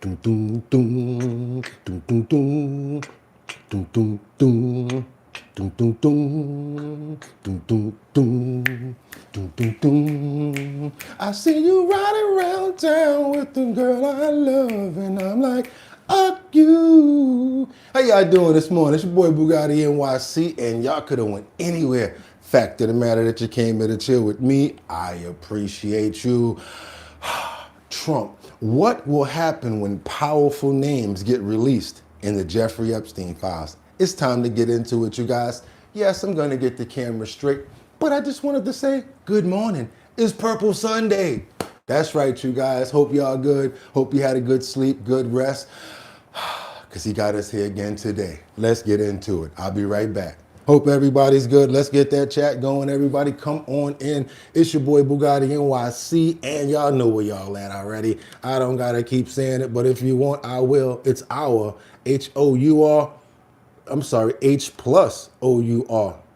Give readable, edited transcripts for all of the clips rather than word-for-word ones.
Dum dum dum dum dum dum dum dum dum dum dum dum dum dum dum dum dum dum. I see you riding around town with the girl I love, and I'm like, fuck you. How y'all doing this morning? It's your boy Bugatti NYC, and y'all could have went anywhere. Fact of the matter that you came here to chill with me, I appreciate you. Trump. What will happen when powerful names get released in the Jeffrey Epstein files? It's time to get into it, you guys. Yes, I'm going to get the camera straight, but I just wanted to say good morning. It's Purple Sunday. That's right, you guys. Hope y'all good. Hope you had a good sleep, good rest, because he got us here again today. Let's get into it. I'll be right back. Hope everybody's good. Let's get that chat going. Everybody come on in. It's your boy Bugatti NYC, and y'all know where y'all at already. I don't got to keep saying it, but if you want, I will. It's our H+OUR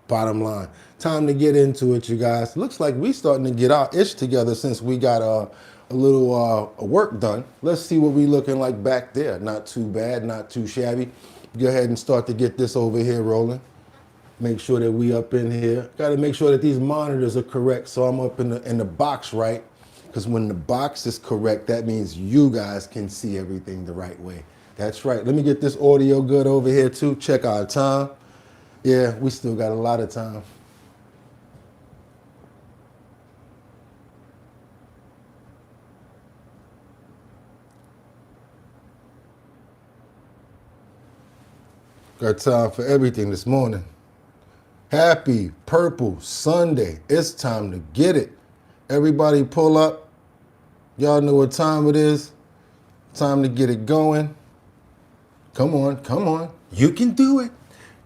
bottom line. Time to get into it, you guys. Looks like we starting to get our ish together since we got a little work done. Let's see what we looking like back there. Not too bad, not too shabby. Go ahead and start to get this over here rolling. Make sure that we up in here. Got to make sure that these monitors are correct, so I'm up in the box right. Because when the box is correct, that means you guys can see everything the right way. That's right. Let me get this audio good over here too. Check our time. Yeah, we still got a lot of time. Got time for everything this morning. Happy Purple Sunday. It's time to get it. Everybody pull up. Y'all know what time it is. Time to get it going. Come on, come on. You can do it.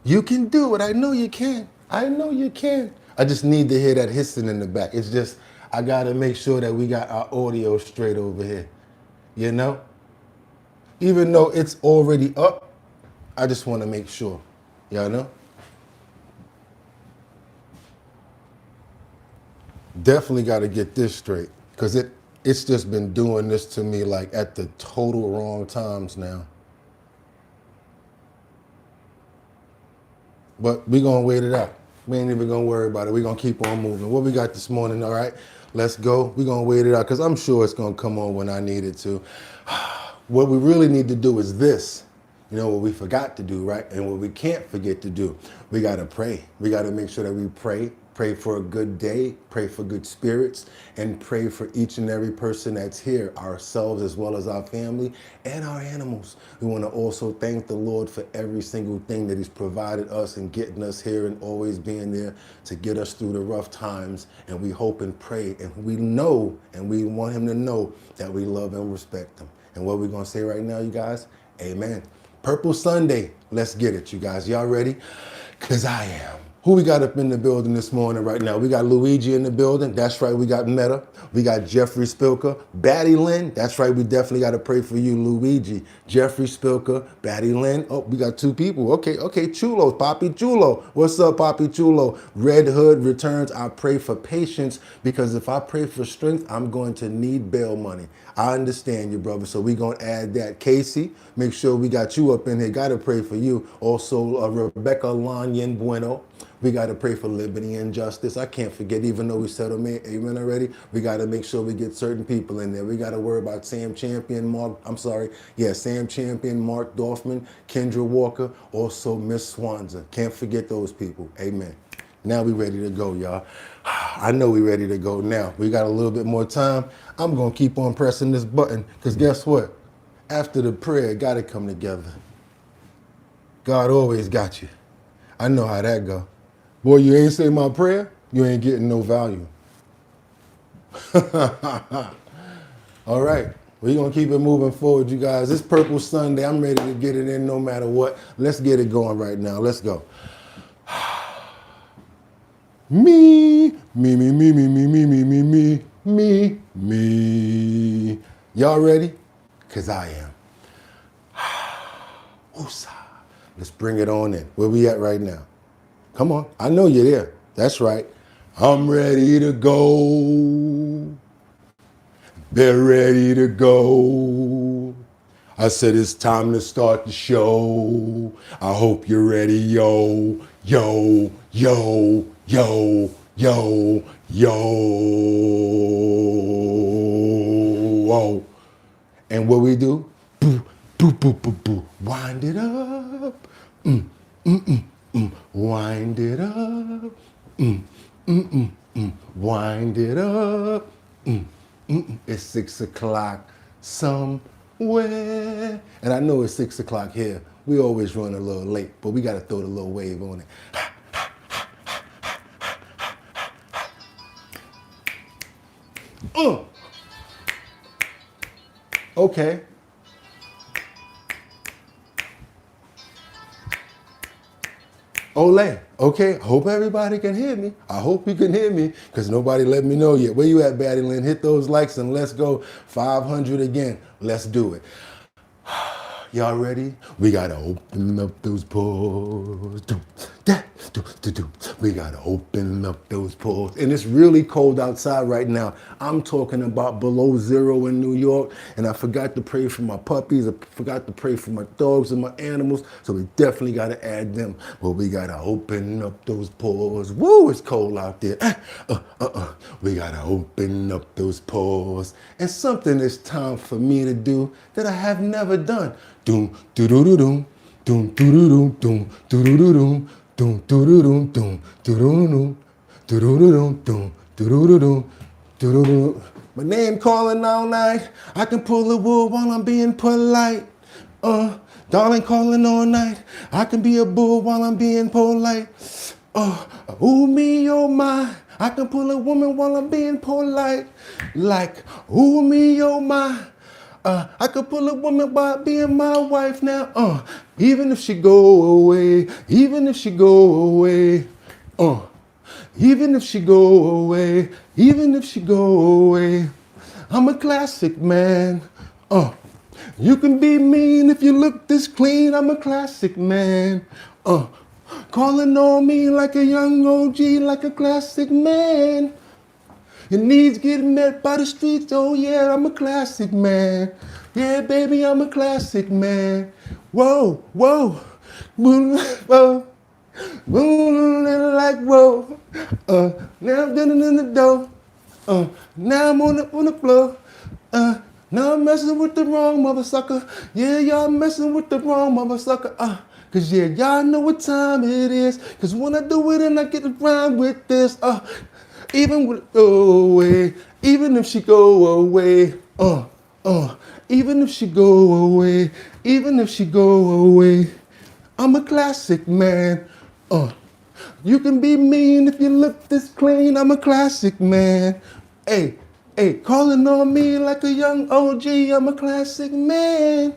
You can do it. I know you can. I know you can. I just need to hear that hissing in the back. It's just, I got to make sure that we got our audio straight over here. You know? Even though it's already up, I just want to make sure. Y'all know? Definitely got to get this straight, because it's just been doing this to me like at the total wrong times now. But we're going to wait it out. We ain't even going to worry about it. We're going to keep on moving. What we got this morning, all right? Let's go. We're going to wait it out, because I'm sure it's going to come on when I need it to. What we really need to do is this. You know, what we forgot to do, right? And what we can't forget to do. We got to pray. We got to make sure that we pray. Pray for a good day, pray for good spirits, and pray for each and every person that's here, ourselves as well as our family and our animals. We want to also thank the Lord for every single thing that he's provided us and getting us here and always being there to get us through the rough times. And we hope and pray, and we know, and we want him to know that we love and respect him. And what we're going to say right now, you guys, amen. Purple Sunday, let's get it, you guys. Y'all ready? Because I am. Who we got up in the building this morning right now? We got Luigi in the building. That's right, we got Meta. We got Jeffrey Spilker. Batty Lynn. That's right, we definitely got to pray for you, Luigi. Jeffrey Spilker, Batty Lynn. Oh, we got two people. Okay, Chulo, Papi Chulo. What's up, Papi Chulo? Red Hood returns. I pray for patience, because if I pray for strength, I'm going to need bail money. I understand you, brother. So we're going to add that. Casey, make sure we got you up in here. Got to pray for you. Also, Rebecca Lanyan Bueno. We got to pray for liberty and justice. I can't forget, even though we said amen already, we got to make sure we get certain people in there. We got to worry about Sam Champion, Sam Champion, Mark Dorfman, Kendra Walker, also Miss Swanza. Can't forget those people. Amen. Now we ready to go, y'all. I know we ready to go now. We got a little bit more time. I'm going to keep on pressing this button, because guess what? After the prayer, it got to come together. God always got you. I know how that go. Boy, you ain't say my prayer, you ain't getting no value. All right, we're going to keep it moving forward, you guys. It's Purple Sunday. I'm ready to get it in no matter what. Let's get it going right now. Let's go. Me. Y'all ready? Because I am. Woosah. Let's bring it on in. Where we at right now? Come on. I know you're there. That's right. I'm ready to go. They're ready to go. I said it's time to start the show. I hope you're ready, yo, yo, yo, yo, yo, yo. And what we do? Boo, boo, boo, boo, boo. Wind it up. Wind it up. Wind it up. It's 6 o'clock somewhere. And I know it's 6 o'clock here. We always run a little late, but we got to throw the little wave on it. Okay. Ole. Okay, I hope everybody can hear me. I hope you can hear me, because nobody let me know yet. Where you at, Batty Lynn? Hit those likes and let's go. 500 again. Let's do it. Y'all ready? We gotta open up those pores. We gotta open up those pores. And it's really cold outside right now. I'm talking about below zero in New York. And I forgot to pray for my puppies. I forgot to pray for my dogs and my animals. So we definitely gotta add them. But we gotta open up those pores. Woo, it's cold out there. We gotta open up those pores. And something it's time for me to do that I have never done. Doom, doo doo doo doom, doom doo doo doom, doom doo doo doo doom, doom doo doo doom, doom doo doo doom, doo doo doo doom, doom doo doo doo doom, doo doo doo. My name calling all night. I can pull the wool while I'm being polite. Darling calling all night. I can be a bull while I'm being polite. Ooh me, oh my. I can pull a woman while I'm being polite. Like, ooh me, oh my. I could pull a woman by being my wife now. Even if she go away, even if she go away, even if she go away, even if she go away, I'm a classic man. You can be mean if you look this clean. I'm a classic man. Calling on me like a young OG, like a classic man. Your needs get met by the streets, oh yeah, I'm a classic man. Yeah, baby, I'm a classic man. Whoa, whoa, whoa, whoa, like whoa. Now I'm getting in the door. Now I'm on the floor. Now I'm messing with the wrong mother sucker. Yeah, y'all messing with the wrong mother sucker. Cause yeah, y'all know what time it is. Cause when I do it and I get around with this, even when it go away, even if she go away, even if she go away, even if she go away, I'm a classic man. You can be mean if you look this clean. I'm a classic man. Hey, calling on me like a young OG. I'm a classic man.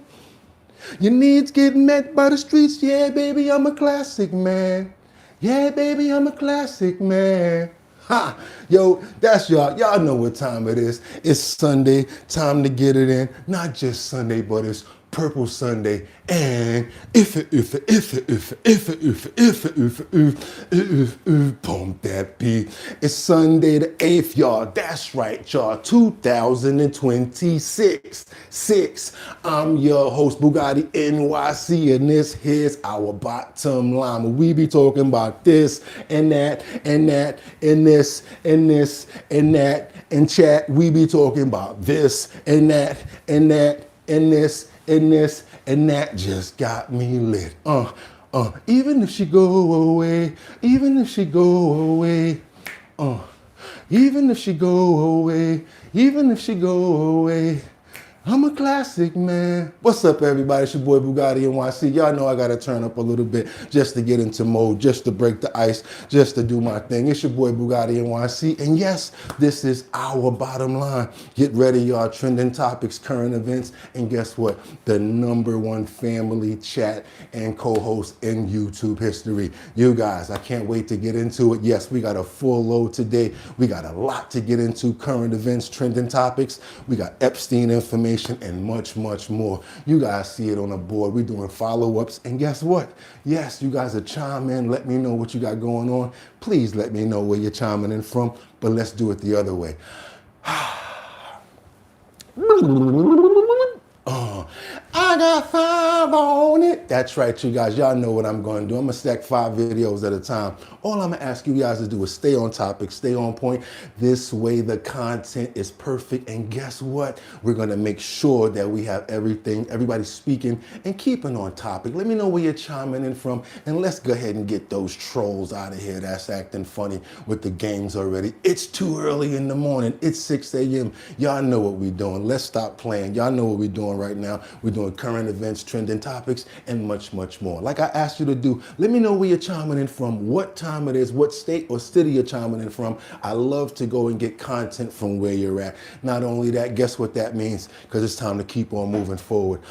Your needs get met by the streets. Yeah, baby, I'm a classic man. Yeah, baby, I'm a classic man. Ha! Yo, that's y'all. Y'all know what time it is. It's Sunday. Time to get it in. Not just Sunday, but it's Purple Sunday. And if pump that beat. It's Sunday the 8th, y'all. That's right, y'all. 2026. I'm your host, Bugatti NYC, and this here's our bottom line. We be talking about this and that and that and this and this and that. In chat, we be talking about this and that and that and this and this and that. Just got me lit. Even if she go away, even if she go away, even if she go away, even if she go away, I'm a classic man. What's up, everybody? It's your boy Bugatti NYC. Y'all know I gotta turn up a little bit just to get into mode, just to break the ice, just to do my thing. It's your boy Bugatti NYC, and yes, this is our bottom line. Get ready, y'all. Trending topics, current events, and guess what? The #1 family chat and co-host in YouTube history. You guys, I can't wait to get into it. Yes, we got a full load today. We got a lot to get into. Current events, trending topics. We got Epstein information and much, much more. You guys see it on the board. We're doing follow-ups, and guess what? Yes, you guys are chime in. Let me know what you got going on. Please let me know where you're chiming in from, but let's do it the other way. I I got 5 on it. That's right, you guys. Y'all know what I'm going to do. I'm going to stack 5 videos at a time. All I'm going to ask you guys to do is stay on topic, stay on point. This way the content is perfect. And guess what? We're going to make sure that we have everybody speaking and keeping on topic. Let me know where you're chiming in from. And let's go ahead and get those trolls out of here that's acting funny with the games already. It's too early in the morning. It's 6 a.m. Y'all know what we're doing. Let's stop playing. Y'all know what we're doing right now. We're doing current events, trending topics, and much, much more. Like I asked you to do, let me know where you're chiming in from, what time it is, what state or city you're chiming in from. I love to go and get content from where you're at. Not only that, guess what that means? Because it's time to keep on moving forward.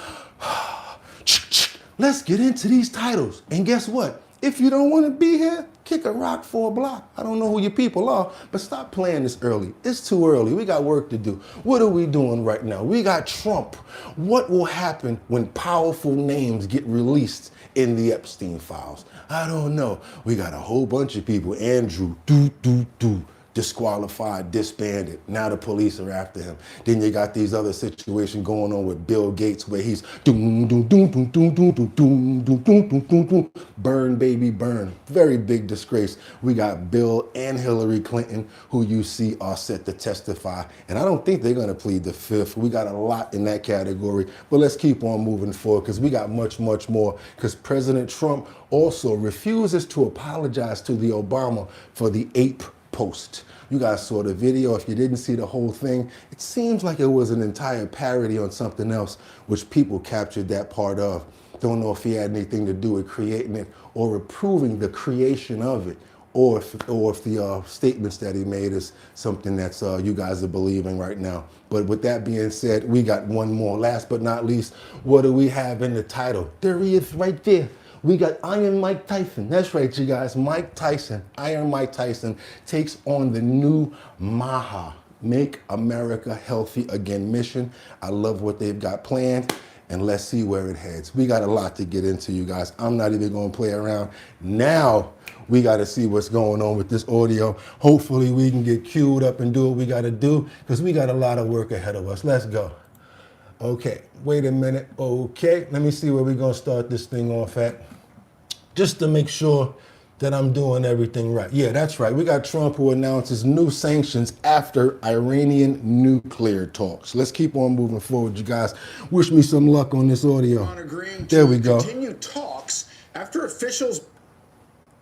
Let's get into these titles. And guess what? If you don't want to be here, kick a rock for a block. I don't know who your people are, but stop playing this early. It's too early. We got work to do. What are we doing right now? We got Trump. What will happen when powerful names get released in the Epstein files? I don't know. We got a whole bunch of people. Andrew, disqualified, disbanded. Now the police are after him. Then you got these other situations going on with Bill Gates where he's burn, baby, burn. Very big disgrace. We got Bill and Hillary Clinton, who you see are set to testify. And I don't think they're going to plead the fifth. We got a lot in that category. But let's keep on moving forward because we got much, much more. Because President Trump also refuses to apologize to the Obama for the ape post. You guys saw the video. If you didn't see the whole thing, it seems like it was an entire parody on something else, which people captured that part of. Don't know if he had anything to do with creating it or approving the creation of it, or if the statements that he made is something that's you guys are believing right now. But with that being said, we got one more. Last but not least, what do we have in the title? There he is right there. We got Iron Mike Tyson. That's right, you guys. Mike Tyson, Iron Mike Tyson, takes on the new MAHA, Make America Healthy Again mission. I love what they've got planned, and let's see where it heads. We got a lot to get into, you guys. I'm not even going to play around. Now, we got to see what's going on with this audio. Hopefully, we can get queued up and do what we got to do, because we got a lot of work ahead of us. Let's go. Okay, wait a minute. Okay, let me see where we're going to start this thing off at, just to make sure that I'm doing everything right. Yeah, that's right. We got Trump who announces new sanctions after Iranian nuclear talks. Let's keep on moving forward, you guys. Wish me some luck on this audio. There we go. Continue talks after officials.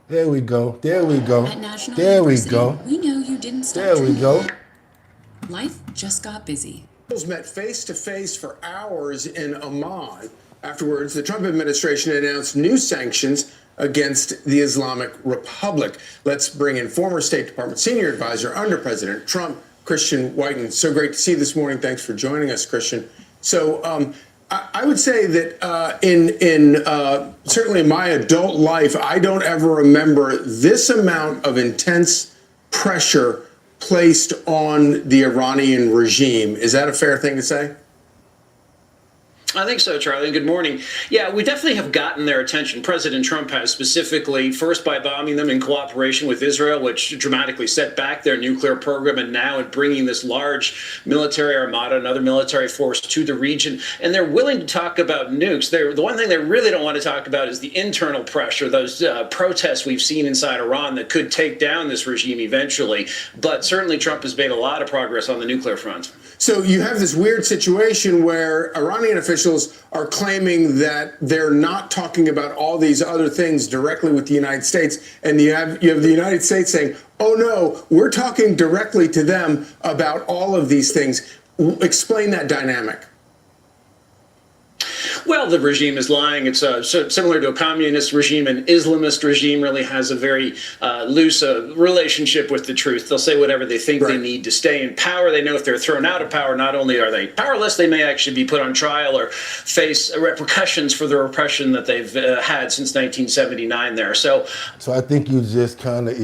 There we go. There we go. At National There we University, go. we know you didn't stop There we dreaming. go. Life just got busy. Met face-to-face for hours in Amman. Afterwards, the Trump administration announced new sanctions against the Islamic Republic. Let's bring in former State Department senior advisor under President Trump, Christian Whiten. So great to see you this morning. Thanks for joining us, Christian. So I would say that certainly in my adult life, I don't ever remember this amount of intense pressure placed on the Iranian regime. Is that a fair thing to say? I think so, Charlie. Good morning. Yeah, we definitely have gotten their attention. President Trump has, specifically, first by bombing them in cooperation with Israel, which dramatically set back their nuclear program, and now in bringing this large military armada, another military force to the region. And they're willing to talk about nukes. The one thing they really don't want to talk about is the internal pressure, those protests we've seen inside Iran that could take down this regime eventually. But certainly Trump has made a lot of progress on the nuclear front. So you have this weird situation where Iranian officials are claiming that they're not talking about all these other things directly with the United States, and you have the United States saying, oh no, we're talking directly to them about all of these things. Explain that dynamic. Well, the regime is lying. It's similar to a communist regime. An Islamist regime really has a very loose relationship with the truth. They'll say whatever they think they need to stay in power. They know if they're thrown out of power, not only are they powerless, they may actually be put on trial or face repercussions for the repression that they've had since 1979 there. So I think you just kind of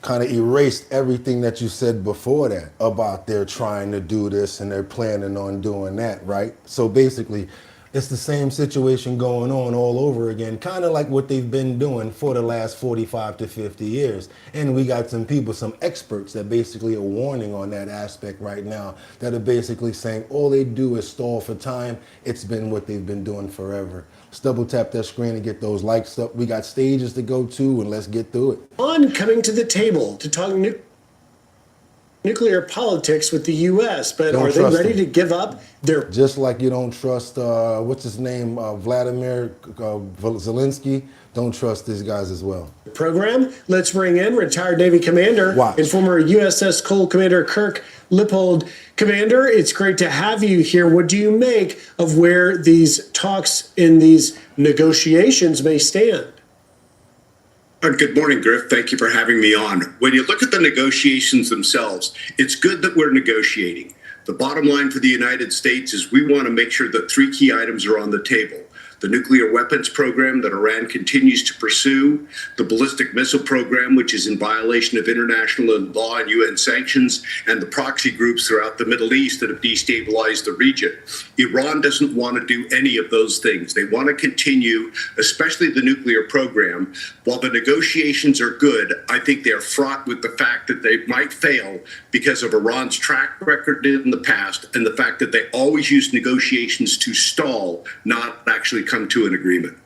kind of erased everything that you said before that about they're trying to do this and they're planning on doing that, right? So basically, It's the same situation going on all over again, kind of like what they've been doing for the last 45 to 50 years. And we got some people, some experts that basically are warning on that aspect right now, that are basically saying all they do is stall for time. It's been what they've been doing forever. Let's double tap that screen and get those likes up. We got stages to go to, and let's get through it. On coming to the table to talk nuclear politics with the U.S., but Don't are they trust ready them. to give up their Just like you don't trust, what's his name, Vladimir Zelensky, don't trust these guys as well. program? Let's bring in retired Navy commander Watch. and former USS Cole Commander Kirk Lippold. Commander, it's great to have you here. What do you make of where these talks in these negotiations may stand? Good morning, Griff. Thank you for having me on. When you look at the negotiations themselves, it's good that we're negotiating. The bottom line for the United States is we want to make sure that three key items are on the table. The nuclear weapons program that Iran continues to pursue, the ballistic missile program, which is in violation of international law and UN sanctions, and the proxy groups throughout the Middle East that have destabilized the region. Iran doesn't want to do any of those things. They want to continue, especially the nuclear program. While the negotiations are good, I think they're fraught with the fact that they might fail because of Iran's track record in the past and the fact that they always use negotiations to stall, not actually come to an agreement.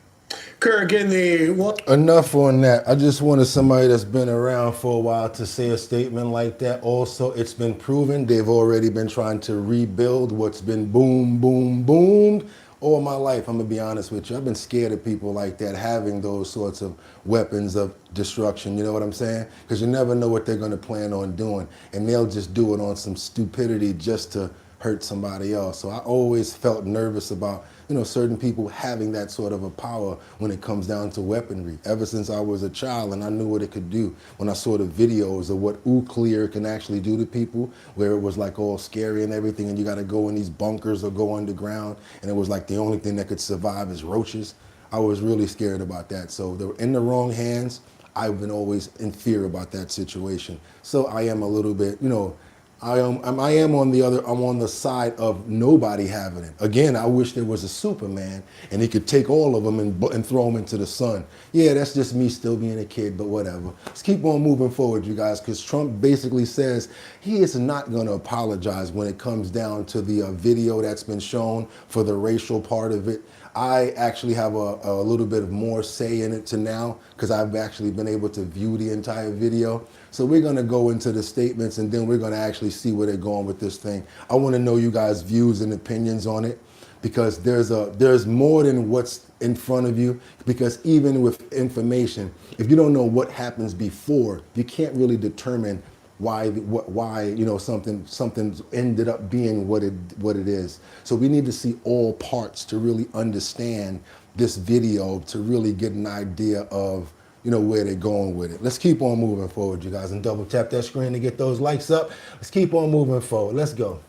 Kirk, in the Enough on that. I just wanted somebody that's been around for a while to say a statement like that. Also, it's been proven they've already been trying to rebuild what's been boom, boom, boomed all my life. I'm gonna be honest with you. I've been scared of people like that having those sorts of weapons of destruction. You know what I'm saying? Because you never know what they're gonna plan on doing, and they'll just do it on some stupidity just to hurt somebody else. So I always felt nervous about, you know, certain people having that sort of a power when it comes down to weaponry. Ever since I was a child and I knew what it could do, when I saw the videos of what nuclear can actually do to people, where it was like all scary and everything, and you got to go in these bunkers or go underground, and it was like the only thing that could survive is roaches. I was really scared about that. So they're in the wrong hands. I've been always in fear about that situation. So I am a little bit, you know, I'm on the side of nobody having it. Again, I wish there was a Superman and he could take all of them and throw them into the sun. Yeah, that's just me still being a kid, but whatever. Let's keep on moving forward, you guys, because Trump basically says he is not going to apologize when it comes down to the video that's been shown for the racial part of it. I actually have a little bit of more say in it to now because I've actually been able to view the entire video. So we're going to go into the statements and then we're going to actually see where they're going with this thing. I want to know you guys' views and opinions on it because there's more than what's in front of you, because even with information, if you don't know what happens before, you can't really determine why you know something ended up being what it is. So we need to see all parts to really understand this video, to really get an idea of, you know, where they're going with it. Let's keep on moving forward, you guys, and double tap that screen to get those likes up. Let's keep on moving forward. Let's go.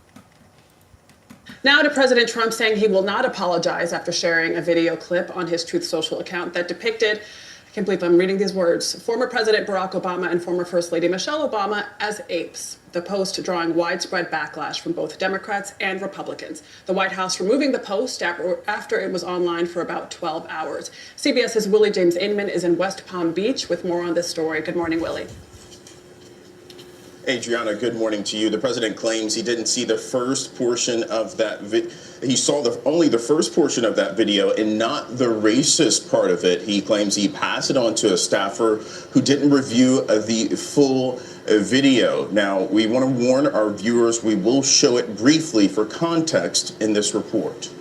Now to President Trump saying he will not apologize after sharing a video clip on his Truth Social account that depicted, I can't believe I'm reading these words, former President Barack Obama and former First Lady Michelle Obama as apes. The post drawing widespread backlash from both Democrats and Republicans. The White House removing the post after it was online for about 12 hours. CBS's Willie James Inman is in West Palm Beach with more on this story. Good morning, Willie. Adriana, good morning to you. The president claims he didn't see the first portion of that he saw only the first portion of that video and not the racist part of it. He claims he passed it on to a staffer who didn't review the full video. Now, we want to warn our viewers, we will show it briefly for context in this report.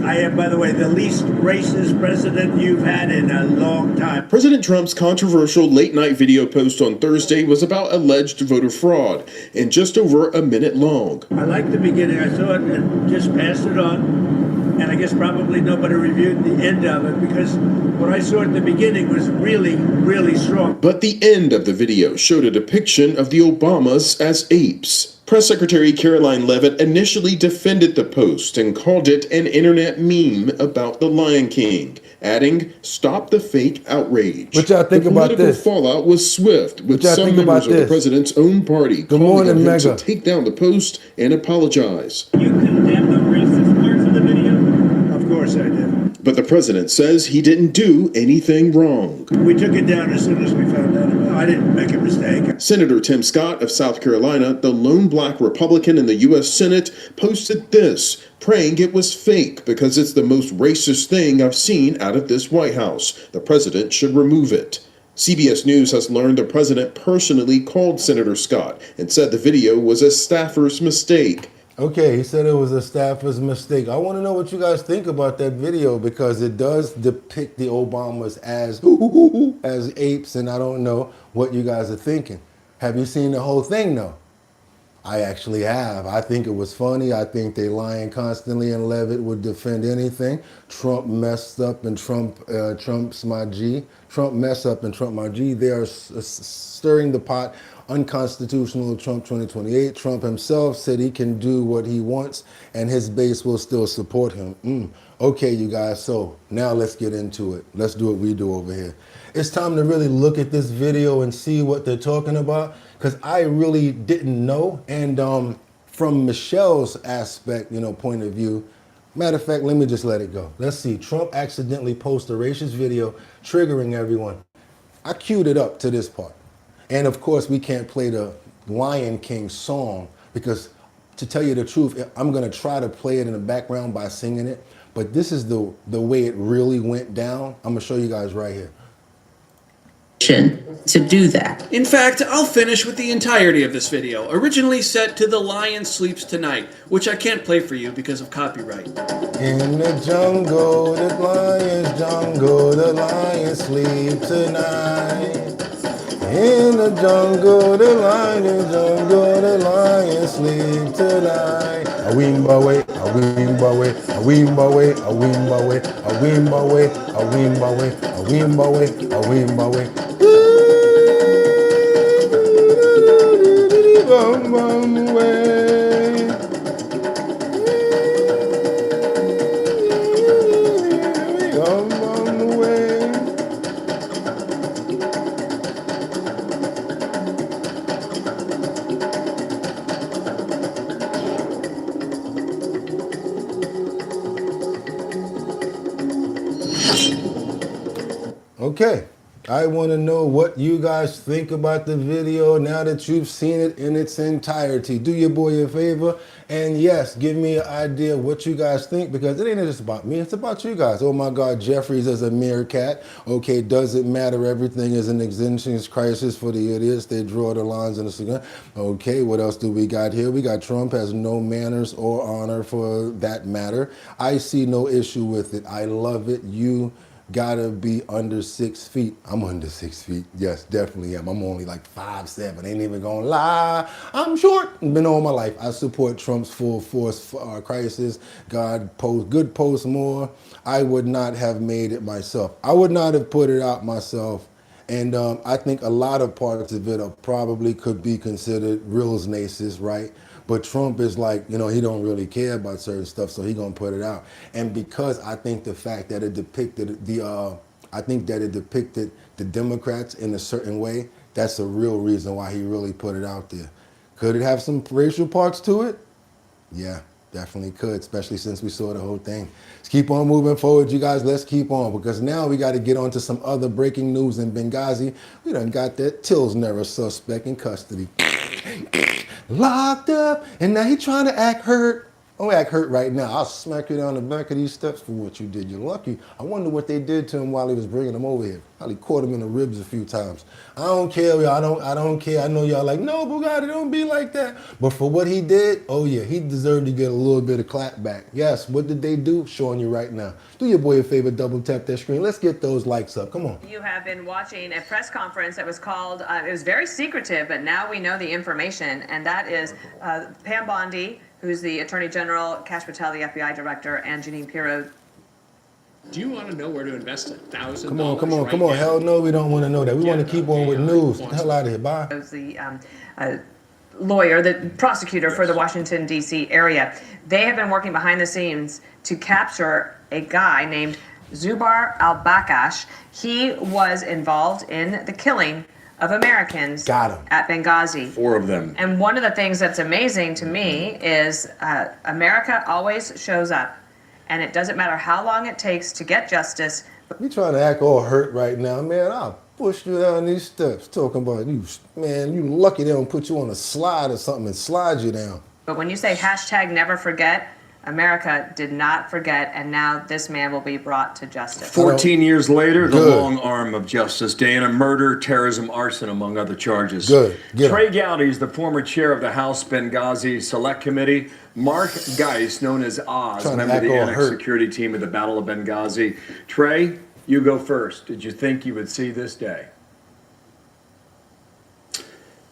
I am, by the way, the least racist president you've had in a long time. President Trump's controversial late-night video post on Thursday was about alleged voter fraud and just over a minute long. I liked the beginning. I saw it and just passed it on. And I guess probably nobody reviewed the end of it because what I saw at the beginning was really, really strong. But the end of the video showed a depiction of the Obamas as apes. Press Secretary Caroline Leavitt initially defended the post and called it an internet meme about the Lion King, adding, "Stop the fake outrage." What y'all think about this? The political fallout was swift, with some members of the president's own party calling on him to take down the post and apologize. You condemn the racist parts of the video? But the president says he didn't do anything wrong. We took it down as soon as we found out about it. I didn't make a mistake. Senator Tim Scott of South Carolina, the lone black Republican in the U.S. Senate, posted this, praying it was fake because it's the most racist thing I've seen out of this White House. The president should remove it. CBS News has learned the president personally called Senator Scott and said the video was a staffer's mistake. Okay, he said it was a staffer's mistake. I want to know what you guys think about that video because it does depict the Obamas as apes, and I don't know what you guys are thinking. Have you seen the whole thing, though? I actually have. I think it was funny. I think they lying constantly, and Levitt would defend anything. Trump messed up, and Trump's my G. Trump messed up, and Trump my G. They are stirring the pot. Unconstitutional Trump 2028. Trump himself said he can do what he wants, and his base will still support him. Okay, you guys. So now let's get into it. Let's do what we do over here. It's time to really look at this video and see what they're talking about, because I really didn't know. And from Michelle's aspect, point of view, matter of fact, let me just let it go. Let's see. Trump accidentally posted a racist video triggering everyone. I queued it up to this part. And of course, we can't play the Lion King song because, to tell you the truth, I'm going to try to play it in the background by singing it. But this is the way it really went down. I'm going to show you guys right here. To do that. In fact, I'll finish with the entirety of this video, originally set to The Lion Sleeps Tonight, which I can't play for you because of copyright. In the jungle, the lions sleep tonight. In the jungle, the lions sleep tonight. A wimba way, a wimba way, a wimba way, a wimba way, a wimba way, a wimba way, a wimba way, a wimba way. Bum bum way. Bum bum way. Okay, I want to know what you guys think about the video now that you've seen it in its entirety. Do your boy a favor, and yes, give me an idea what you guys think, because it ain't just about me, it's about you guys. Oh my God, Jeffries is a meerkat. Okay, does it matter? Everything is an existence crisis for the idiots. They draw the lines in the cigar. Okay, what else do we got here? We got Trump has no manners or honor for that matter. I see no issue with it. I love it. You gotta be under 6 feet. I'm under 6 feet. Yes, definitely am. I'm only like 5'7". Ain't even gonna lie. I'm short. Been all my life. I support Trump's full force crisis. God post good post more. I would not have made it myself. I would not have put it out myself. And I think a lot of parts of it are probably could be considered real racist, right? But Trump is like, he don't really care about certain stuff, so he gonna put it out. And because I think the fact that it depicted the Democrats in a certain way, that's a real reason why he really put it out there. Could it have some racial parts to it? Yeah, definitely could, especially since we saw the whole thing. Let's keep on moving forward, you guys. Let's keep on, because now we got to get on to some other breaking news in Benghazi. We done got that Tilsner suspect in custody. Locked up, and now he trying to act hurt. Don't act hurt right now. I'll smack you down the back of these steps for what you did. You're lucky. I wonder what they did to him while he was bringing him over here. Probably caught him in the ribs a few times. I don't care, y'all. I don't care. I know y'all like, no, Bugatti, don't be like that. But for what he did, oh yeah, he deserved to get a little bit of clap back. Yes, what did they do? Showing you right now. Do your boy a favor, double tap that screen. Let's get those likes up. Come on. You have been watching a press conference that was called, it was very secretive, but now we know the information, and that is Pam Bondi, who's the Attorney General, Kash Patel, the FBI Director, and Jeanine Pirro. Do you want to know where to invest $1,000? Come on. Hell no, we don't want to know that. We want to keep on with news. Get the hell out of here. Bye. The lawyer, the prosecutor for the Washington, D.C. area. They have been working behind the scenes to capture a guy named Zubair al-Bakash. He was involved in the killing of Americans at Benghazi. 4 of them. And one of the things that's amazing to me is America always shows up and it doesn't matter how long it takes to get justice. You trying to act all hurt right now, man. I'll push you down these steps. Talking about you, man, you lucky they don't put you on a slide or something and slide you down. But when you say hashtag never forget, America did not forget, and now this man will be brought to justice. 14 years later, the long arm of justice, Dana, murder, terrorism, arson, among other charges. Good. Trey Gowdy is the former chair of the House Benghazi Select Committee. Mark Geis, known as Oz, member of the annex security team at the Battle of Benghazi. Trey, you go first. Did you think you would see this day?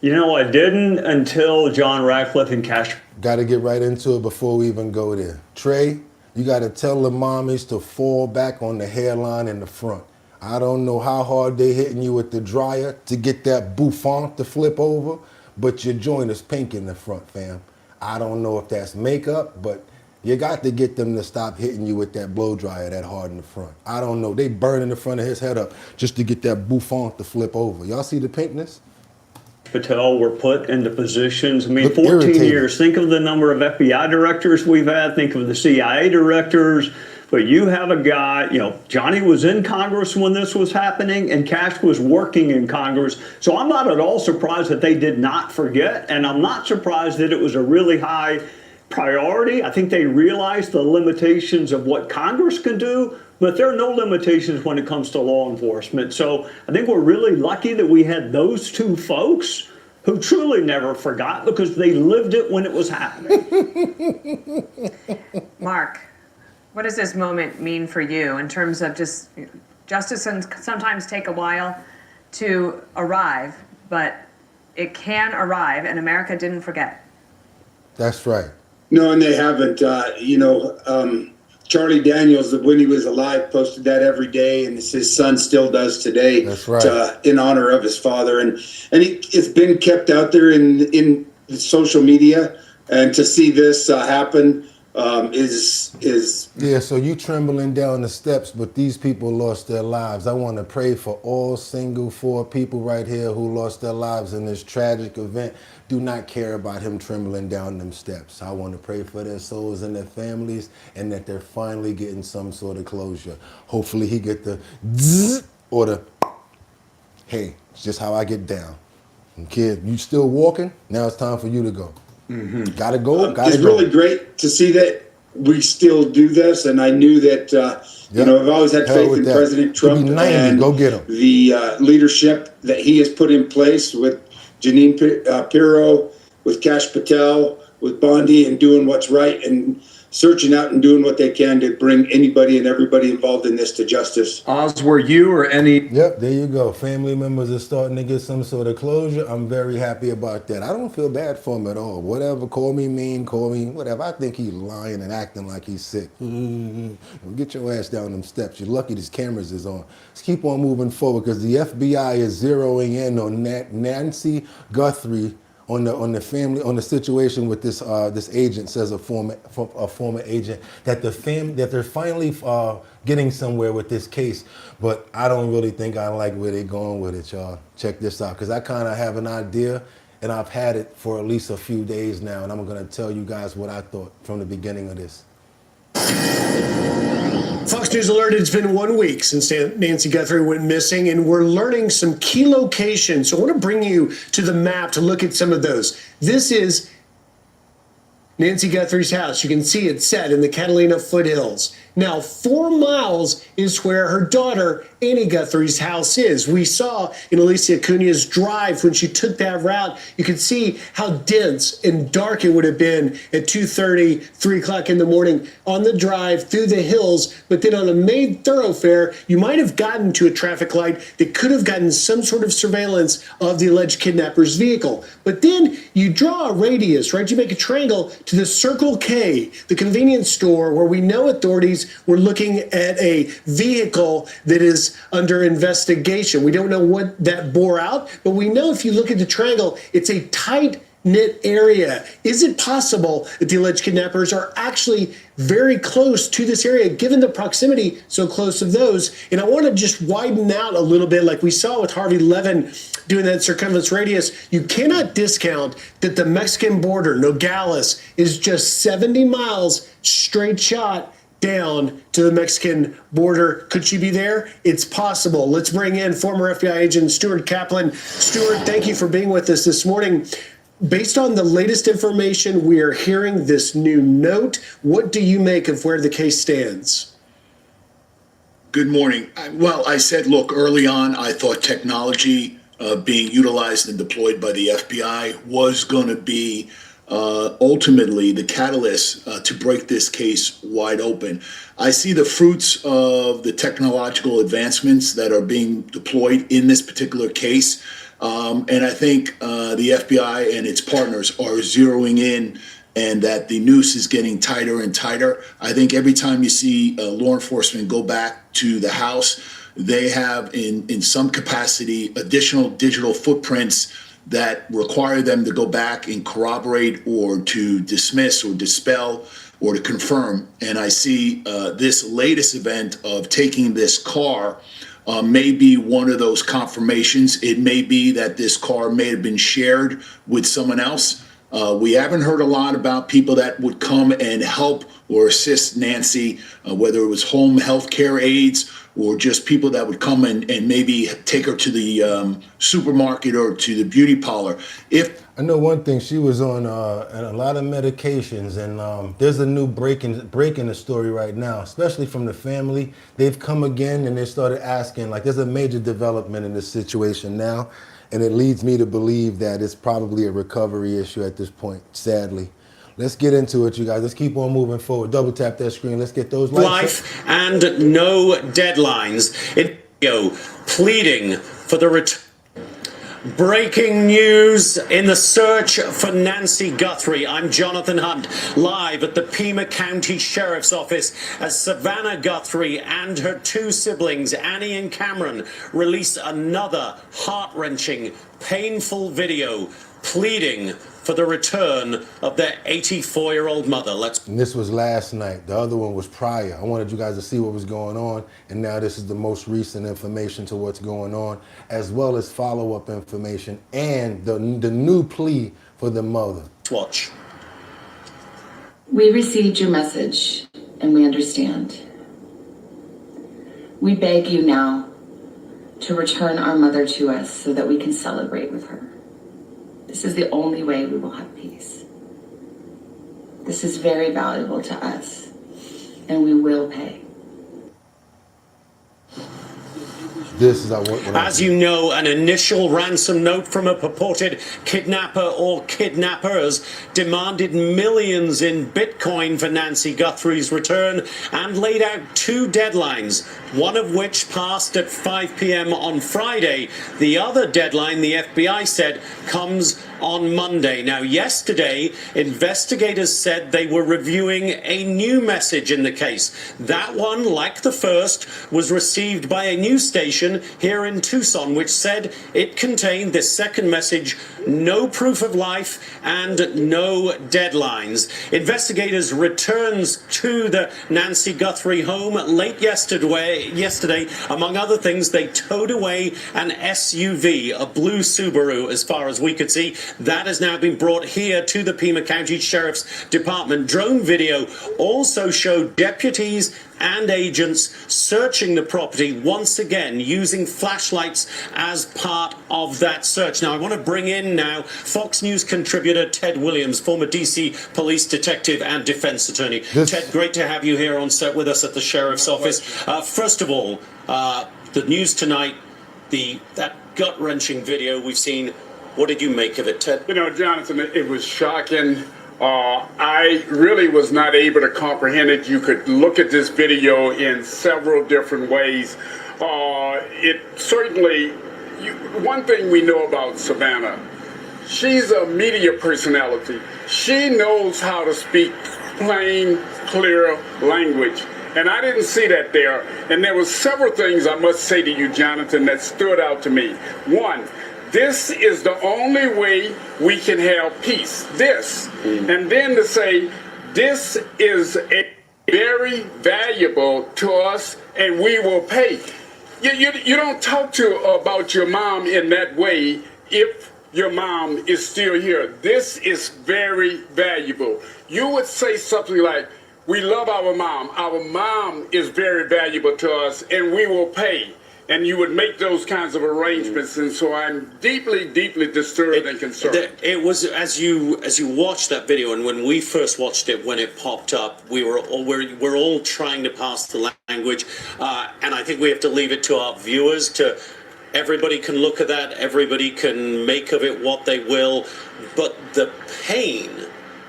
You know, I didn't until John Ratcliffe and Cash. Got to get right into it before we even go there. Trey, you got to tell the mommies to fall back on the hairline in the front. I don't know how hard they hitting you with the dryer to get that bouffant to flip over, but your joint is pink in the front, fam. I don't know if that's makeup, but you got to get them to stop hitting you with that blow dryer that hard in the front. I don't know. They burning the front of his head up just to get that bouffant to flip over. Y'all see the pinkness? Patel were put into positions. I mean, 14 years. Think of the number of FBI directors we've had. Think of the CIA directors. But you have a guy, you know, Johnny was in Congress when this was happening, and Cash was working in Congress. So I'm not at all surprised that they did not forget, and I'm not surprised that it was a really high priority. I think they realized the limitations of what Congress can do, but there are no limitations when it comes to law enforcement. So I think we're really lucky that we had those two folks who truly never forgot because they lived it when it was happening. Mark, what does this moment mean for you in terms of just justice can sometimes take a while to arrive, but it can arrive, and America didn't forget. That's right. No, and they haven't. Charlie Daniels, when he was alive, posted that every day, and his son still does today. That's right. In honor of his father, and it's been kept out there in social media, and to see this happen is yeah. So you trembling down the steps, but these people lost their lives. I want to pray for all single 4 people right here who lost their lives in this tragic event. Do not care about him trembling down them steps. I want to pray for their souls and their families, and that they're finally getting some sort of closure. Hopefully he get the zzz or the, hey, it's just how I get down. And kid, you still walking? Now it's time for you to go. Mm-hmm. Gotta go, it's really great to see that we still do this, and I knew that, you know, I've always had faith in President Trump and go get him. The leadership that he has put in place with Jeanine Pirro, with Kash Patel, with Bondi, and doing what's right and searching out and doing what they can to bring anybody and everybody involved in this to justice. Oz, were you or any... Yep, there you go. Family members are starting to get some sort of closure. I'm very happy about that. I don't feel bad for him at all. Whatever, call me mean, call me whatever. I think he's lying and acting like he's sick. Get your ass down them steps. You're lucky these cameras is on. Let's keep on moving forward because the FBI is zeroing in on Nancy Guthrie on the situation with this this agent, says a former agent, that they're finally getting somewhere with this case. But I don't really think I like where they're going with it, y'all. Check this out, because I kind of have an idea, and I've had it for at least a few days now, and I'm going to tell you guys what I thought from the beginning of this. Fox News Alert, it's been 1 week since Nancy Guthrie went missing, and we're learning some key locations. So I want to bring you to the map to look at some of those. This is Nancy Guthrie's house. You can see it set in the Catalina foothills. Now, 4 miles is where her daughter, Annie Guthrie's house is. We saw in Alicia Acuña's drive when she took that route, you could see how dense and dark it would have been at 2:30, 3 o'clock in the morning on the drive through the hills. But then on a main thoroughfare, you might have gotten to a traffic light that could have gotten some sort of surveillance of the alleged kidnapper's vehicle. But then you draw a radius, right? You make a triangle to the Circle K, the convenience store, where we know authorities were looking at a vehicle that is under investigation. We don't know what that bore out, but we know if you look at the triangle, it's a tight-knit area. Is it possible that the alleged kidnappers are actually very close to this area, given the proximity so close of those? And I want to just widen out a little bit, like we saw with Harvey Levin doing that circumference radius. You cannot discount that the Mexican border, Nogales, is just 70 miles straight shot down to the Mexican border. Could she be there? It's possible. Let's bring in former FBI agent Stuart Kaplan. Stuart, thank you for being with us this morning. Based on the latest information, we are hearing this new note. What do you make of where the case stands? Good morning. Well, I said, look, early on, I thought technology being utilized and deployed by the FBI was going to be ultimately the catalyst to break this case wide open. I see the fruits of the technological advancements that are being deployed in this particular case. And I think the FBI and its partners are zeroing in, and that the noose is getting tighter and tighter. I think every time you see law enforcement go back to the house, they have in some capacity additional digital footprints that require them to go back and corroborate or to dismiss or dispel or to confirm. And I see this latest event of taking this car may be one of those confirmations. It may be that this car may have been shared with someone else. We haven't heard a lot about people that would come and help or assist Nancy, whether it was home health care aides or just people that would come and maybe take her to the supermarket or to the beauty parlor. If I know one thing, she was on a lot of medications, and there's a new break in the story right now, especially from the family. They've come again and they started asking, like, there's a major development in this situation now, and it leads me to believe that it's probably a recovery issue at this point, sadly. Let's get into it, you guys. Let's keep on moving forward. Double tap that screen. Let's get those lights. Life and no deadlines. Pleading for the return. Breaking news in the search for Nancy Guthrie. I'm Jonathan Hunt, live at the Pima County Sheriff's Office as Savannah Guthrie and her two siblings, Annie and Cameron, release another heart-wrenching, painful video pleading for the return of their 84-year-old mother. And this was last night. The other one was prior. I wanted you guys to see what was going on, and now this is the most recent information to what's going on, as well as follow-up information and the new plea for the mother. Watch. We received your message, and we understand. We beg you now to return our mother to us so that we can celebrate with her. This is the only way we will have peace. This is very valuable to us, and we will pay. This is As you know, an initial ransom note from a purported kidnapper or kidnappers demanded millions in Bitcoin for Nancy Guthrie's return and laid out two deadlines, one of which passed at 5 p.m. on Friday. The other deadline, the FBI said, comes on Monday. Now, yesterday, investigators said they were reviewing a new message in the case. That one, like the first, was received by a news station here in Tucson, which said it contained this second message: no proof of life and no deadlines. Investigators returned to the Nancy Guthrie home late yesterday. Among other things, they towed away an SUV, a blue Subaru, as far as we could see. That has now been brought here to the Pima County Sheriff's Department. Drone video also showed deputies and agents searching the property once again using flashlights as part of that search. Now, I want to bring in now Fox News contributor Ted Williams, former D.C. police detective and defense attorney. Ted, great to have you here on set with us at the Sheriff's Office. First of all, the news tonight, that gut-wrenching video we've seen. What did you make of it, Ted? You know, Jonathan, it was shocking. I really was not able to comprehend it. You could look at this video in several different ways. It certainly, one thing we know about Savannah, she's a media personality. She knows how to speak plain, clear language. And I didn't see that there. And there were several things I must say to you, Jonathan, that stood out to me. One, this is the only way we can have peace. This. And then to say, this is very valuable to us and we will pay. You don't talk about your mom in that way if your mom is still here. This is very valuable. You would say something like, We love our mom. Our mom is very valuable to us, and we will pay. And you would make those kinds of arrangements, and so I'm deeply, deeply disturbed and concerned. It was as you watched that video, and when we first watched it, when it popped up, we're all trying to pass the language, and I think we have to leave it to our viewers to. Everybody can look at that. Everybody can make of it what they will, but the pain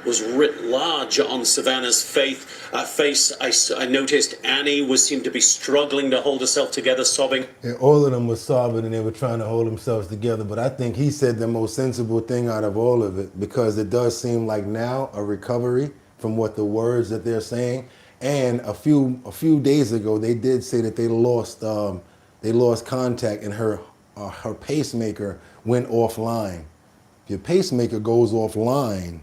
was writ large on Savannah's face. I noticed Annie seemed to be struggling to hold herself together, sobbing. And all of them were sobbing and they were trying to hold themselves together. But I think he said the most sensible thing out of all of it, because it does seem like now a recovery from what the words that they're saying. And a few days ago, they did say that they lost contact and her pacemaker went offline. If your pacemaker goes offline,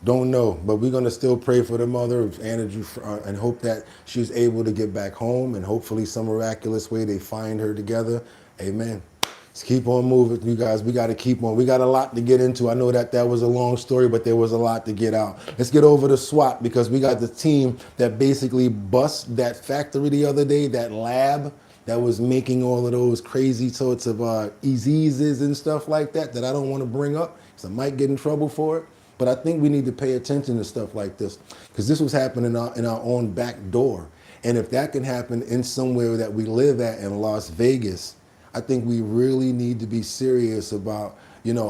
don't know, but we're gonna still pray for the mother of Andrew and hope that she's able to get back home, and hopefully some miraculous way they find her together. Amen. Let's keep on moving, you guys. We got to keep on. We got a lot to get into. I know that was a long story, but there was a lot to get out. Let's get over to SWAT, because we got the team that basically bust that factory the other day, that lab that was making all of those crazy sorts of diseases and stuff like that I don't want to bring up because I might get in trouble for it. But I think we need to pay attention to stuff like this, because this was happening in our own back door. And if that can happen in somewhere that we live at in Las Vegas, I think we really need to be serious about,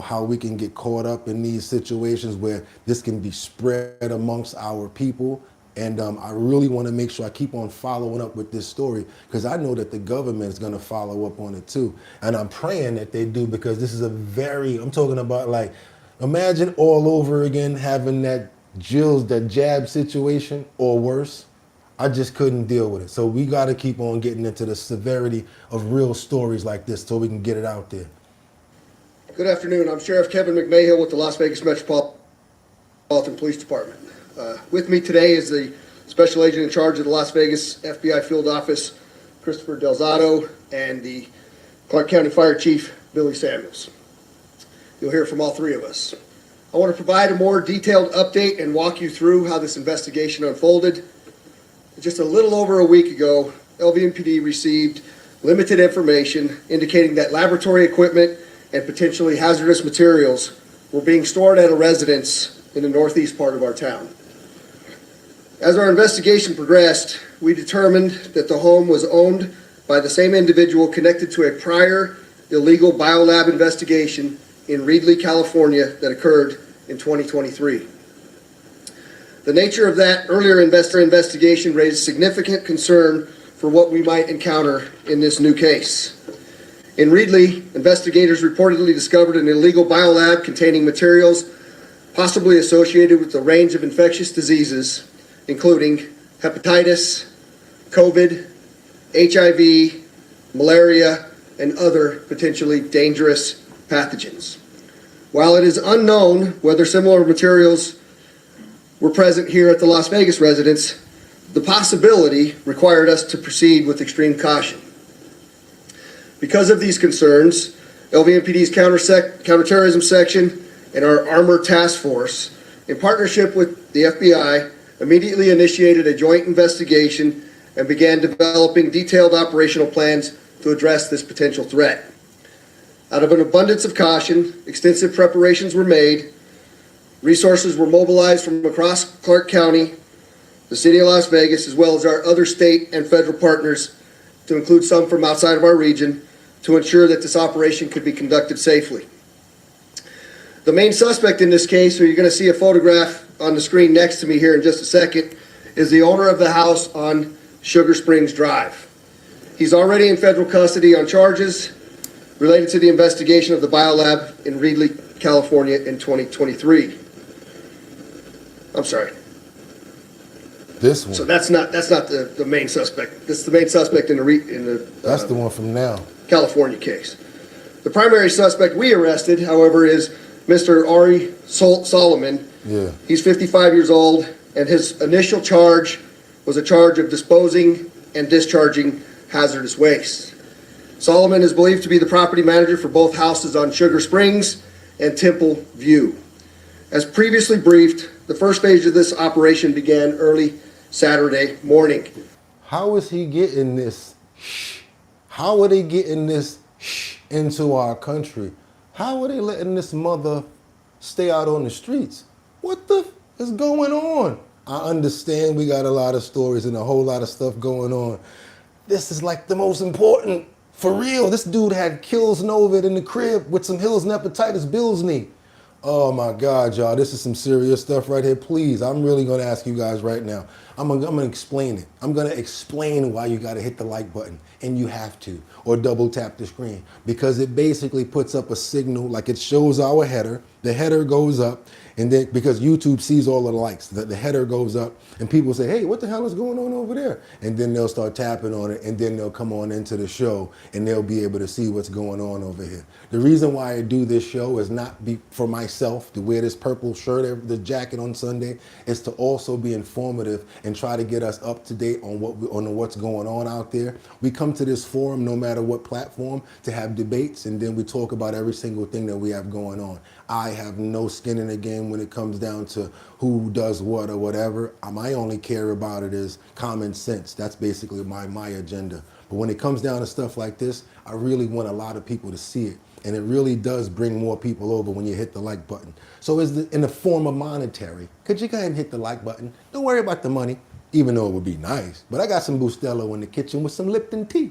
how we can get caught up in these situations where this can be spread amongst our people. And I really want to make sure I keep on following up with this story, because I know that the government is going to follow up on it too. And I'm praying that they do, because this is I'm talking about, like, imagine all over again having that jab situation or worse. I just couldn't deal with it. So we got to keep on getting into the severity of real stories like this so we can get it out there. Good afternoon. I'm Sheriff Kevin McMahill with the Las Vegas Metropolitan Police Department. With me today is the Special Agent in charge of the Las Vegas FBI Field Office, Christopher Delzato, and the Clark County Fire Chief, Billy Samuels. You'll hear from all three of us. I want to provide a more detailed update and walk you through how this investigation unfolded. Just a little over a week ago, LVMPD received limited information indicating that laboratory equipment and potentially hazardous materials were being stored at a residence in the northeast part of our town. As our investigation progressed, we determined that the home was owned by the same individual connected to a prior illegal biolab investigation in Reedley, California that occurred in 2023. The nature of that earlier investigation raised significant concern for what we might encounter in this new case. In Reedley, investigators reportedly discovered an illegal biolab containing materials possibly associated with a range of infectious diseases, including hepatitis, COVID, HIV, malaria, and other potentially dangerous pathogens. While it is unknown whether similar materials were present here at the Las Vegas residence, the possibility required us to proceed with extreme caution. Because of these concerns, LVMPD's counterterrorism section and our armored task force, in partnership with the FBI, immediately initiated a joint investigation and began developing detailed operational plans to address this potential threat. Out of an abundance of caution, extensive preparations were made. Resources were mobilized from across Clark County, the city of Las Vegas, as well as our other state and federal partners, to include some from outside of our region, to ensure that this operation could be conducted safely. The main suspect in this case, who you're going to see a photograph on the screen next to me here in just a second, is the owner of the house on Sugar Springs Drive. He's already in federal custody on charges related to the investigation of the biolab in Reedley, California in 2023. I'm sorry. This one. So that's not the main suspect. This is the main suspect in the That's the one from now. California case. The primary suspect we arrested, however, is Mr. Ari Solomon. Yeah. He's 55 years old, and his initial charge was a charge of disposing and discharging hazardous waste. Solomon is believed to be the property manager for both houses on Sugar Springs and Temple View. As previously briefed, The first phase of this operation began early Saturday morning. How is he getting this? How are they getting this into our country? How are they letting this mother stay out on the streets? What the is going on? I understand we got a lot of stories and a whole lot of stuff going on. This is like the most important. For real, this dude had Kills Novid in the crib with some Hills Hepatitis Bill's knee. Oh my God, y'all, this is some serious stuff right here. Please, I'm really gonna ask you guys right now. I'm gonna explain it. I'm gonna explain why you gotta hit the like button, and you have to, or double tap the screen, because it basically puts up a signal, like it shows our header, the header goes up, and then, because YouTube sees all of the likes, the header goes up, and people say, hey, what the hell is going on over there? And then they'll start tapping on it, and then they'll come on into the show, and they'll be able to see what's going on over here. The reason why I do this show is not for myself to wear this purple shirt, the jacket on Sunday, is to also be informative and try to get us up to date on what's going on out there. We come to this forum, no matter what platform, to have debates, and then we talk about every single thing that we have going on. I have no skin in the game when it comes down to who does what or whatever. My only care about it is common sense. That's basically my agenda. But when it comes down to stuff like this, I really want a lot of people to see it. And it really does bring more people over when you hit the like button. So in the form of monetary, could you go ahead and hit the like button? Don't worry about the money, even though it would be nice. But I got some Bustelo in the kitchen with some Lipton tea.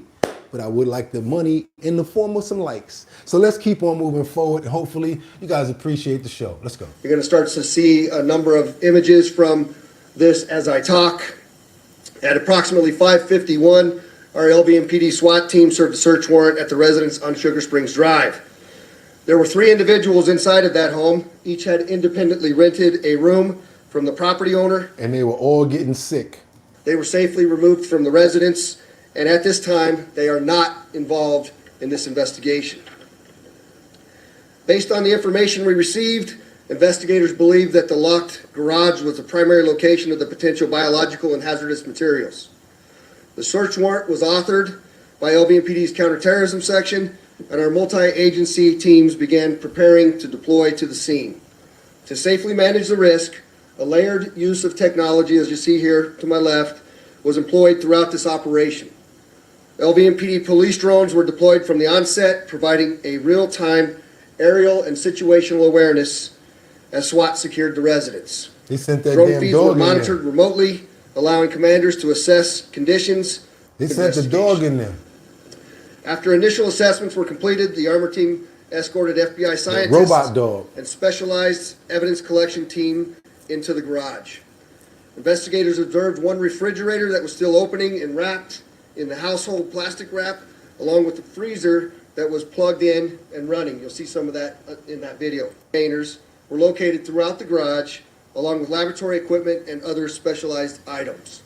But I would like the money in the form of some likes. So let's keep on moving forward. Hopefully you guys appreciate the show. Let's go. You're going to start to see a number of images from this as I talk. At approximately 5:51, our LVMPD SWAT team served a search warrant at the residence on Sugar Springs Drive. There were 3 individuals inside of that home. Each had independently rented a room from the property owner. And they were all getting sick. They were safely removed from the residence, and at this time, they are not involved in this investigation. Based on the information we received, investigators believe that the locked garage was the primary location of the potential biological and hazardous materials. The search warrant was authored by LVMPD's counterterrorism section, and our multi-agency teams began preparing to deploy to the scene. To safely manage the risk, a layered use of technology, as you see here to my left, was employed throughout this operation. LVMPD police drones were deployed from the onset, providing a real-time aerial and situational awareness as SWAT secured the residence. They sent that Drone damn feeds dog were in there. monitored remotely, allowing commanders to assess conditions. They sent the dog in there. After initial assessments were completed, the armor team escorted FBI scientists robot dog. and specialized evidence collection team into the garage. Investigators observed one refrigerator that was still opening and wrapped in the household plastic wrap, along with the freezer that was plugged in and running. You'll see some of that in that video. Containers were located throughout the garage, along with laboratory equipment and other specialized items.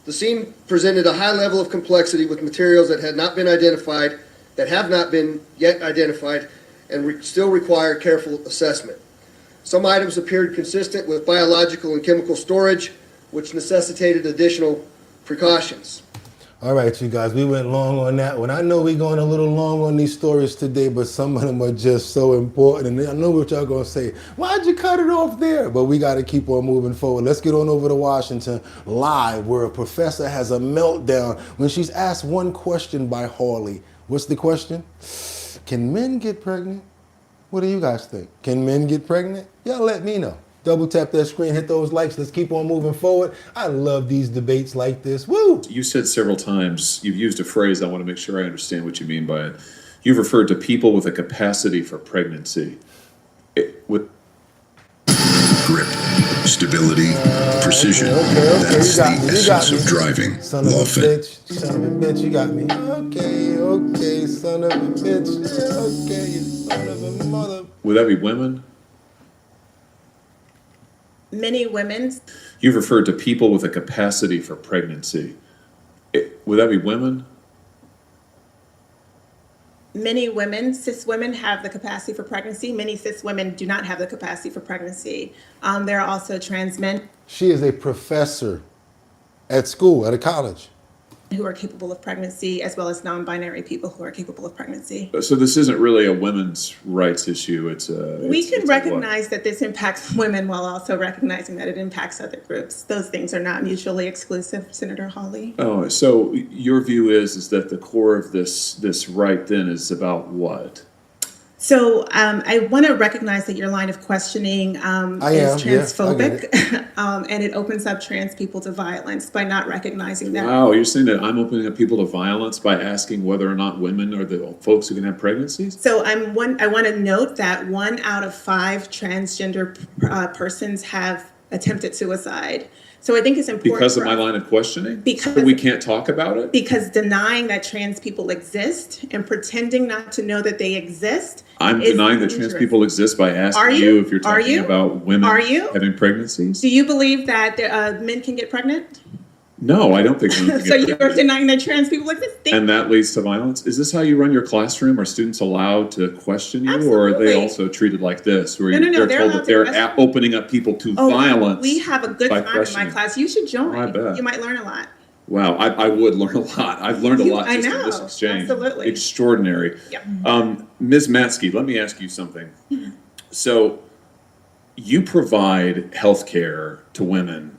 The scene presented a high level of complexity with materials that had not been identified, that have not been yet identified, and still require careful assessment. Some items appeared consistent with biological and chemical storage, which necessitated additional precautions. All right, you guys, we went long on that one. I know we're going a little long on these stories today, but some of them are just so important. And I know what y'all going to say. Why'd you cut it off there? But we got to keep on moving forward. Let's get on over to Washington live, where a professor has a meltdown when she's asked one question by Hawley. What's the question? Can men get pregnant? What do you guys think? Can men get pregnant? Y'all let me know. Double tap that screen, hit those likes. Let's keep on moving forward. I love these debates like this. Woo! You said several times, you've used a phrase, I want to make sure I understand what you mean by it. You've referred to people with a capacity for pregnancy. Grip, stability, precision. Okay, That's you got the me, you got essence me. of driving. Son of a Lawfare. bitch, son of a bitch, you got me. Okay, son of a bitch. Okay, you son of a mother. Would that be women? Many women. You've referred to people with a capacity for pregnancy. Would that be women? Many women, cis women, have the capacity for pregnancy. Many cis women do not have the capacity for pregnancy. There are also trans men. She is a professor at school, at a college. who are capable of pregnancy, as well as non-binary people who are capable of pregnancy. So this isn't really a women's rights issue. We can recognize that this impacts women while also recognizing that it impacts other groups. Those things are not mutually exclusive, Senator Hawley. Oh, so your view is that the core of this right then is about what? So I want to recognize that your line of questioning is transphobic, and it opens up trans people to violence by not recognizing that. Wow, you're saying that I'm opening up people to violence by asking whether or not women are the folks who can have pregnancies? So I want to note that 1 out of 5 transgender persons have attempted suicide. So I think it's important because of my line of questioning? Because we can't talk about it? Because denying that trans people exist and pretending not to know that they exist. I'm denying that trans people exist by asking you if you're talking about women having pregnancies? Do you believe that men can get pregnant? No, I don't think women can So get you're pregnant. denying that trans people exist? And that leads to violence? Is this how you run your classroom? Are students allowed to question you? Or are they also treated like this? Where No, they're told that they're opening up people to violence? We have a good by time in my questioning? class. You should join. I bet. You might learn a lot. Wow, I would learn a lot. I've learned a lot I just in know, this exchange. absolutely. Extraordinary. Ms. Matsky, let me ask you something. So you provide health care to women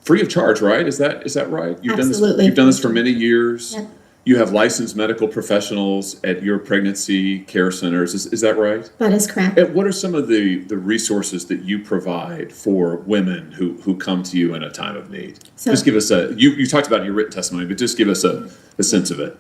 free of charge, right? Is that right? Absolutely. You've done this for many years. Yeah. You have licensed medical professionals at your pregnancy care centers. Is that right? That is correct. And what are some of the resources that you provide for women who come to you in a time of need? So- just give us you talked about it in your written testimony, but just give us a sense of it.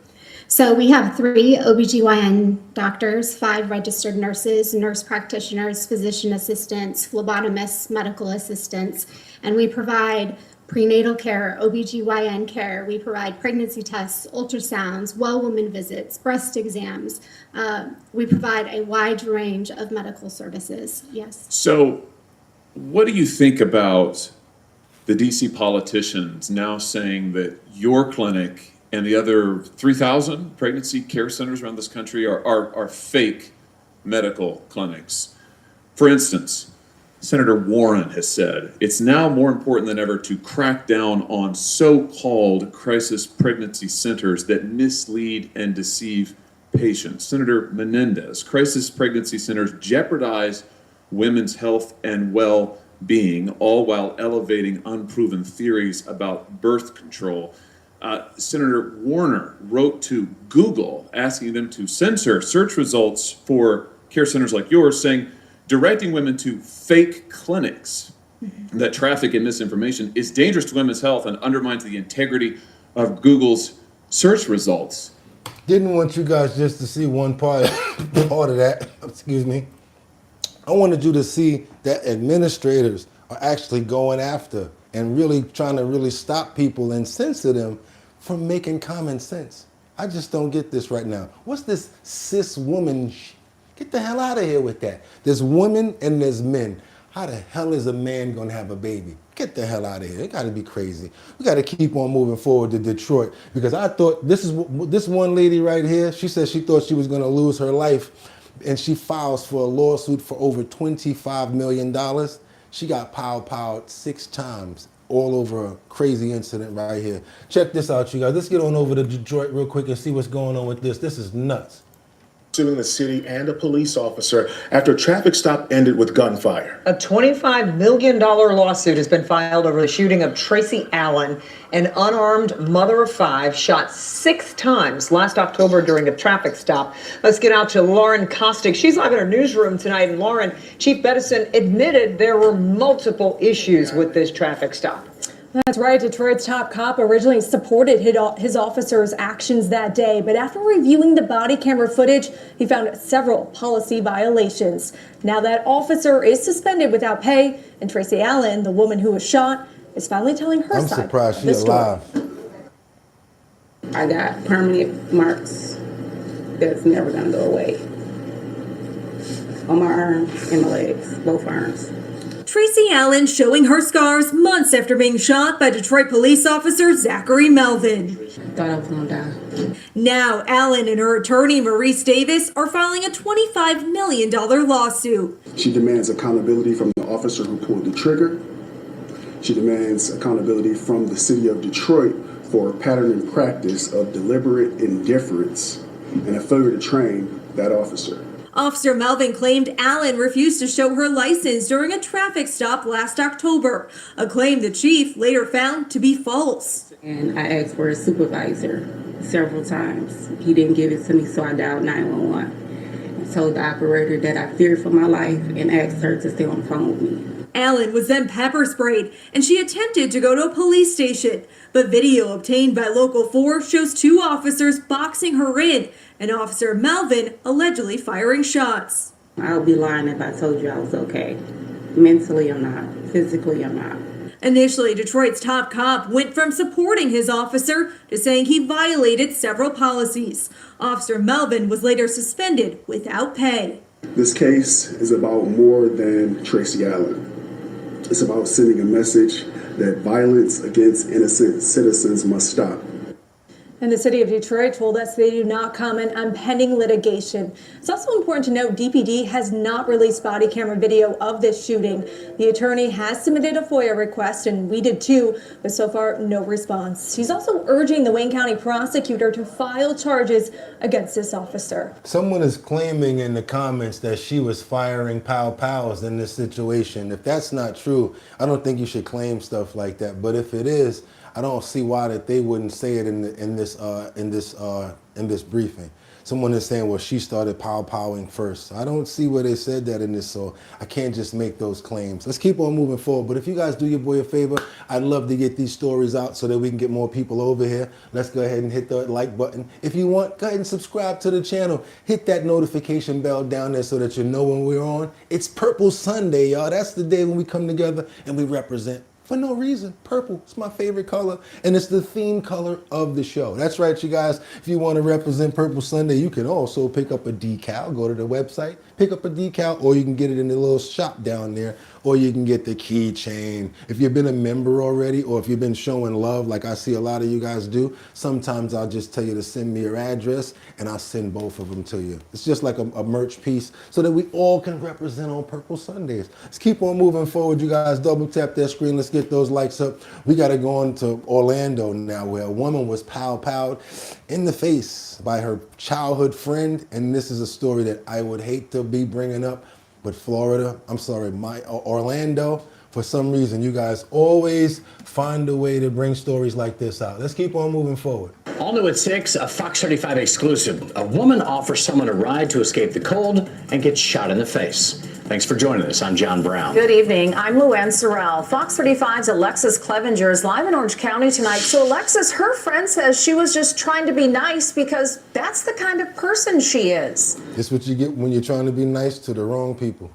So we have 3 OBGYN doctors, 5 registered nurses, nurse practitioners, physician assistants, phlebotomists, medical assistants, and we provide prenatal care, OBGYN care. We provide pregnancy tests, ultrasounds, well woman visits, breast exams. We provide a wide range of medical services. Yes. So what do you think about the DC politicians now saying that your clinic and the other 3,000 pregnancy care centers around this country are fake medical clinics? For instance, Senator Warren has said it's now more important than ever to crack down on so-called crisis pregnancy centers that mislead and deceive patients. Senator Menendez, crisis pregnancy centers jeopardize women's health and well-being, all while elevating unproven theories about birth control. Senator Warner wrote to Google asking them to censor search results for care centers like yours, saying directing women to fake clinics that traffic in misinformation is dangerous to women's health and undermines the integrity of Google's search results. Didn't want you guys just to see one part of that. Excuse me. I wanted you to see that administrators are actually going after and really trying to really stop people and censor them from making common sense. I just don't get this right now. What's this cis woman? Get the hell out of here with that. There's women and there's men. How the hell is a man gonna have a baby? Get the hell out of here. It gotta be crazy. We gotta keep on moving forward to Detroit, because I thought this one lady right here, she said she thought she was gonna lose her life, and she files for a lawsuit for over $25 million. She got pow-powed 6 times all over a crazy incident right here. Check this out, you guys. Let's get on over to Detroit real quick and see what's going on with this. This is nuts. Suing the city and a police officer after a traffic stop ended with gunfire. A $25 million lawsuit has been filed over the shooting of Tracy Allen, an unarmed mother of 5 shot 6 times last October during a traffic stop. Let's get out to Lauren Kostick. She's live in her newsroom tonight. And Lauren, Chief Bedison admitted there were multiple issues with this traffic stop. That's right. Detroit's top cop originally supported his officers' actions that day, but after reviewing the body camera footage, he found several policy violations. Now that officer is suspended without pay, and Tracy Allen, the woman who was shot, is finally telling her I'm side surprised of the she's story. alive. I got permanent marks that's never gonna go away on my arms and my legs, both arms. Tracy Allen showing her scars months after being shot by Detroit police officer Zachary Melvin. Thought I was gonna die. Now, Allen and her attorney, Maurice Davis, are filing a $25 million lawsuit. She demands accountability from the officer who pulled the trigger. She demands accountability from the city of Detroit for a pattern and practice of deliberate indifference and a failure to train that officer. Officer Melvin claimed Allen refused to show her license during a traffic stop last October, a claim the chief later found to be false. And I asked for a supervisor several times. He didn't give it to me, so I dialed 911. I told the operator that I feared for my life and asked her to stay on the phone with me. Allen was then pepper sprayed, and she attempted to go to a police station. But video obtained by Local 4 shows 2 officers boxing her in, and Officer Melvin allegedly firing shots. I would be lying if I told you I was okay. Mentally, I'm not. Physically, I'm not. Initially, Detroit's top cop went from supporting his officer to saying he violated several policies. Officer Melvin was later suspended without pay. This case is about more than Tracy Allen. It's about sending a message that violence against innocent citizens must stop. And the city of Detroit told us they do not comment on pending litigation. It's also important to note DPD has not released body camera video of this shooting. The attorney has submitted a FOIA request, and we did too, but so far no response. He's also urging the Wayne County prosecutor to file charges against this officer. Someone is claiming in the comments that she was firing pow-pows in this situation. If that's not true, I don't think you should claim stuff like that. But if it is, I don't see why that they wouldn't say it in this briefing. Someone is saying, well, she started pow-powing first. I don't see where they said that in this, so I can't just make those claims. Let's keep on moving forward. But if you guys do your boy a favor, I'd love to get these stories out so that we can get more people over here. Let's go ahead and hit the like button. If you want, go ahead and subscribe to the channel. Hit that notification bell down there so that you know when we're on. It's Purple Sunday, y'all. That's the day when we come together and we represent. For no reason. Purple, it's my favorite color, and it's the theme color of the show. That's right, you guys. If you want to represent Purple Sunday, you can also pick up a decal. Go to the website, pick up a decal, or you can get it in the little shop down there, or you can get the keychain. If you've been a member already, or if you've been showing love like I see a lot of you guys do, sometimes I'll just tell you to send me your address, and I'll send both of them to you. It's just like a merch piece so that we all can represent on Purple Sundays. Let's keep on moving forward, you guys. Double tap that screen. Let's get those likes up. We got to go on to Orlando now, where a woman was pow-powed in the face by her childhood friend. And this is a story that I would hate to be bringing up, but Orlando, for some reason, you guys always find a way to bring stories like this out. Let's keep on moving forward. All new at 6, a Fox 35 exclusive. A woman offers someone a ride to escape the cold and gets shot in the face. Thanks for joining us. I'm John Brown. Good evening. I'm Luann Sorrell. Fox 35's Alexis Clevenger is live in Orange County tonight. So Alexis, her friend says she was just trying to be nice because that's the kind of person she is. This is what you get when you're trying to be nice to the wrong people.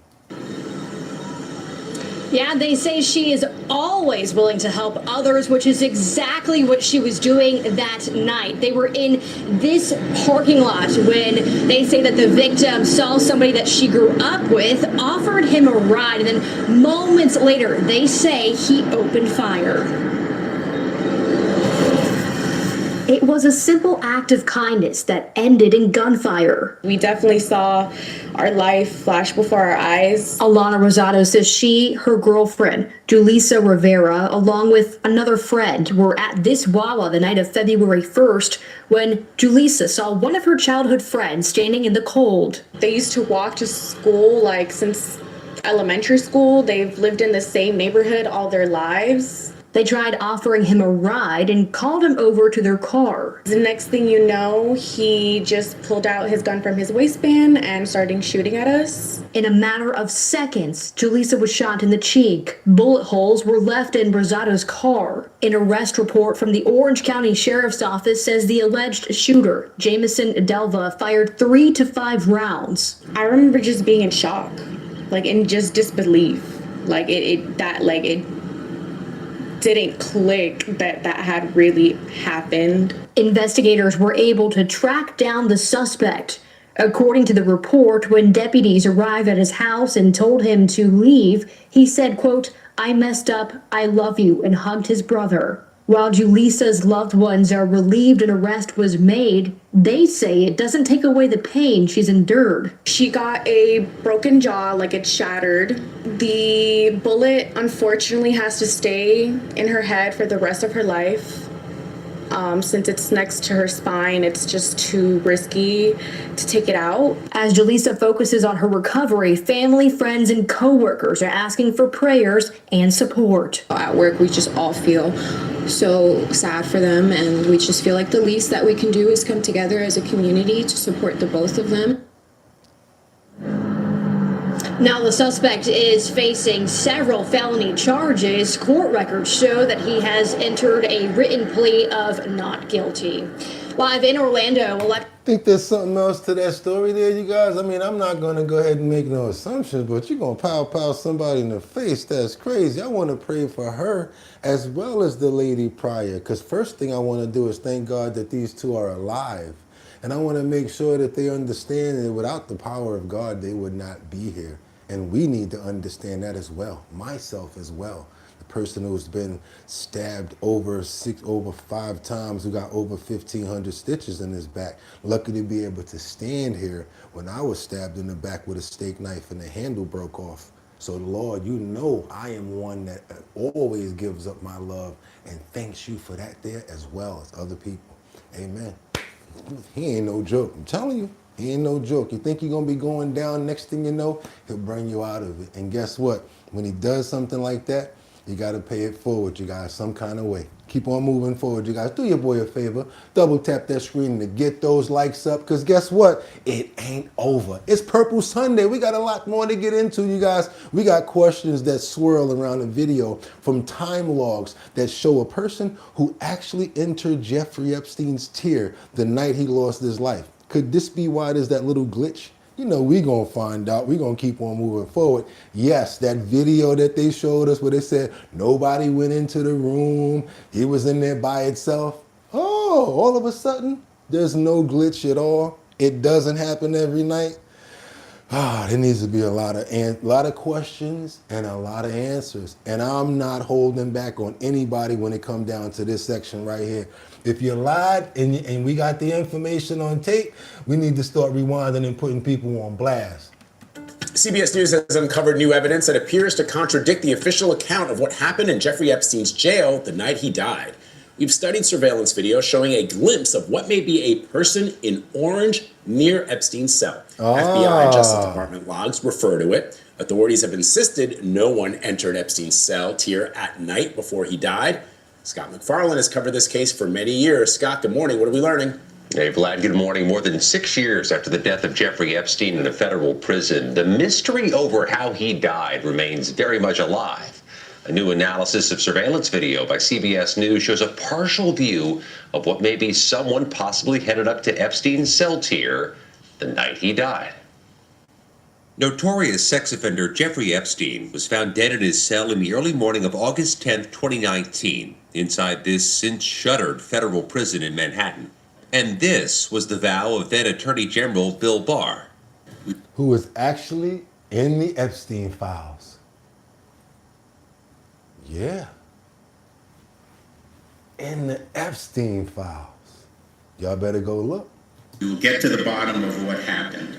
Yeah, they say she is always willing to help others, which is exactly what she was doing that night. They were in this parking lot when they say that the victim saw somebody that she grew up with, offered him a ride, and then moments later, they say he opened fire. It was a simple act of kindness that ended in gunfire. We definitely saw our life flash before our eyes. Alana Rosado says she, her girlfriend, Julissa Rivera, along with another friend, were at this Wawa the night of February 1st when Julissa saw one of her childhood friends standing in the cold. They used to walk to school like since elementary school. They've lived in the same neighborhood all their lives. They tried offering him a ride and called him over to their car. The next thing you know, he just pulled out his gun from his waistband and started shooting at us. In a matter of seconds, Julissa was shot in the cheek. Bullet holes were left in Rosado's car. An arrest report from the Orange County Sheriff's Office says the alleged shooter, Jamison Delva, fired 3 to 5 rounds. I remember just being in shock, like in just disbelief. It didn't click that had really happened. Investigators were able to track down the suspect. According to the report, when deputies arrived at his house and told him to leave, he said, quote, "I messed up, I love you," and hugged his brother. While Julissa's loved ones are relieved an arrest was made, they say it doesn't take away the pain she's endured. She got a broken jaw, like it shattered. The bullet, unfortunately, has to stay in her head for the rest of her life. Since it's next to her spine, it's just too risky to take it out. As Jaleesa focuses on her recovery, family, friends, and coworkers are asking for prayers and support. At work, we just all feel so sad for them, and we just feel like the least that we can do is come together as a community to support the both of them. Now, the suspect is facing several felony charges. Court records show that he has entered a written plea of not guilty. Live in Orlando, Think there's something else to that story there, you guys? I mean, I'm not going to go ahead and make no assumptions, but you're going to pow somebody in the face. That's crazy. I want to pray for her as well as the lady prior, because first thing I want to do is thank God that these two are alive. And I want to make sure that they understand that without the power of God, they would not be here. And we need to understand that as well, myself as well. The person who's been stabbed over 5 times, who got over 1,500 stitches in his back. Lucky to be able to stand here when I was stabbed in the back with a steak knife and the handle broke off. So Lord, you know I am one that always gives up my love and thanks you for that there as well as other people. Amen. He ain't no joke, I'm telling you. He ain't no joke. You think you're going to be going down, next thing you know, he'll bring you out of it. And guess what? When he does something like that, you got to pay it forward, you guys, some kind of way. Keep on moving forward, you guys. Do your boy a favor. Double tap that screen to get those likes up, because guess what? It ain't over. It's Purple Sunday. We got a lot more to get into, you guys. We got questions that swirl around the video from time logs that show a person who actually entered Jeffrey Epstein's tier the night he lost his life. Could this be why there's that little glitch? You know, we gonna find out. We gonna keep on moving forward. Yes, that video that they showed us where they said nobody went into the room, he was in there by itself. Oh, all of a sudden, there's no glitch at all. It doesn't happen every night. There needs to be a lot of questions and a lot of answers. And I'm not holding back on anybody when it comes down to this section right here. If you lied and we got the information on tape, we need to start rewinding and putting people on blast. CBS News has uncovered new evidence that appears to contradict the official account of what happened in Jeffrey Epstein's jail the night he died. We've studied surveillance video showing a glimpse of what may be a person in orange near Epstein's cell. FBI Justice Department logs refer to it. Authorities have insisted no one entered Epstein's cell tier at night before he died. Scott McFarlane has covered this case for many years. Scott, good morning. What are we learning? Hey, Vlad, good morning. More than 6 years after the death of Jeffrey Epstein in a federal prison, the mystery over how he died remains very much alive. A new analysis of surveillance video by CBS News shows a partial view of what may be someone possibly headed up to Epstein's cell tier the night he died. Notorious sex offender Jeffrey Epstein was found dead in his cell in the early morning of August 10, 2019, inside this since-shuttered federal prison in Manhattan. And this was the vow of then Attorney General Bill Barr, who was actually in the Epstein files. Yeah. In the Epstein files. Y'all better go look. We will get to the bottom of what happened,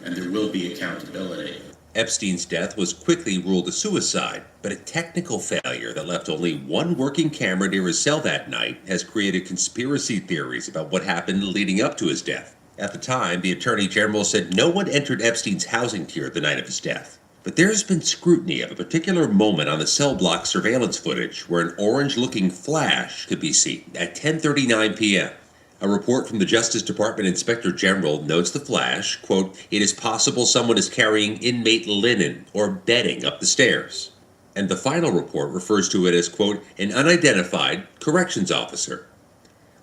and there will be accountability. Epstein's death was quickly ruled a suicide, but a technical failure that left only one working camera near his cell that night has created conspiracy theories about what happened leading up to his death. At the time, the Attorney General said no one entered Epstein's housing tier the night of his death. But there's been scrutiny of a particular moment on the cell block surveillance footage where an orange-looking flash could be seen at 10:39 p.m. A report from the Justice Department Inspector General notes the flash, quote, "It is possible someone is carrying inmate linen or bedding up the stairs." And the final report refers to it as, quote, "an unidentified corrections officer."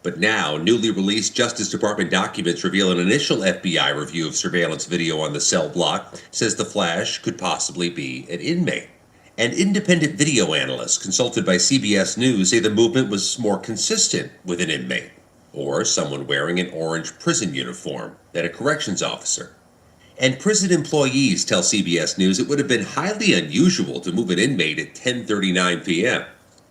But now, newly released Justice Department documents reveal an initial FBI review of surveillance video on the cell block says the flash could possibly be an inmate. And independent video analysts consulted by CBS News say the movement was more consistent with an inmate, or someone wearing an orange prison uniform, than a corrections officer. And prison employees tell CBS News it would have been highly unusual to move an inmate at 10:39 p.m.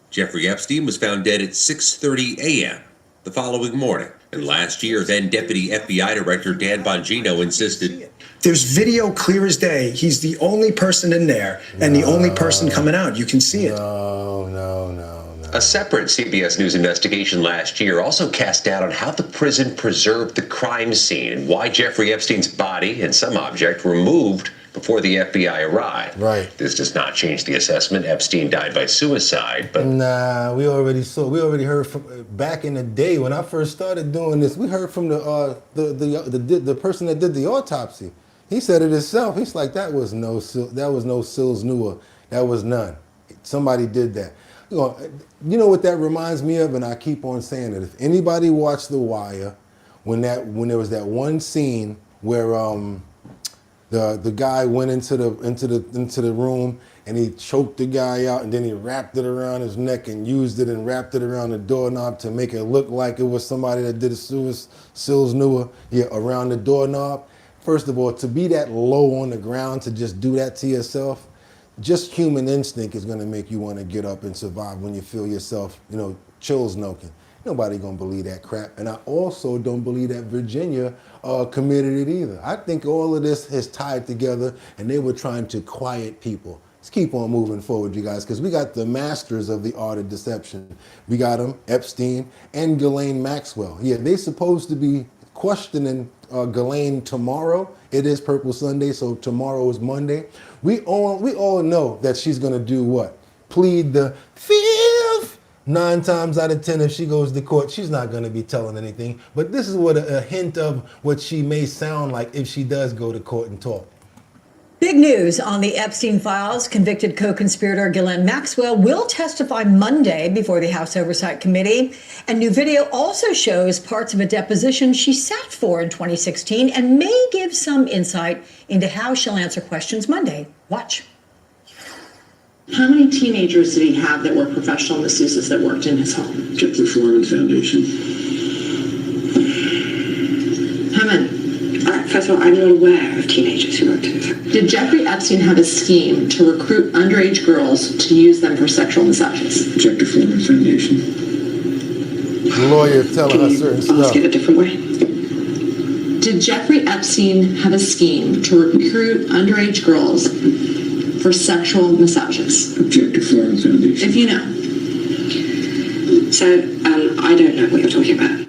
Jeffrey Epstein was found dead at 6:30 a.m. the following morning. And last year, then Deputy FBI Director Dan Bongino insisted, "There's video clear as day. He's the only person in there and the only person coming out. You can see it." No. A separate CBS News investigation last year also cast doubt on how the prison preserved the crime scene and why Jeffrey Epstein's body and some object were moved before the FBI arrived. Right. This does not change the assessment. Epstein died by suicide, but Nah, we already heard from back in the day when I first started doing this. We heard from the person that did the autopsy. He said it himself. He's like, that was no Sills Newer. That was none. Somebody did that. You know what that reminds me of, and I keep on saying it. If anybody watched The Wire, when there was that one scene where the guy went into the room and he choked the guy out and then he wrapped it around his neck and used it and wrapped it around the doorknob to make it look like it was somebody that did a Sills Newer around the doorknob. First of all, to be that low on the ground to just do that to yourself, just human instinct is going to make you want to get up and survive when you feel yourself, chills noking. Nobody going to believe that crap. And I also don't believe that Virginia committed it either. I think all of this has tied together and they were trying to quiet people. Let's keep on moving forward, you guys, because we got the masters of the art of deception. We got them, Epstein and Ghislaine Maxwell. Yeah, they supposed to be questioning Ghislaine tomorrow. It is Purple Sunday, so tomorrow is Monday. We all know that she's going to do what? Plead the fifth. 9 times out of 10, if she goes to court, she's not going to be telling anything. But this is what a hint of what she may sound like if she does go to court and talk. Big news on the Epstein files. Convicted co-conspirator Ghislaine Maxwell will testify Monday before the House Oversight Committee. And new video also shows parts of a deposition she sat for in 2016 and may give some insight into how she'll answer questions Monday. Watch. How many teenagers did he have that were professional masseuses that worked in his home? Check the Foreman Foundation. How many? First of all, I'm not aware of teenagers who worked in his home. Did Jeffrey Epstein have a scheme to recruit underage girls to use them for sexual massages? Check the Foreman Foundation. The lawyer telling her certain stuff. Ask it a different way. Did Jeffrey Epstein have a scheme to recruit underage girls for sexual massages? Check the Foreman Foundation. If you know. So, I don't know what you're talking about.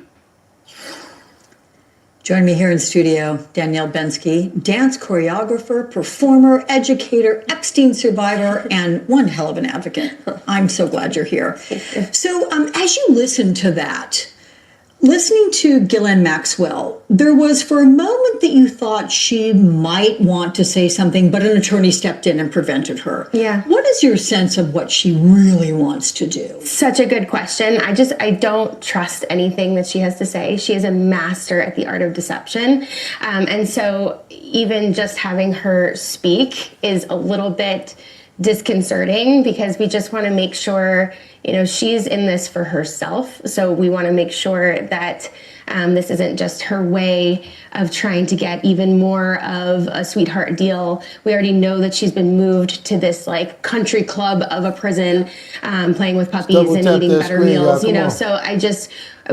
Join me here in studio, Danielle Bensky, dance choreographer, performer, educator, Epstein survivor, and one hell of an advocate. I'm so glad you're here. So as you listen to that, listening to Ghislaine Maxwell, there was for a moment that you thought she might want to say something, but an attorney stepped in and prevented her. Yeah. What is your sense of what she really wants to do? Such a good question. I don't trust anything that she has to say. She is a master at the art of deception. And so even just having her speak is a little bit disconcerting because we just want to make sure, she's in this for herself. So we want to make sure that this isn't just her way of trying to get even more of a sweetheart deal. We already know that she's been moved to this country club of a prison, playing with puppies and eating better meals, So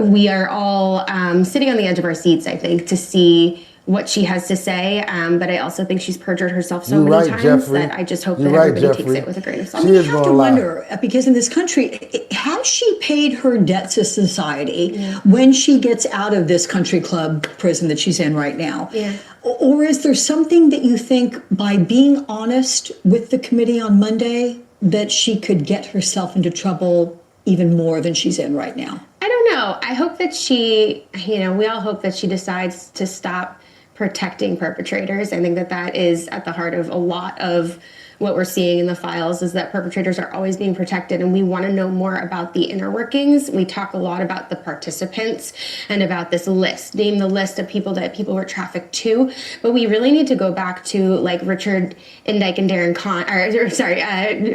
we are all sitting on the edge of our seats, I think, to see what she has to say, but I also think she's perjured herself so many times Jeffrey. That I just hope that everybody takes it with a grain of salt. I have to wonder, because in this country, has she paid her debt to society when she gets out of this country club prison that she's in right now? Yeah. Or is there something that you think by being honest with the committee on Monday that she could get herself into trouble even more than she's in right now? I don't know. I hope that she, we all hope that she decides to stop protecting perpetrators. I think that is at the heart of a lot of what we're seeing in the files is that perpetrators are always being protected, and we want to know more about the inner workings. We talk a lot about the participants and about this list, name the list of people that people were trafficked to, but we really need to go back to Richard Indyke and Darren Kahn,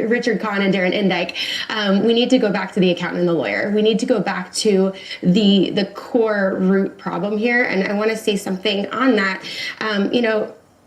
Richard Kahn and Darren Indyke. We need to go back to the accountant and the lawyer. We need to go back to the core root problem here, and I want to say something on that.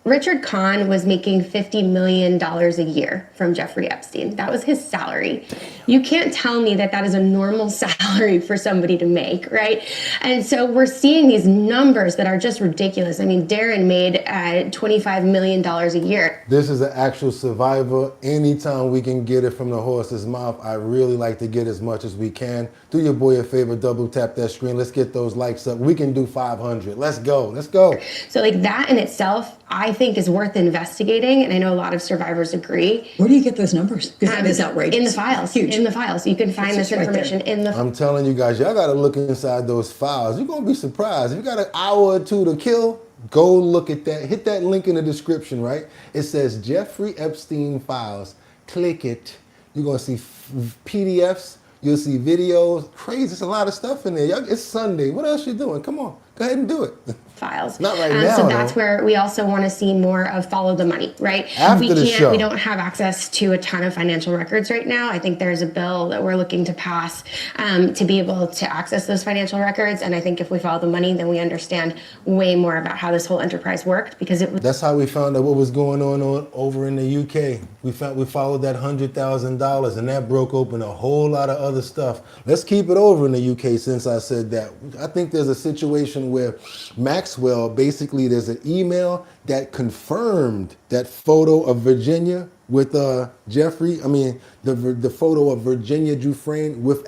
Richard Kahn was making $50 million a year from Jeffrey Epstein. That was his salary. You can't tell me that that is a normal salary for somebody to make, right? And so we're seeing these numbers that are just ridiculous. I mean, Darren made $25 million a year. This is an actual survivor. Anytime we can get it from the horse's mouth, I really like to get as much as we can. Do your boy a favor, double tap that screen. Let's get those likes up. We can do 500. Let's go. Let's go. So like that in itself, I think is worth investigating. And I know a lot of survivors agree. Where do you get those numbers? Because that is outrageous. In the files. Huge. In the files. You can find this information in the I'm telling you guys, y'all got to look inside those files. You're going to be surprised. If you got an hour or two to kill, go look at that. Hit that link in the description, right? It says Jeffrey Epstein files. Click it. You're going to see PDFs. You'll see videos. Crazy. There's a lot of stuff in there. It's Sunday. What else you doing? Come on. Go ahead and do it. Files. Not right now. So that's where we also want to see more of follow the money, right? After the show. We don't have access to a ton of financial records right now. I think there's a bill that we're looking to pass to be able to access those financial records. And I think if we follow the money, then we understand way more about how this whole enterprise worked, because it was. That's how we found out what was going on over in the UK. We followed that $100,000, and that broke open a whole lot of other stuff. Let's keep it over in the UK since I said that. I think there's a situation where Maxwell, basically there's an email that confirmed that photo of Virginia with Jeffrey. I mean, the photo of Virginia Dufresne with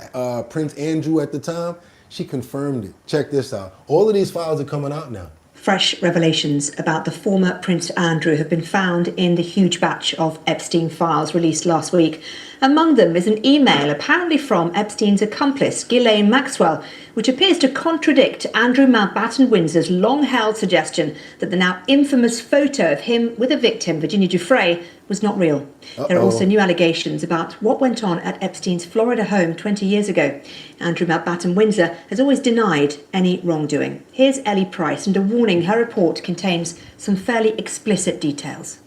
Prince Andrew at the time. She confirmed it. Check this out. All of these files are coming out now. Fresh revelations about the former Prince Andrew have been found in the huge batch of Epstein files released last week. Among them is an email apparently from Epstein's accomplice, Ghislaine Maxwell, which appears to contradict Andrew Mountbatten Windsor's long-held suggestion that the now infamous photo of him with a victim, Virginia Dufresne, was not real. There are also new allegations about what went on at Epstein's Florida home 20 years ago. Andrew Mountbatten Windsor has always denied any wrongdoing. Here's Ellie Price, and a warning: her report contains some fairly explicit details.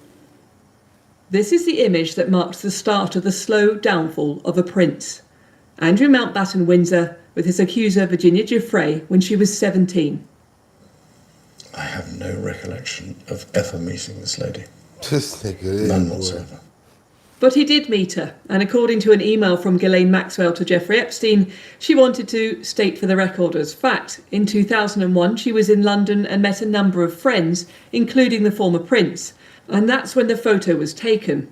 This is the image that marks the start of the slow downfall of a prince. Andrew Mountbatten Windsor with his accuser Virginia Dufresne when she was 17. I have no recollection of ever meeting this lady. None whatsoever. But he did meet her, and according to an email from Ghislaine Maxwell to Jeffrey Epstein, she wanted to state for the record as fact, in 2001 she was in London and met a number of friends, including the former prince, and that's when the photo was taken.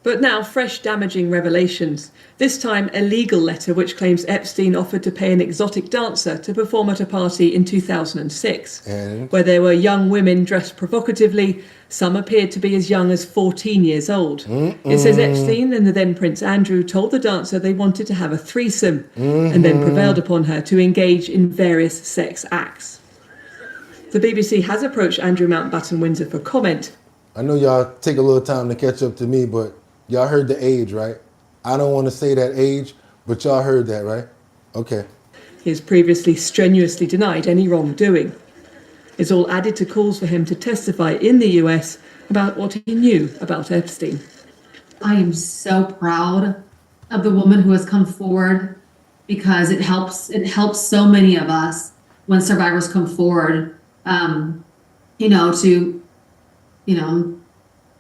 But now fresh damaging revelations, this time a legal letter which claims Epstein offered to pay an exotic dancer to perform at a party in 2006, where there were young women dressed provocatively. Some appeared to be as young as 14 years old. It says Epstein and the then Prince Andrew told the dancer they wanted to have a threesome and then prevailed upon her to engage in various sex acts. The BBC has approached Andrew Mountbatten Windsor for comment. I know y'all take a little time to catch up to me, but y'all heard the age, right? I don't want to say that age, but y'all heard that, right? Okay. He has previously strenuously denied any wrongdoing. It's all added to calls for him to testify in the US about what he knew about Epstein. I am so proud of the woman who has come forward, because it helps so many of us when survivors come forward, to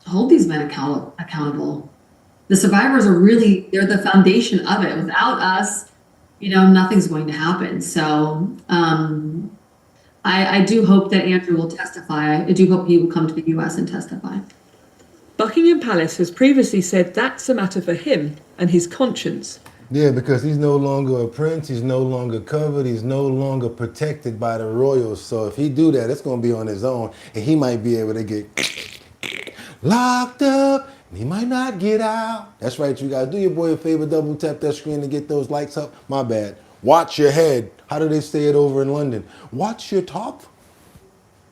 hold these men accountable. The survivors are they're the foundation of it. Without us, nothing's going to happen. So I do hope that Andrew will testify. I do hope he will come to the US and testify. Buckingham Palace has previously said that's a matter for him and his conscience. Yeah, because he's no longer a prince, he's no longer covered, he's no longer protected by the royals. So if he do that, it's going to be on his own, and he might be able to get locked up, and he might not get out. That's right, you guys. Do your boy a favor, double tap that screen to get those likes up. My bad. Watch your head. How do they say it over in London? Watch your top.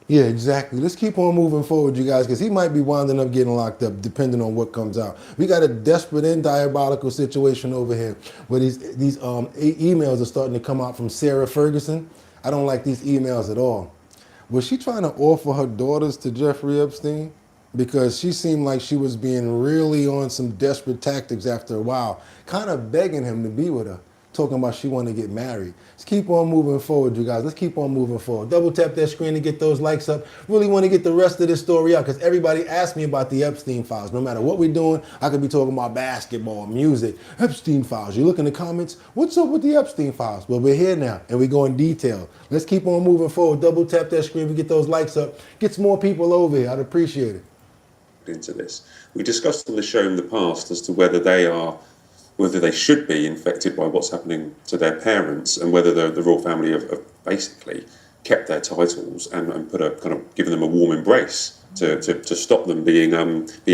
Yeah, exactly. Let's keep on moving forward, you guys, because he might be winding up getting locked up, depending on what comes out. We got a desperate and diabolical situation over here where these emails are starting to come out from Sarah Ferguson. I don't like these emails at all. Was she trying to offer her daughters to Jeffrey Epstein? Because she seemed like she was being really on some desperate tactics after a while, kind of begging him to be with her. talking about she want to get married. Let's keep on moving forward, you guys. Let's keep on moving forward. Double tap that screen and get those likes up. Really want to get the rest of this story out because everybody asked me about the Epstein files. No matter what we're doing, I could be talking about basketball, music, Epstein files. You look in the comments, what's up with the Epstein files? Well, we're here now and we go in detail. Let's keep on moving forward. Double tap that screen. We get those likes up. Get some more people over here. I'd appreciate it. Into this. We discussed on the show in the past as to whether they should be infected by what's happening to their parents, and whether the royal family have basically kept their titles and put a kind of given them a warm embrace to stop them being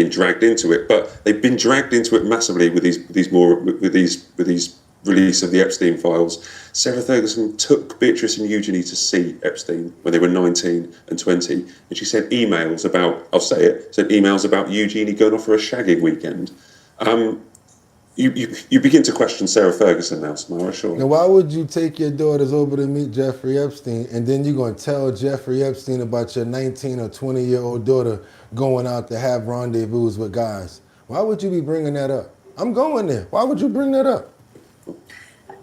dragged into it. But they've been dragged into it massively with these release of the Epstein files. Sarah Ferguson took Beatrice and Eugenie to see Epstein when they were 19 and 20, and she sent emails about Eugenie going off for a shagging weekend. You begin to question Sarah Ferguson now, Samara, sure. Now, why would you take your daughters over to meet Jeffrey Epstein and then you're going to tell Jeffrey Epstein about your 19 or 20-year-old daughter going out to have rendezvous with guys? Why would you be bringing that up? I'm going there. Why would you bring that up?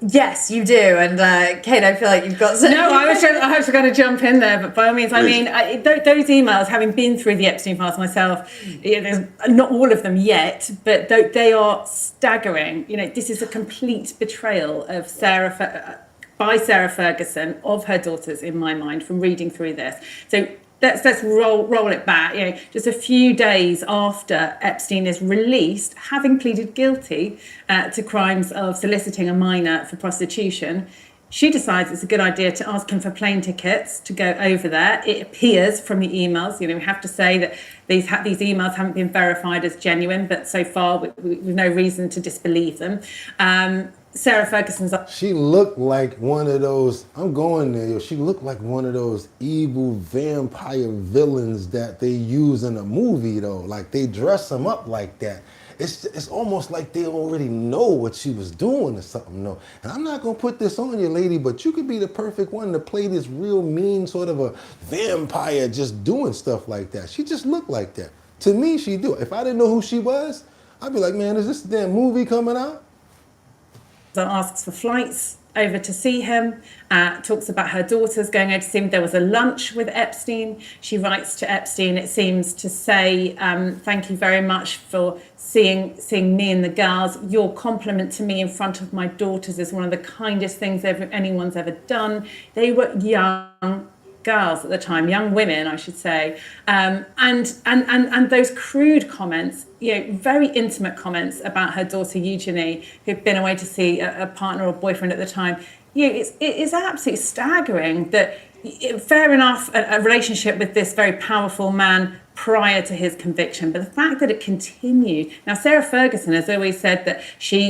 Yes, you do. And Kate, I feel like you've got some... No, I was going to jump in there, but by all means, I mean, those emails, having been through the Epstein files myself, there's not all of them yet, but they are staggering. You know, this is a complete betrayal of by Sarah Ferguson of her daughters, in my mind, from reading through this. So let's roll it back. You know, just a few days after Epstein is released, having pleaded guilty to crimes of soliciting a minor for prostitution, she decides it's a good idea to ask him for plane tickets to go over there. It appears from the emails, you know, we have to say that these emails haven't been verified as genuine, but so far we've no reason to disbelieve them. Sarah Ferguson's... She looked like one of those, I'm going there, she looked like one of those evil vampire villains that they use in a movie though. Like they dress them up like that. It's almost like they already know what she was doing or something, no. And I'm not gonna put this on you, lady, but you could be the perfect one to play this real mean sort of a vampire just doing stuff like that. She just looked like that. To me, she do. If I didn't know who she was, I'd be like, man, is this damn movie coming out? Asks for flights over to see him, talks about her daughters going over to see him. There was a lunch with Epstein. She writes to Epstein, it seems, to say, thank you very much for seeing me and the girls. Your compliment to me in front of my daughters is one of the kindest things anyone's ever done. They were young girls at the time, young women, I should say, and those crude comments, you know, very intimate comments about her daughter Eugenie, who'd been away to see a partner or boyfriend at the time. You know, it is absolutely staggering that, fair enough, a relationship with this very powerful man prior to his conviction, but the fact that it continued. Now, Sarah Ferguson has always said that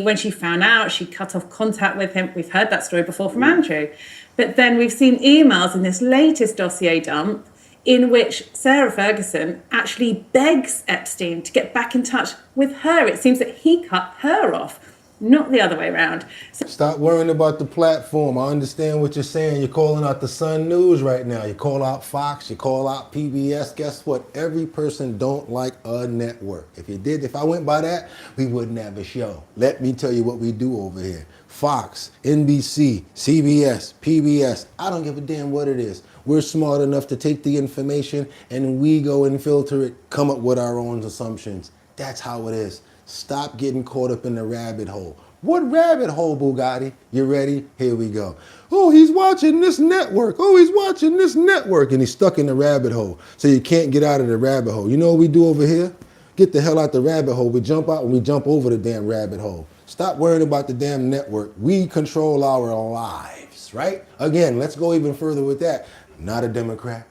when she found out, she cut off contact with him. We've heard that story before from Andrew. But then we've seen emails in this latest dossier dump in which Sarah Ferguson actually begs Epstein to get back in touch with her. It seems that he cut her off, not the other way around. Stop worrying about the platform. I understand what you're saying. You're calling out the Sun News right now. You call out Fox, you call out PBS. Guess what? Every person don't like a network. If I went by that, we wouldn't have a show. Let me tell you what we do over here. Fox, NBC, CBS, PBS, I don't give a damn what it is. We're smart enough to take the information and we go and filter it, come up with our own assumptions. That's how it is. Stop getting caught up in the rabbit hole. What rabbit hole, Bugatti? You ready? Here we go. Oh, he's watching this network. Oh, he's watching this network. And he's stuck in the rabbit hole. So you can't get out of the rabbit hole. You know what we do over here? Get the hell out the rabbit hole. We jump out and we jump over the damn rabbit hole. Stop worrying about the damn network. We control our lives, right? Again, let's go even further with that. I'm not a Democrat.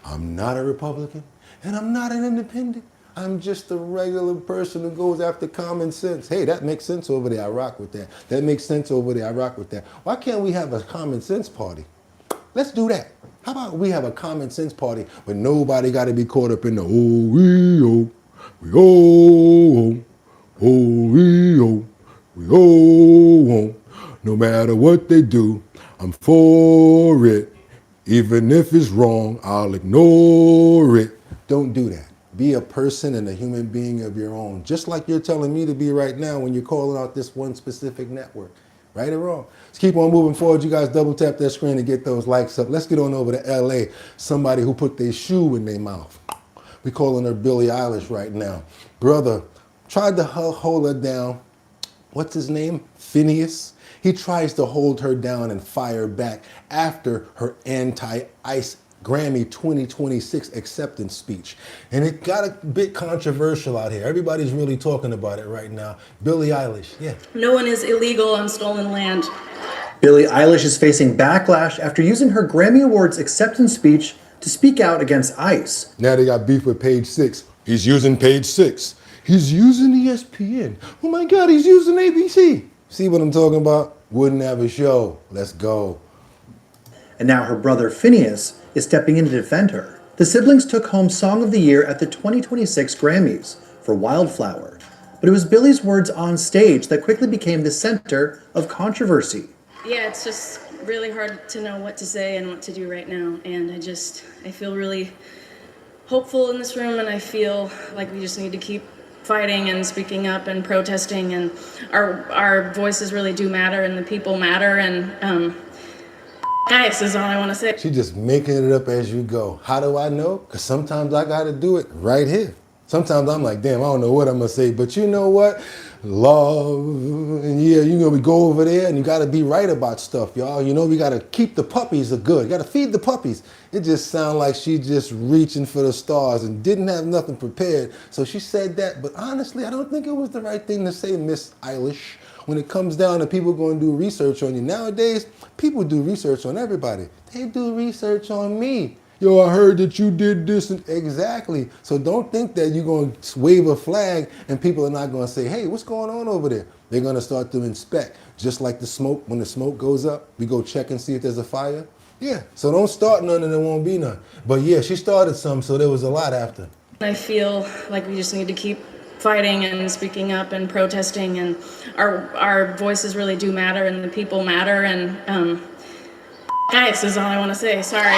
I'm not a Republican. And I'm not an independent. I'm just a regular person who goes after common sense. Hey, that makes sense over there. I rock with that. That makes sense over there. I rock with that. Why can't we have a common sense party? Let's do that. How about we have a common sense party where nobody got to be caught up in the no matter what they do, I'm for it. Even if it's wrong, I'll ignore it. Don't do that. Be a person and a human being of your own, just like you're telling me to be right now when you're calling out this one specific network, Right or wrong? Let's keep on moving forward. You guys double tap that screen and get those likes up. Let's get on over to LA. Somebody who put their shoe in their mouth. We calling her Billie Eilish right now. Brother tried to hold her down. What's his name? Phineas. He tries to hold her down and fire back after her anti-ICE Grammy 2026 acceptance speech. And it got a bit controversial out here. Everybody's really talking about it right now. Billie Eilish, yeah. No one is illegal on stolen land. Billie Eilish is facing backlash after using her Grammy Awards acceptance speech to speak out against ICE. Now they got beef with Page 6. He's using Page 6. He's using ESPN. Oh my God, he's using ABC. See what I'm talking about? Wouldn't have a show. Let's go. And now her brother Phineas is stepping in to defend her. The siblings took home Song of the Year at the 2026 Grammys for Wildflower. But it was Billie's words on stage that quickly became the center of controversy. Yeah, it's just really hard to know what to say and what to do right now. And I feel really hopeful in this room, and I feel like we just need to keep fighting and speaking up and protesting, and our voices really do matter, and the people matter, and guys is all I want to say. She just making it up as you go. How do I know? Because sometimes I got to do it right here. Sometimes I'm like, damn, I don't know what I'm going to say. But you know what? Love. And yeah, you know, we go over there and you got to be right about stuff, y'all. You know, we got to keep the puppies good. You got to feed the puppies. It just sounds like she just reaching for the stars and didn't have nothing prepared. So she said that. But honestly, I don't think it was the right thing to say, Miss Eilish. When it comes down to people going to do research on you. Nowadays, people do research on everybody. They do research on me. Yo, I heard that you did this. And exactly. So don't think that you're going to wave a flag and people are not going to say, hey, what's going on over there? They're going to start to inspect. Just like the smoke, when the smoke goes up, we go check and see if there's a fire. Yeah, so don't start none and there won't be none. But yeah, she started some, so there was a lot after. I feel like we just need to keep fighting and speaking up and protesting, and our voices really do matter, and the people matter, and guys is all I want to say. Sorry.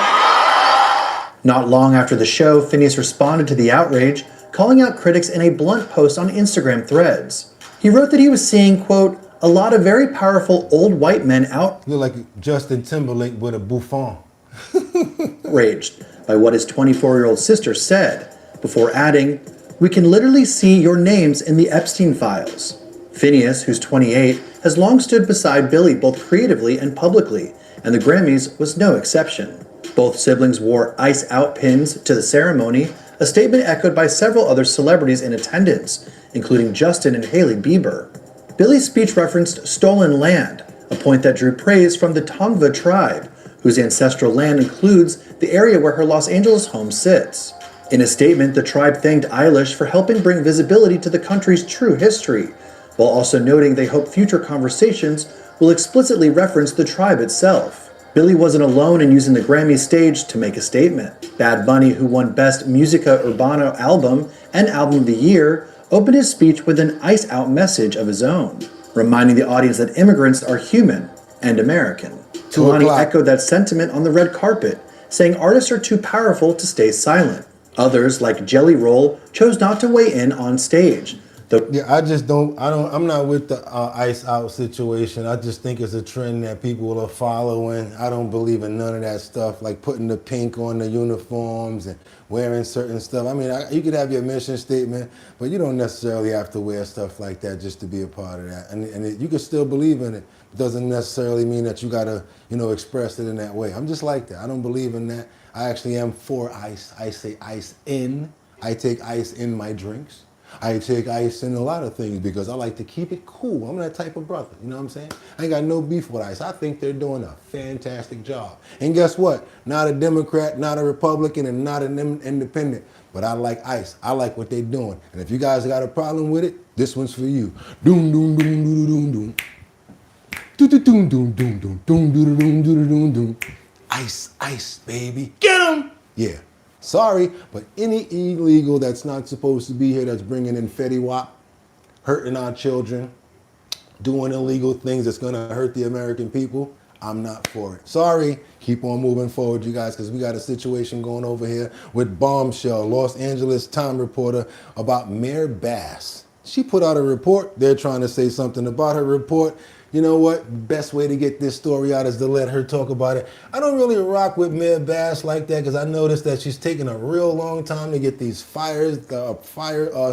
Not long after the show, Phineas responded to the outrage, calling out critics in a blunt post on Instagram Threads. He wrote that he was seeing, quote, a lot of very powerful old white men out. Look like Justin Timberlake with a bouffant. Outraged by what his 24-year-old sister said, before adding, we can literally see your names in the Epstein files. Phineas, who's 28, has long stood beside Billie both creatively and publicly, and the Grammys was no exception. Both siblings wore ICE out pins to the ceremony, a statement echoed by several other celebrities in attendance, including Justin and Hailey Bieber. Billie's speech referenced stolen land, a point that drew praise from the Tongva tribe, whose ancestral land includes the area where her Los Angeles home sits. In a statement, the tribe thanked Eilish for helping bring visibility to the country's true history, while also noting they hope future conversations will explicitly reference the tribe itself. Billie wasn't alone in using the Grammy stage to make a statement. Bad Bunny, who won Best Musica Urbana Album and Album of the Year, opened his speech with an ice-out message of his own, reminding the audience that immigrants are human and American. Kehlani echoed that sentiment on the red carpet, saying artists are too powerful to stay silent. Others, like Jelly Roll, chose not to weigh in on stage. Yeah, I'm not with the ICE out situation. I just think it's a trend that people are following. I don't believe in none of that stuff, like putting the pink on the uniforms and wearing certain stuff. I mean, you could have your mission statement, but you don't necessarily have to wear stuff like that just to be a part of that. And you can still believe in it. It doesn't necessarily mean that you gotta, express it in that way. I'm just like that. I don't believe in that. I actually am for ICE. I say ICE in. I take ICE in my drinks. I take ICE in a lot of things because I like to keep it cool. I'm that type of brother, you know what I'm saying? I ain't got no beef with ICE. I think they're doing a fantastic job. And guess what? Not a Democrat, not a Republican, and not an independent. But I like ICE. I like what they're doing. And if you guys got a problem with it, this one's for you. Doom, doom, doom, doom, doom, doom. Doom, doom, doom, doom, doom, doom, doom, doom, doom, doom. ICE, ICE, baby. Get 'em! Yeah. Sorry, but any illegal that's not supposed to be here, that's bringing in Fetty Wap, hurting our children, doing illegal things that's going to hurt the American people, I'm not for it. Sorry. Keep on moving forward, you guys, because we got a situation going over here with Bombshell, Los Angeles Times reporter, about Mayor Bass. She put out a report. They're trying to say something about her report. you know what, best way to get this story out is to let her talk about it. I don't really rock with Mayor Bass like that because I noticed that she's taking a real long time to get these fire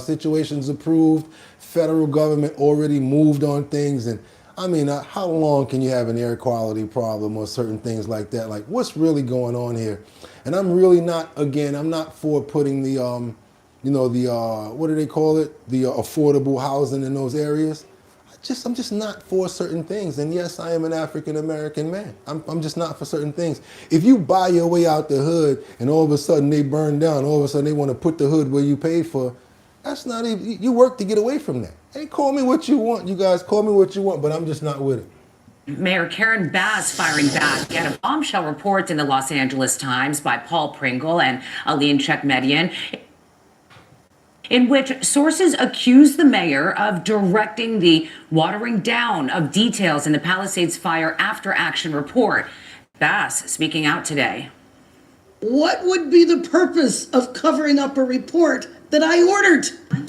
situations approved. Federal government already moved on things, and I mean, how long can you have an air quality problem or certain things like that? Like, what's really going on here? And I'm really not, again, I'm not for putting the, what do they call it? The affordable housing in those areas. I'm just not for certain things. And yes, I am an African-American man. I'm just not for certain things. If you buy your way out the hood and all of a sudden they burn down, all of a sudden they want to put the hood where you paid for, that's not even, you work to get away from that. Hey, call me what you want. You guys call me what you want, but I'm just not with it. Mayor Karen Bass firing back at a bombshell report in the Los Angeles Times by Paul Pringle and Aline Chekmedian, in which sources accuse the mayor of directing the watering down of details in the Palisades Fire After Action report. Bass speaking out today. What would be the purpose of covering up a report that I ordered?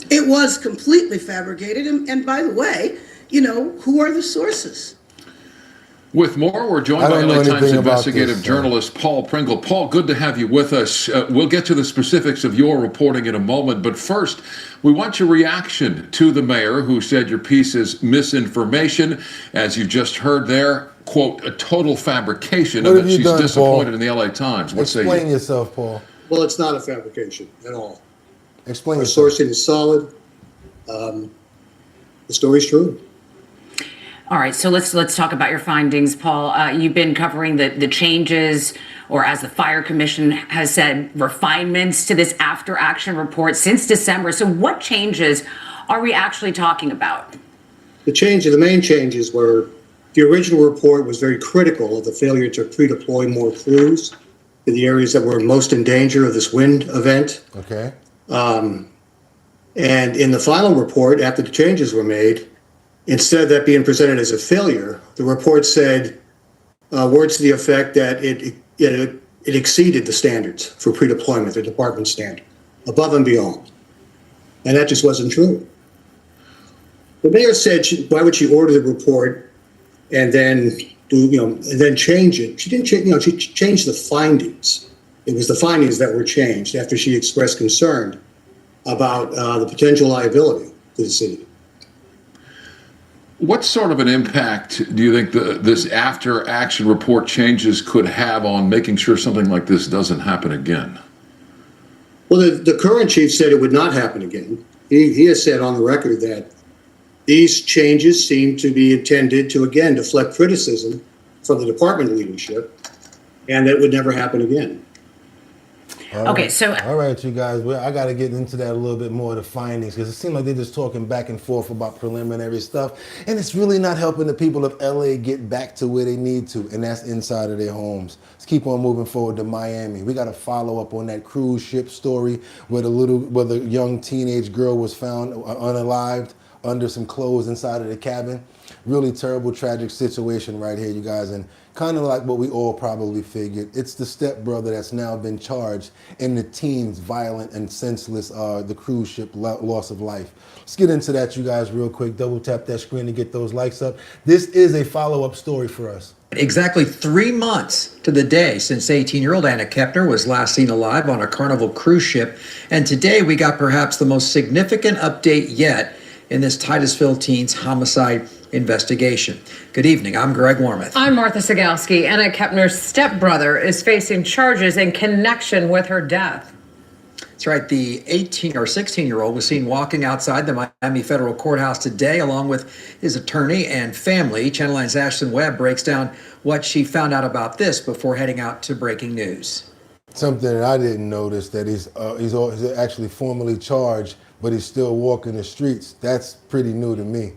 It was completely fabricated. And by the way, who are the sources? With more, we're joined by LA Times investigative journalist Paul Pringle. Paul, good to have you with us. We'll get to the specifics of your reporting in a moment, but first, we want your reaction to the mayor who said your piece is misinformation. As you just heard there, quote, a total fabrication, and that she's disappointed in the LA Times. What say you? Explain yourself, Paul. Well, it's not a fabrication at all. Explain Our yourself. sourcing is solid. The story's true. All right, so let's talk about your findings, Paul. You've been covering the changes, or as the Fire Commission has said, refinements to this after action report since December. So what changes are we actually talking about? The main changes were the original report was very critical of the failure to pre-deploy more crews in the areas that were most in danger of this wind event. Okay. And in the final report, after the changes were made, instead of that being presented as a failure, the report said words to the effect that it exceeded the standards for pre-deployment, the department standard, above and beyond. And that just wasn't true. The mayor said, why would she order the report and then change it? She didn't change, she changed the findings. It was the findings that were changed after she expressed concern about the potential liability to the city. What sort of an impact do you think this after-action report changes could have on making sure something like this doesn't happen again? Well, the current chief said it would not happen again. He has said on the record that these changes seem to be intended to, again, deflect criticism from the department leadership, and that would never happen again. All right, you guys. Well, I got to get into that a little bit more, the findings, because it seems like they're just talking back and forth about preliminary stuff, and it's really not helping the people of LA get back to where they need to, and that's inside of their homes. Let's keep on moving forward to Miami. We got to follow up on that cruise ship story where the young teenage girl was found unalived under some clothes inside of the cabin. Really terrible, tragic situation right here, you guys, and kind of like what we all probably figured. It's the stepbrother that's now been charged in the teen's violent and senseless, the cruise ship loss of life. Let's get into that, you guys, real quick. Double tap that screen to get those likes up. This is a follow-up story for us. Exactly 3 months to the day since 18-year-old Anna Kepner was last seen alive on a Carnival cruise ship. And today we got perhaps the most significant update yet in this Titusville teen's homicide investigation. Good evening, I'm Greg Warmoth. I'm Martha Sigalski. Anna Kepner's stepbrother is facing charges in connection with her death. That's right, the 18 or 16-year-old was seen walking outside the Miami Federal Courthouse today along with his attorney and family. Channel 9's Ashton Webb breaks down what she found out about this before heading out to breaking news. Something that I didn't notice, that he's actually formally charged, but he's still walking the streets. That's pretty new to me.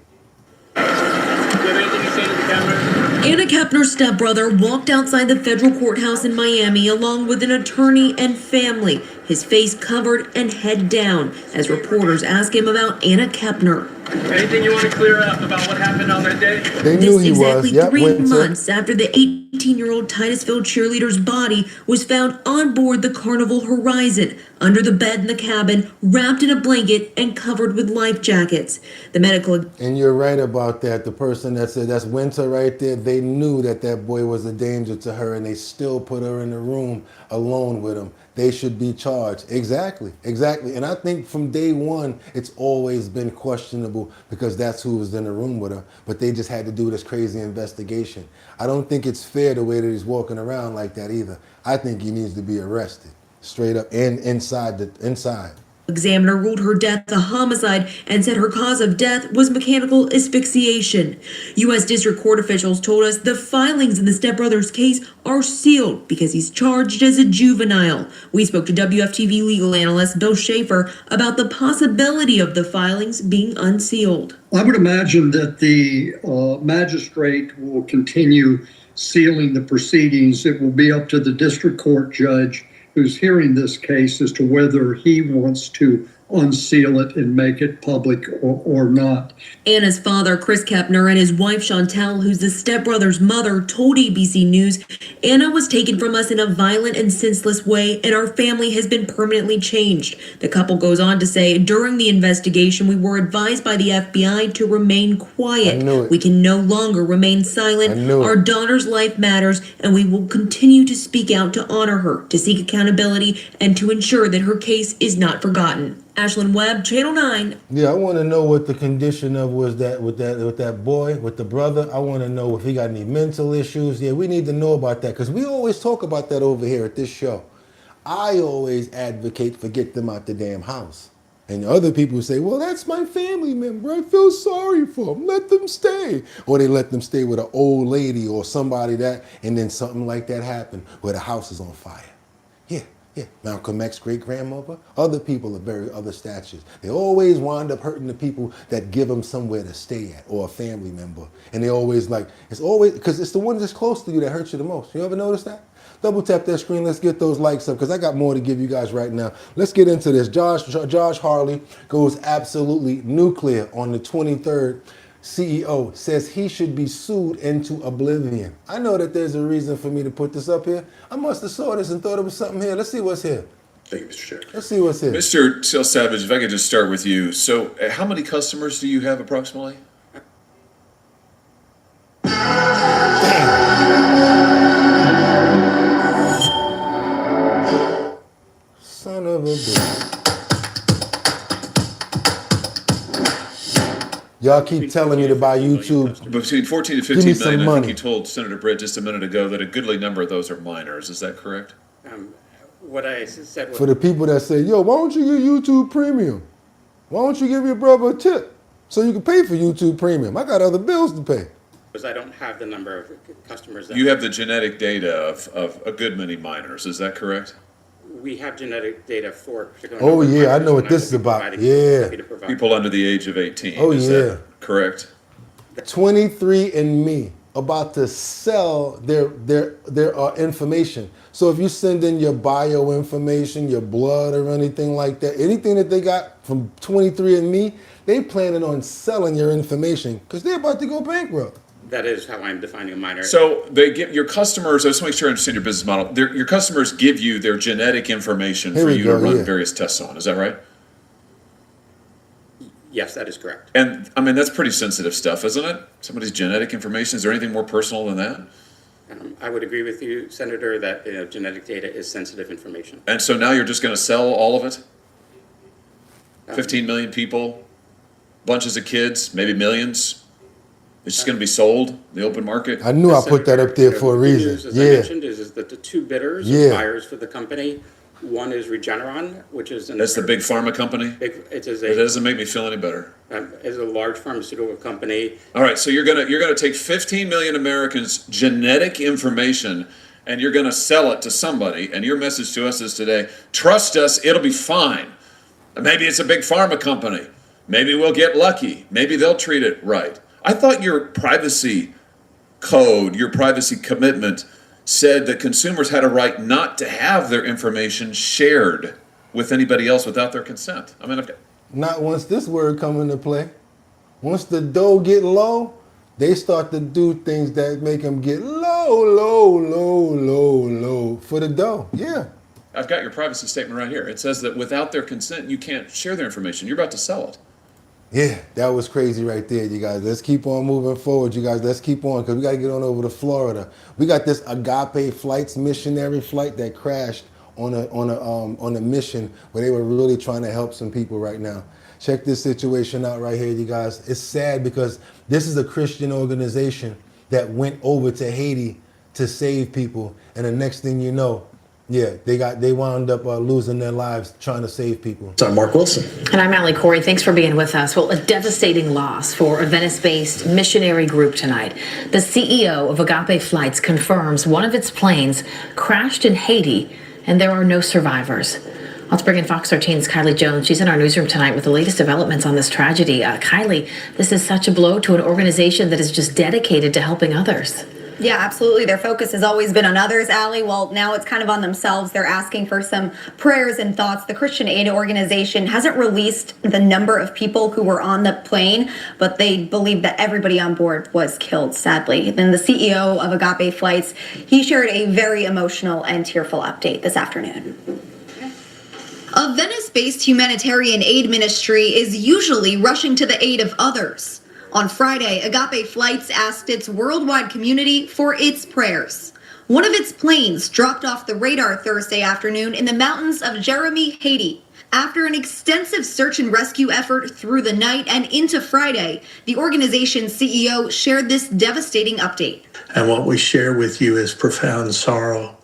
Anna Kepner's stepbrother walked outside the federal courthouse in Miami along with an attorney and family, his face covered and head down, as reporters ask him about Anna Kepner. Anything you want to clear up about what happened on that day? They knew he was. Exactly Yep, 3 Winter. months after the 18-year-old Titusville cheerleader's body was found on board the Carnival Horizon, under the bed in the cabin, wrapped in a blanket and covered with life jackets. The medical... And you're right about that. The person that said that's Winter right there, they knew that that boy was a danger to her, and they still put her in the room alone with him. They should be charged. Exactly, exactly. And I think from day one, it's always been questionable because that's who was in the room with her. But they just had to do this crazy investigation. I don't think it's fair the way that he's walking around like that either. I think he needs to be arrested, straight up and inside. Examiner ruled her death a homicide and said her cause of death was mechanical asphyxiation. U.S. District Court officials told us the filings in the stepbrother's case are sealed because he's charged as a juvenile. We spoke to WFTV legal analyst Bill Schaefer about the possibility of the filings being unsealed. I would imagine that the magistrate will continue sealing the proceedings. It will be up to the district court judge who's hearing this case as to whether he wants to unseal it and make it public or not. Anna's father, Chris Kepner, and his wife, Chantel, who's the stepbrother's mother, told ABC News, Anna was taken from us in a violent and senseless way, and our family has been permanently changed. The couple goes on to say, during the investigation, we were advised by the FBI to remain quiet. We can no longer remain silent. Our daughter's life matters, and we will continue to speak out to honor her, to seek accountability, and to ensure that her case is not forgotten. Ashlyn Webb, Channel 9. Yeah, I want to know what the condition of was that with that boy, with the brother. I want to know if he got any mental issues. Yeah, we need to know about that because we always talk about that over here at this show. I always advocate for get them out the damn house. And other people say, well, that's my family member. I feel sorry for them. Let them stay. Or they let them stay with an old lady or somebody that, and then something like that happened where the house is on fire. Yeah, Malcolm X great-grandmother, other people of very other statures. They always wind up hurting the people that give them somewhere to stay at or a family member. And they always it's always, because it's the one that's close to you that hurts you the most. You ever notice that? Double tap that screen, let's get those likes up because I got more to give you guys right now. Let's get into this. Josh Harley goes absolutely nuclear on the 23rd. CEO says he should be sued into oblivion. I know that there's a reason for me to put this up here. I must have saw this and thought it was something here. Let's see what's here. Thank you, Mr. Chair. Let's see what's here. Mr. Seal Savage, if I could just start with you. So how many customers do you have approximately? Son of a bitch. Y'all keep telling me to buy YouTube. Between 14 to 15 million. I think you told Senator Britt just a minute ago that a goodly number of those are minors. Is that correct? What I said was... For the people that say, yo, why don't you get YouTube Premium? Why don't you give your brother a tip so you can pay for YouTube Premium? I got other bills to pay. Because I don't have the number of customers that... You have the genetic data of a good many minors. Is that correct? We have genetic data for particular... Oh, yeah, I know what this is about. Yeah. People under the age of 18. Oh, is yeah. That correct? 23andMe about to sell their information. So if you send in your bio information, your blood or anything like that, anything that they got from 23andMe, they planning on selling your information because they're about to go bankrupt. That is how I'm defining a minor. So they get your customers, I just want to make sure I understand your business model. Your customers give you their genetic information for you to run various tests on. Is that right? Yes, that is correct. And I mean, that's pretty sensitive stuff, isn't it? Somebody's genetic information. Is there anything more personal than that? I would agree with you, Senator, that genetic data is sensitive information. And so now you're just going to sell all of it? 15 million people, bunches of kids, maybe millions. It's just going to be sold in the open market. I knew I put that up there for a reason. The news, as I mentioned, is that the two bidders, buyers for the company, one is Regeneron, which is that's the big pharma company. It doesn't make me feel any better. It's a large pharmaceutical company. All right, so you're gonna take 15 million Americans' genetic information and you're gonna sell it to somebody. And your message to us is today: trust us, it'll be fine. Maybe it's a big pharma company. Maybe we'll get lucky. Maybe they'll treat it right. I thought your privacy code, your privacy commitment said that consumers had a right not to have their information shared with anybody else without their consent. I mean, not once this word come into play. Once the dough get low, they start to do things that make them get low for the dough. Yeah. I've got your privacy statement right here. It says that without their consent, you can't share their information. You're about to sell it. Yeah, that was crazy right there, you guys. Let's keep on moving forward, you guys. Let's keep on, because we got to get on over to Florida. We got this Agape Flights missionary flight that crashed on a mission where they were really trying to help some people right now. Check this situation out right here, you guys. It's sad because this is a Christian organization that went over to Haiti to save people, and the next thing you know, yeah, they wound up losing their lives trying to save people. I'm Mark Wilson. And I'm Allie Corey. Thanks for being with us. Well, a devastating loss for a Venice-based missionary group tonight. The CEO of Agape Flights confirms one of its planes crashed in Haiti, and there are no survivors. Let's bring in Fox 13's Kylie Jones. She's in our newsroom tonight with the latest developments on this tragedy. Kylie, this is such a blow to an organization that is just dedicated to helping others. Yeah, absolutely. Their focus has always been on others, Allie. Well, now it's kind of on themselves. They're asking for some prayers and thoughts. The Christian aid organization hasn't released the number of people who were on the plane, but they believe that everybody on board was killed, sadly. Then the CEO of Agape Flights, he shared a very emotional and tearful update this afternoon. A Venice-based humanitarian aid ministry is usually rushing to the aid of others. On Friday, Agape Flights asked its worldwide community for its prayers. One of its planes dropped off the radar Thursday afternoon in the mountains of Jeremy, Haiti. After an extensive search and rescue effort through the night and into Friday, the organization's CEO shared this devastating update. And what we share with you is profound sorrow.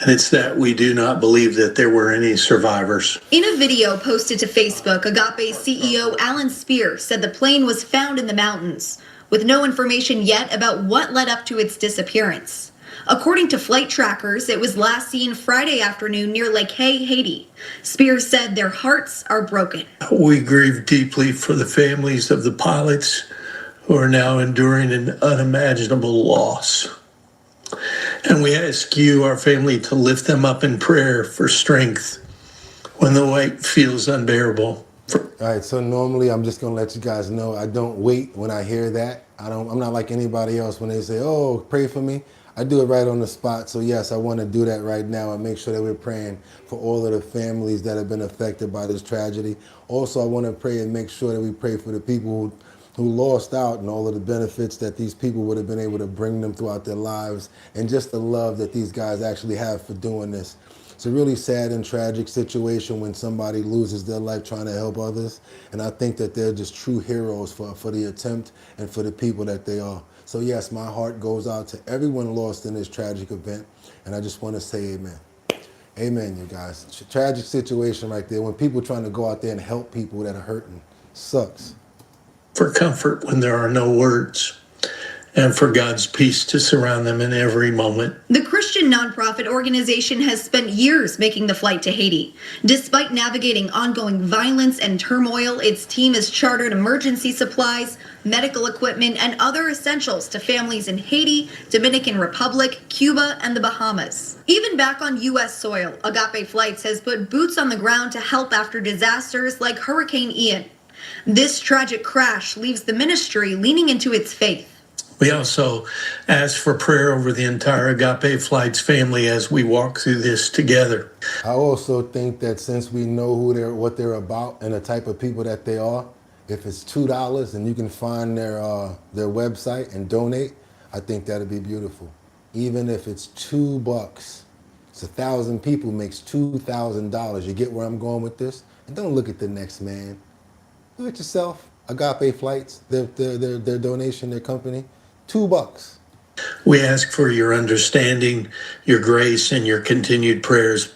And it's that we do not believe that there were any survivors. In a video posted to Facebook, Agape's CEO Alan Spear said the plane was found in the mountains, with no information yet about what led up to its disappearance. According to flight trackers, it was last seen Friday afternoon near Lake Hay, Haiti. Spear said their hearts are broken. We grieve deeply for the families of the pilots who are now enduring an unimaginable loss. And we ask you, our family, to lift them up in prayer for strength when the weight feels unbearable. All right, so normally I'm just gonna let you guys know I don't wait when I hear that. I'm not like anybody else when they say, oh, pray for me. I do it right on the spot. So yes, I want to do that right now and make sure that we're praying for all of the families that have been affected by this tragedy. Also, I want to pray and make sure that we pray for the people who lost out and all of the benefits that these people would have been able to bring them throughout their lives, and just the love that these guys actually have for doing this. It's a really sad and tragic situation when somebody loses their life trying to help others, and I think that they're just true heroes for the attempt and for the people that they are. So yes, my heart goes out to everyone lost in this tragic event, and I just want to say amen. Amen, you guys. Tragic situation right there when people trying to go out there and help people that are hurting. Sucks. For comfort when there are no words, and for God's peace to surround them in every moment. The Christian nonprofit organization has spent years making the flight to Haiti. Despite navigating ongoing violence and turmoil, its team has chartered emergency supplies, medical equipment, and other essentials to families in Haiti, Dominican Republic, Cuba, and the Bahamas. Even back on U.S. soil, Agape Flights has put boots on the ground to help after disasters like Hurricane Ian. This tragic crash leaves the ministry leaning into its faith. We also ask for prayer over the entire Agape Flights family as we walk through this together. I also think that since we know what they're about and the type of people that they are, if it's $2 and you can find their website and donate, I think that'd be beautiful. Even if it's $2, it's 1,000 people makes $2,000. You get where I'm going with this? And don't look at the next man. Look at yourself. Agape Flights, their donation, their company, $2. We ask for your understanding, your grace, and your continued prayers.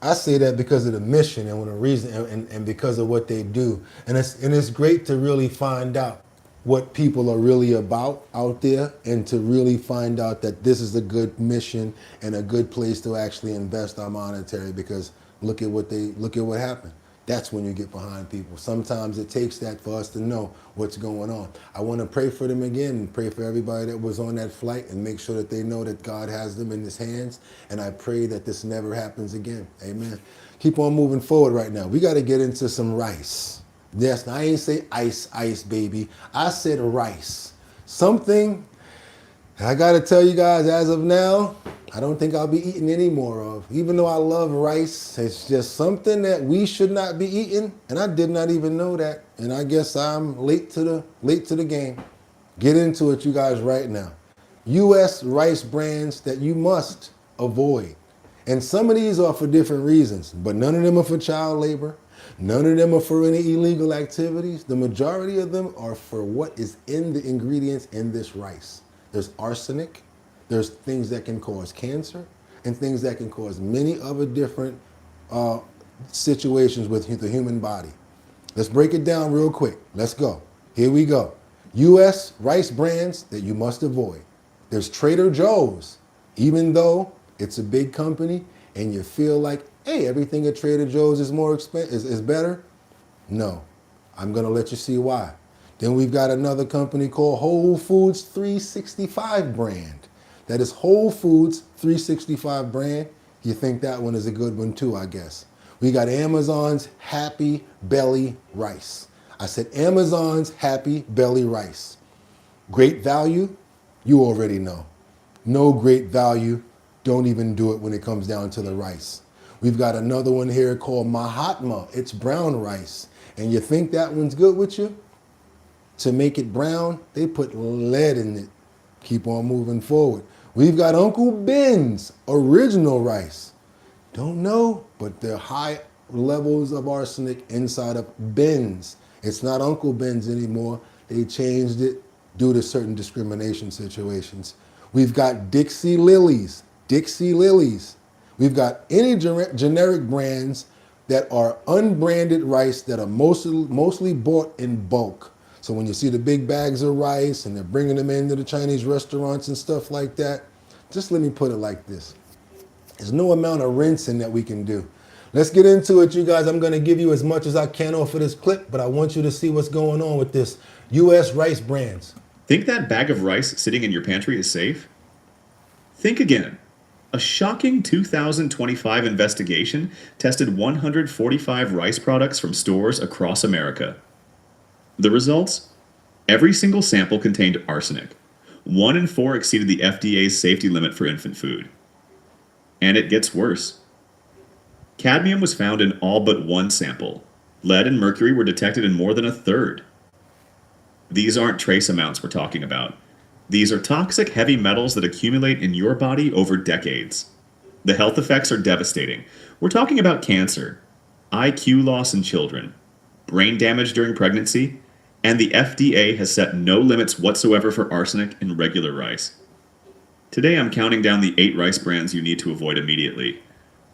I say that because of the mission and the reason, and because of what they do. And it's great to really find out what people are really about out there, and to really find out that this is a good mission and a good place to actually invest our monetary, because look at what happened. That's when you get behind people. Sometimes it takes that for us to know what's going on. I want to pray for them again and pray for everybody that was on that flight and make sure that they know that God has them in his hands. And I pray that this never happens again. Amen. Keep on moving forward right now. We got to get into some rice. Yes, I ain't say ice, baby. I said rice. Something I gotta tell you guys, as of now, I don't think I'll be eating any more of. Even though I love rice, it's just something that we should not be eating, and I did not even know that. And I guess I'm late to the game. Get into it, you guys, right now. U.S. rice brands that you must avoid. And some of these are for different reasons, but none of them are for child labor. None of them are for any illegal activities. The majority of them are for what is in the ingredients in this rice. There's arsenic, there's things that can cause cancer, and things that can cause many other different situations with the human body. Let's break it down real quick. Let's go. Here we go. U.S. rice brands that you must avoid. There's Trader Joe's. Even though it's a big company and you feel like, hey, everything at Trader Joe's is more expensive, is better. No, I'm gonna let you see why. Then we've got another company called Whole Foods 365 brand. That is Whole Foods 365 brand. You think that one is a good one too, I guess. We got Amazon's Happy Belly Rice. I said Amazon's Happy Belly Rice. Great value, you already know. No great value, don't even do it when it comes down to the rice. We've got another one here called Mahatma. It's brown rice. And you think that one's good with you? To make it brown, they put lead in it. Keep on moving forward. We've got Uncle Ben's original rice. Don't know, but there are high levels of arsenic inside of Ben's. It's not Uncle Ben's anymore. They changed it due to certain discrimination situations. We've got Dixie Lilies. Dixie Lilies. We've got any generic brands that are unbranded rice that are mostly bought in bulk. So when you see the big bags of rice and they're bringing them into the Chinese restaurants and stuff like that, just let me put it like this. There's no amount of rinsing that we can do. Let's get into it, you guys. I'm gonna give you as much as I can off of this clip, but I want you to see what's going on with this U.S. rice brands. Think that bag of rice sitting in your pantry is safe? Think again. A shocking 2025 investigation tested 145 rice products from stores across America. The results? Every single sample contained arsenic. 1 in 4 exceeded the FDA's safety limit for infant food. And it gets worse. Cadmium was found in all but 1 sample. Lead and mercury were detected in more than a third. These aren't trace amounts we're talking about. These are toxic heavy metals that accumulate in your body over decades. The health effects are devastating. We're talking about cancer, IQ loss in children, brain damage during pregnancy, and the FDA has set no limits whatsoever for arsenic in regular rice. Today I'm counting down the 8 rice brands you need to avoid immediately.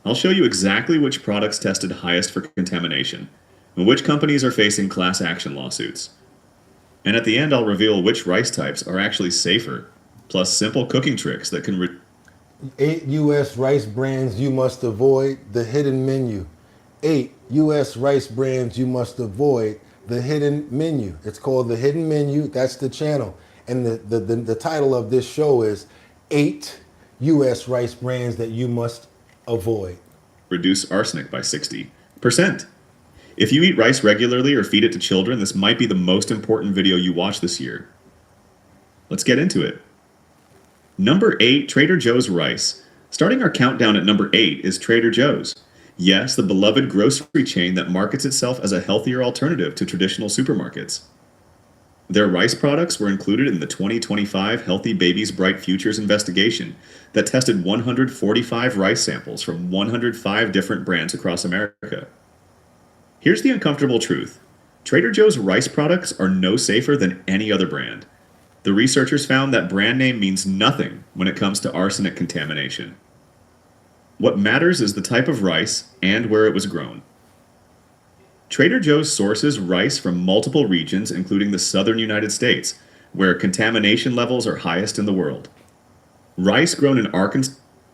I'll show you exactly which products tested highest for contamination, and which companies are facing class action lawsuits. And at the end, I'll reveal which rice types are actually safer, plus simple cooking tricks that can 8 U.S. rice brands you must avoid, the hidden menu. 8 U.S. rice brands you must avoid, the hidden menu. It's called The Hidden Menu. That's the channel. And the title of this show is 8 U.S. rice brands that you must avoid. reduce arsenic by 60%. If you eat rice regularly or feed it to children, this might be the most important video you watch this year. Let's get into it. Number 8, Trader Joe's rice. Starting our countdown at number 8 is Trader Joe's. Yes, the beloved grocery chain that markets itself as a healthier alternative to traditional supermarkets. Their rice products were included in the 2025 Healthy Babies Bright Futures investigation that tested 145 rice samples from 105 different brands across America. Here's the uncomfortable truth. Trader Joe's rice products are no safer than any other brand. The researchers found that brand name means nothing when it comes to arsenic contamination. What matters is the type of rice and where it was grown. Trader Joe's sources rice from multiple regions, including the southern United States, where contamination levels are highest in the world. Rice grown in Arkansas.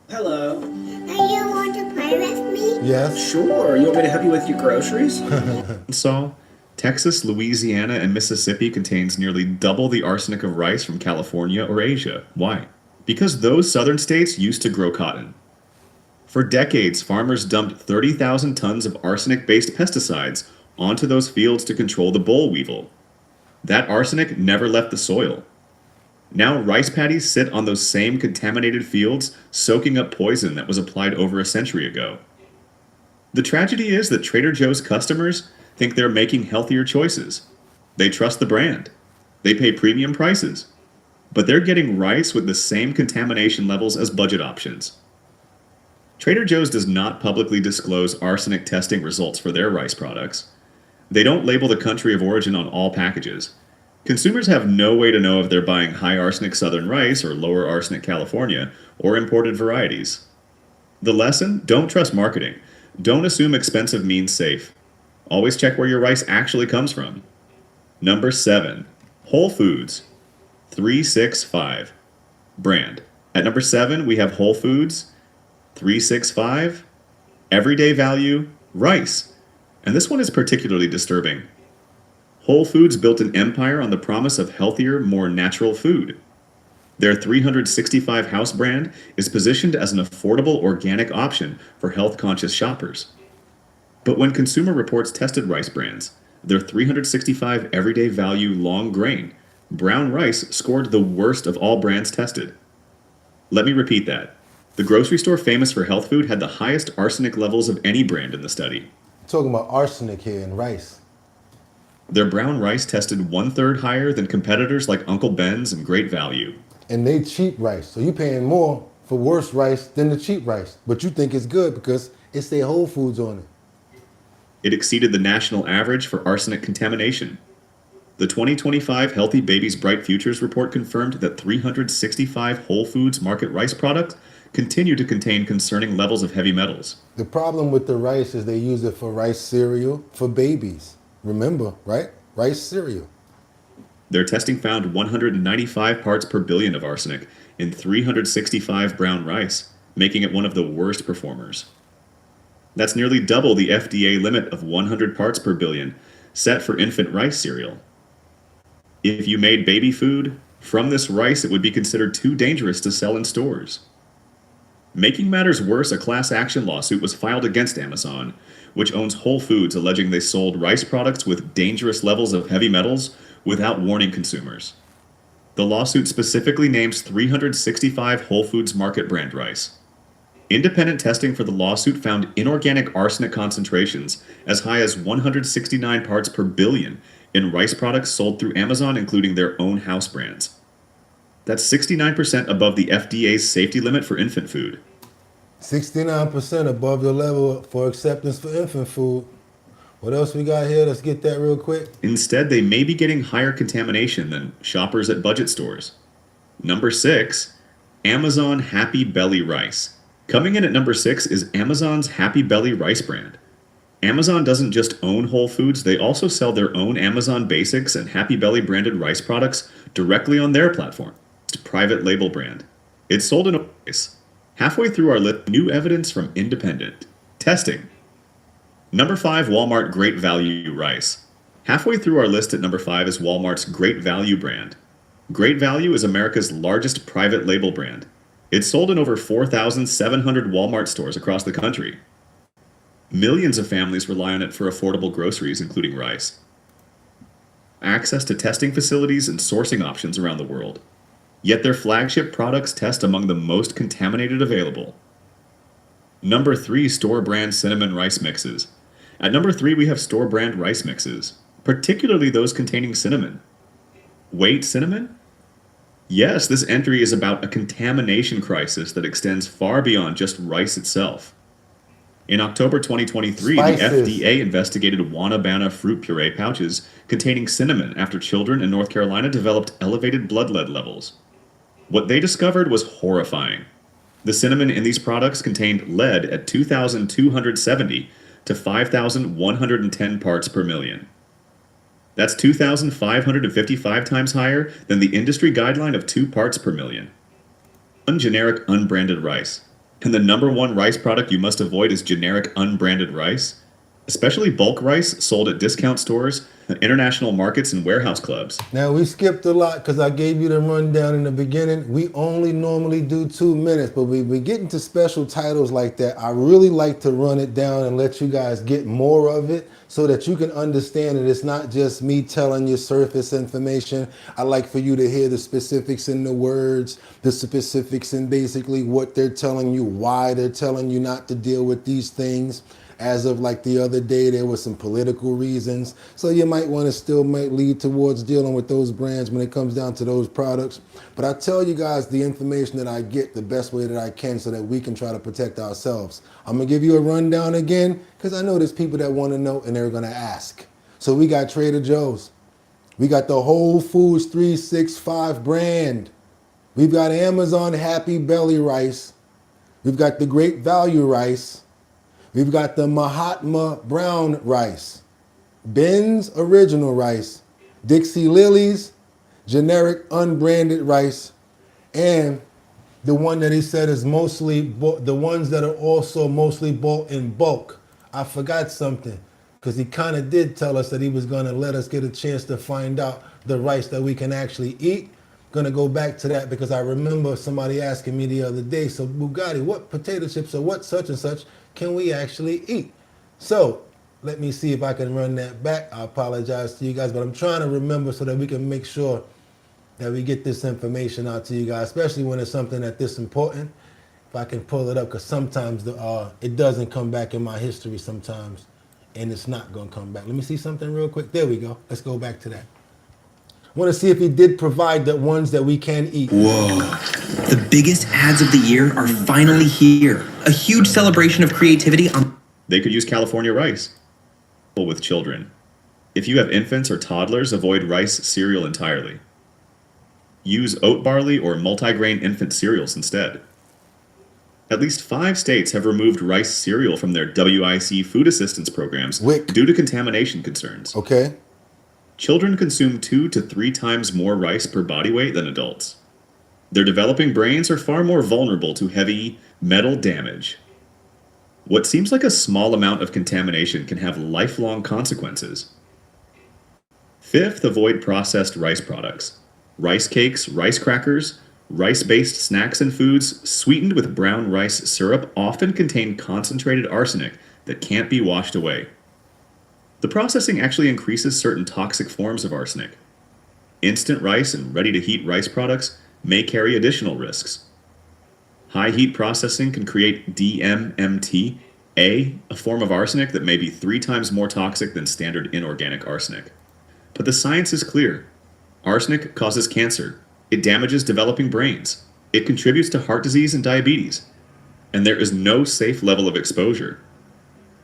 Hello. Do you want to play with me? Yes. Sure. You want me to help you with your groceries? Arkansas, Texas, Louisiana, and Mississippi contains nearly double the arsenic of rice from California or Asia. Why? Because those southern states used to grow cotton. For decades, farmers dumped 30,000 tons of arsenic-based pesticides onto those fields to control the boll weevil. That arsenic never left the soil. Now rice paddies sit on those same contaminated fields, soaking up poison that was applied over a century ago. The tragedy is that Trader Joe's customers think they're making healthier choices. They trust the brand. They pay premium prices. But they're getting rice with the same contamination levels as budget options. Trader Joe's does not publicly disclose arsenic testing results for their rice products. They don't label the country of origin on all packages. Consumers have no way to know if they're buying high arsenic Southern rice or lower arsenic California or imported varieties. The lesson? Don't trust marketing. Don't assume expensive means safe. Always check where your rice actually comes from. Number 7. Whole Foods. 365. Brand. At number 7, we have Whole Foods. 365. Everyday value. Rice. And this one is particularly disturbing. Whole Foods built an empire on the promise of healthier, more natural food. Their 365 house brand is positioned as an affordable organic option for health-conscious shoppers. But when Consumer Reports tested rice brands, their 365 everyday value long grain, brown rice scored the worst of all brands tested. Let me repeat that. The grocery store famous for health food had the highest arsenic levels of any brand in the study. Talking about arsenic here in rice. Their brown rice tested 1/3 higher than competitors like Uncle Ben's and Great Value. And they cheap rice, so you're paying more for worse rice than the cheap rice. But you think it's good because it's their Whole Foods on it. It exceeded the national average for arsenic contamination. The 2025 Healthy Babies Bright Futures report confirmed that 365 Whole Foods market rice products continue to contain concerning levels of heavy metals. The problem with the rice is they use it for rice cereal for babies. Remember, right? Rice cereal. Their testing found 195 parts per billion of arsenic in 365 brown rice, making it one of the worst performers. That's nearly double the FDA limit of 100 parts per billion set for infant rice cereal. If you made baby food from this rice, it would be considered too dangerous to sell in stores. Making matters worse, a class action lawsuit was filed against Amazon, which owns Whole Foods, alleging they sold rice products with dangerous levels of heavy metals without warning consumers. The lawsuit specifically names 365 Whole Foods market brand rice. Independent testing for the lawsuit found inorganic arsenic concentrations as high as 169 parts per billion in rice products sold through Amazon, including their own house brands. That's 69% above the FDA's safety limit for infant food. 69% above the level for acceptance for infant food. What else we got here? Let's get that real quick. Instead, they may be getting higher contamination than shoppers at budget stores. Number 6, Amazon Happy Belly Rice. Coming in at number 6 is Amazon's Happy Belly Rice brand. Amazon doesn't just own Whole Foods, they also sell their own Amazon Basics and Happy Belly branded rice products directly on their platform. It's a private label brand. It's sold in a price. Halfway through our list, new evidence from independent testing. Number 5, Walmart Great Value Rice. Halfway through our list at number 5 is Walmart's Great Value brand. Great Value is America's largest private label brand. It's sold in over 4,700 Walmart stores across the country. Millions of families rely on it for affordable groceries, including rice. Access to testing facilities and sourcing options around the world. Yet their flagship products test among the most contaminated available. Number 3, store brand cinnamon rice mixes. At number 3, we have store brand rice mixes, particularly those containing cinnamon. Wait, cinnamon? Yes, this entry is about a contamination crisis that extends far beyond just rice itself. In October 2023, Spices. the FDA investigated Wanabana fruit puree pouches containing cinnamon after children in North Carolina developed elevated blood lead levels. What they discovered was horrifying. The cinnamon in these products contained lead at 2,270 to 5,110 parts per million. That's 2,555 times higher than the industry guideline of 2 parts per million. Generic unbranded rice. And the number 1 rice product you must avoid is generic unbranded rice. especially bulk rice sold at discount stores, international markets, and warehouse clubs. Now, we skipped a lot because I gave you the rundown in the beginning. We only normally do 2 minutes, but we get into special titles like that. I really like to run it down and let you guys get more of it so that you can understand that it's not just me telling you surface information. I like for you to hear the specifics in the words, the specifics in basically what they're telling you, why they're telling you not to deal with these things. As of like the other day, there was some political reasons. So you might want to still might lead towards dealing with those brands when it comes down to those products. But I tell you guys the information that I get the best way that I can so that we can try to protect ourselves. I'm going to give you a rundown again because I know there's people that want to know and they're going to ask. So we got Trader Joe's. We got the Whole Foods 365 brand. We've got Amazon Happy Belly Rice. We've got the Great Value Rice. We've got the Mahatma Brown rice, Ben's Original Rice, Dixie Lily's generic unbranded rice, and the one that he said is mostly, the ones that are also mostly bought in bulk. I forgot something, because he kind of did tell us that he was going to let us get a chance to find out the rice that we can actually eat. Going to go back to that because I remember somebody asking me the other day, so Bugatti, what potato chips or what such and such can we actually eat? So let me see if I can run that back. I apologize to you guys, but I'm trying to remember so that we can make sure that we get this information out to you guys, especially when it's something that this important. If I can pull it up, because sometimes it doesn't come back in my history sometimes, and it's not going to come back. Let me see something real quick. There we go. Let's go back to that. I want to see if he did provide the ones that we can eat. Whoa. The biggest ads of the year are finally here. A huge celebration of creativity on... They could use California rice with children. If you have infants or toddlers, avoid rice cereal entirely. Use oat barley or multigrain infant cereals instead. At least 5 states have removed rice cereal from their WIC food assistance programs due to contamination concerns. Okay. Children consume 2 to 3 times more rice per body weight than adults. Their developing brains are far more vulnerable to heavy metal damage. What seems like a small amount of contamination can have lifelong consequences. 5th, avoid processed rice products. Rice cakes, rice crackers, rice-based snacks and foods sweetened with brown rice syrup often contain concentrated arsenic that can't be washed away. The processing actually increases certain toxic forms of arsenic. Instant rice and ready-to-heat rice products may carry additional risks. High heat processing can create DMMT, a form of arsenic that may be 3 times more toxic than standard inorganic arsenic. But the science is clear. Arsenic causes cancer. It damages developing brains. It contributes to heart disease and diabetes. And there is no safe level of exposure.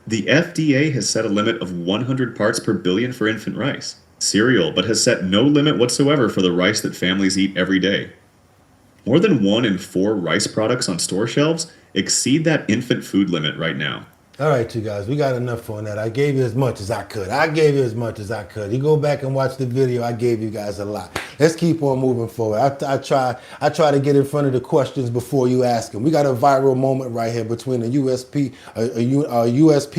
The FDA has set a limit of 100 parts per billion for infant rice cereal, but has set no limit whatsoever for the rice that families eat every day. More than 1 in 4 rice products on store shelves exceed that infant food limit right now. All right, you guys, we got enough on that. I gave you as much as I could. You go back and watch the video. I gave you guys a lot. Let's keep on moving forward. I try to get in front of the questions before you ask them. We got a viral moment right here between a USP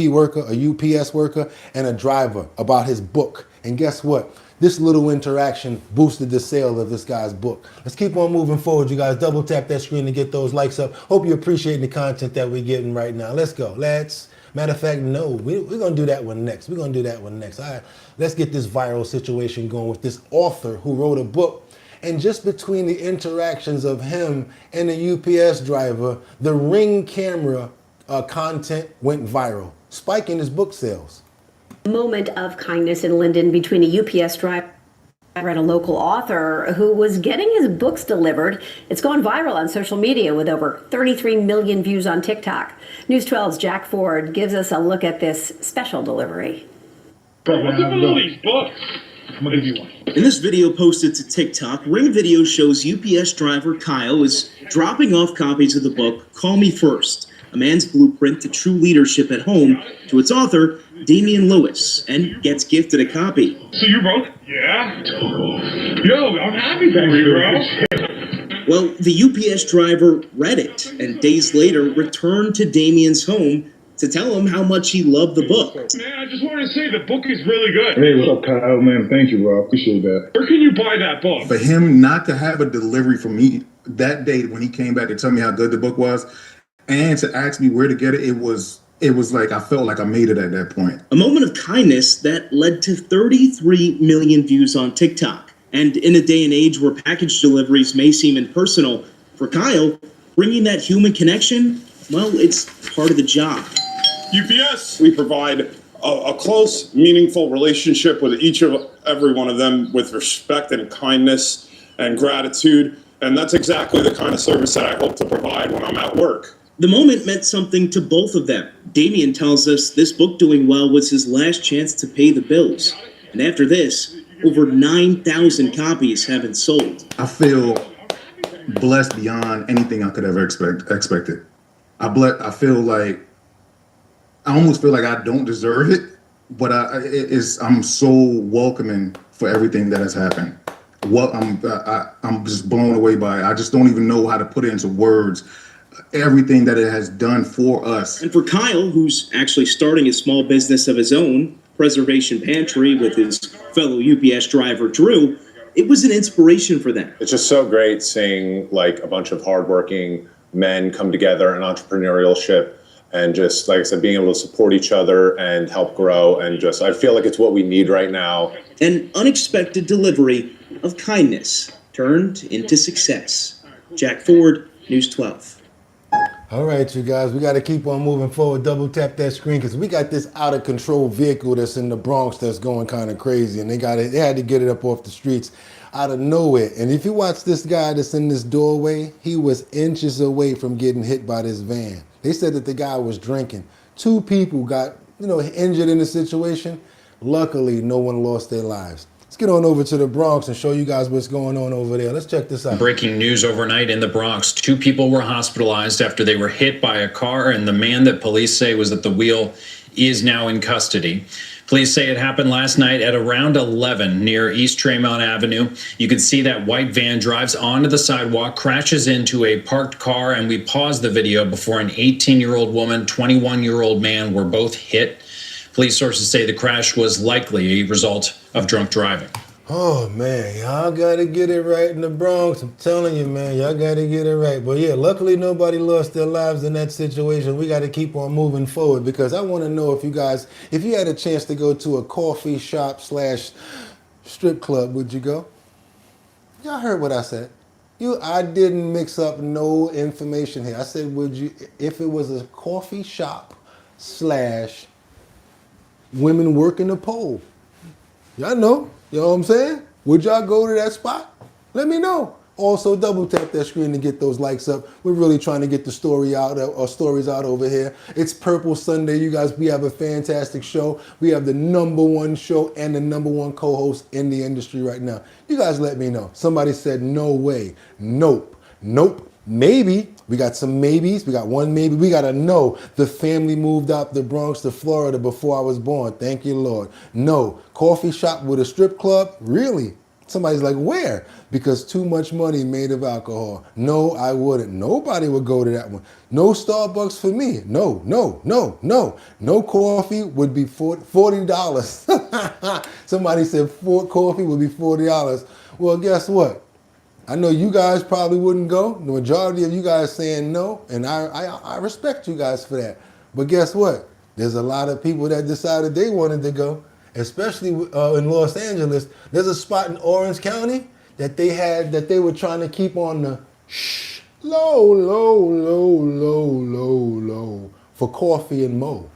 worker, a UPS worker, and a driver about his book. And guess what? This little interaction boosted the sale of this guy's book. Let's keep on moving forward, you guys. Double tap that screen and get those likes up. Hope you're appreciating the content that we're getting right now. Let's go. Matter of fact, no, we're going to do that one next. All right, let's get this viral situation going with this author who wrote a book. And just between the interactions of him and the UPS driver, the Ring camera content went viral, spiking his book sales. Moment of kindness in Linden between a UPS driver and a local author who was getting his books delivered. It's gone viral on social media with over 33 million views on TikTok. News 12's Jack Ford gives us a look at this special delivery. Look at all these books. I'm gonna give you one. In this video posted to TikTok, Ring Video shows UPS driver Kyle is dropping off copies of the book Call Me First, a man's blueprint to true leadership at home, to its author, Damian Lewis, and gets gifted a copy. So you wrote it? Yeah. Yo, I'm happy for you, bro. Well, the UPS driver read it, and days later returned to Damian's home to tell him how much he loved the book. Man, I just wanted to say the book is really good. Hey, what's up, Kyle? Man, thank you, bro. I appreciate that. Where can you buy that book? For him not to have a delivery from me that day when he came back to tell me how good the book was, and to ask me where to get it, it was like I felt like I made it at that point. A moment of kindness that led to 33 million views on TikTok. And in a day and age where package deliveries may seem impersonal, for Kyle, bringing that human connection, well, it's part of the job. UPS, we provide a close, meaningful relationship with every one of them with respect and kindness and gratitude. And that's exactly the kind of service that I hope to provide when I'm at work. The moment meant something to both of them. Damien tells us this book doing well was his last chance to pay the bills. And after this, over 9,000 copies have been sold. I feel blessed beyond anything I could ever expected. I feel like, I almost feel like I don't deserve it, but I'm so welcoming for everything that has happened. I'm just blown away by it. I just don't even know how to put it into words. Everything that it has done for us. And for Kyle, who's actually starting a small business of his own, Preservation Pantry, with his fellow UPS driver, Drew, it was an inspiration for them. It's just so great seeing like a bunch of hardworking men come together in entrepreneurship and just, like I said, being able to support each other and help grow. And just, I feel like it's what we need right now. An unexpected delivery of kindness turned into success. Jack Ford, News 12. All right, you guys, we got to keep on moving forward. Double tap that screen because we got this out of control vehicle that's in the Bronx that's going kind of crazy, and they had to get it up off the streets out of nowhere. And if you watch this guy that's in this doorway, he was inches away from getting hit by this van. They said that the guy was drinking. 2 people got, injured in the situation. Luckily, no one lost their lives. Let's get on over to the Bronx and show you guys what's going on over there. Let's check this out. Breaking news overnight in the Bronx. 2 people were hospitalized after they were hit by a car, and the man that police say was at the wheel is now in custody. Police say it happened last night at around 11 near East Tremont Avenue. You can see that white van drives onto the sidewalk, crashes into a parked car, and we paused the video before an 18-year-old woman, 21-year-old man were both hit. Police sources say the crash was likely a result of drunk driving. Oh, man, y'all got to get it right in the Bronx. I'm telling you, man, y'all got to get it right. But yeah, luckily nobody lost their lives in that situation. We got to keep on moving forward because I want to know if you had a chance to go to a coffee shop / strip club, would you go? Y'all heard what I said. I didn't mix up no information here. I said, would you, if it was a coffee shop / women working the pole? Y'all know. You know what I'm saying? Would y'all go to that spot? Let me know. Also, double tap that screen to get those likes up. We're really trying to get the stories out over here. It's Purple Sunday, you guys. We have a fantastic show. We have the #1 show and the #1 co-host in the industry right now. You guys let me know. Somebody said no way. Nope. Nope. Maybe. We got some maybes. We got one maybe. We got a no. The family moved out the Bronx to Florida before I was born. Thank you, Lord. No. Coffee shop with a strip club? Really? Somebody's like, where? Because too much money made of alcohol. No, I wouldn't. Nobody would go to that one. No Starbucks for me. No, no, no, no. No coffee would be $40. Somebody said coffee would be $40. Well, guess what? I know you guys probably wouldn't go. The majority of you guys saying no, and I respect you guys for that. But guess what? There's a lot of people that decided they wanted to go, especially in Los Angeles. There's a spot in Orange County that they were trying to keep on the low for coffee and mo.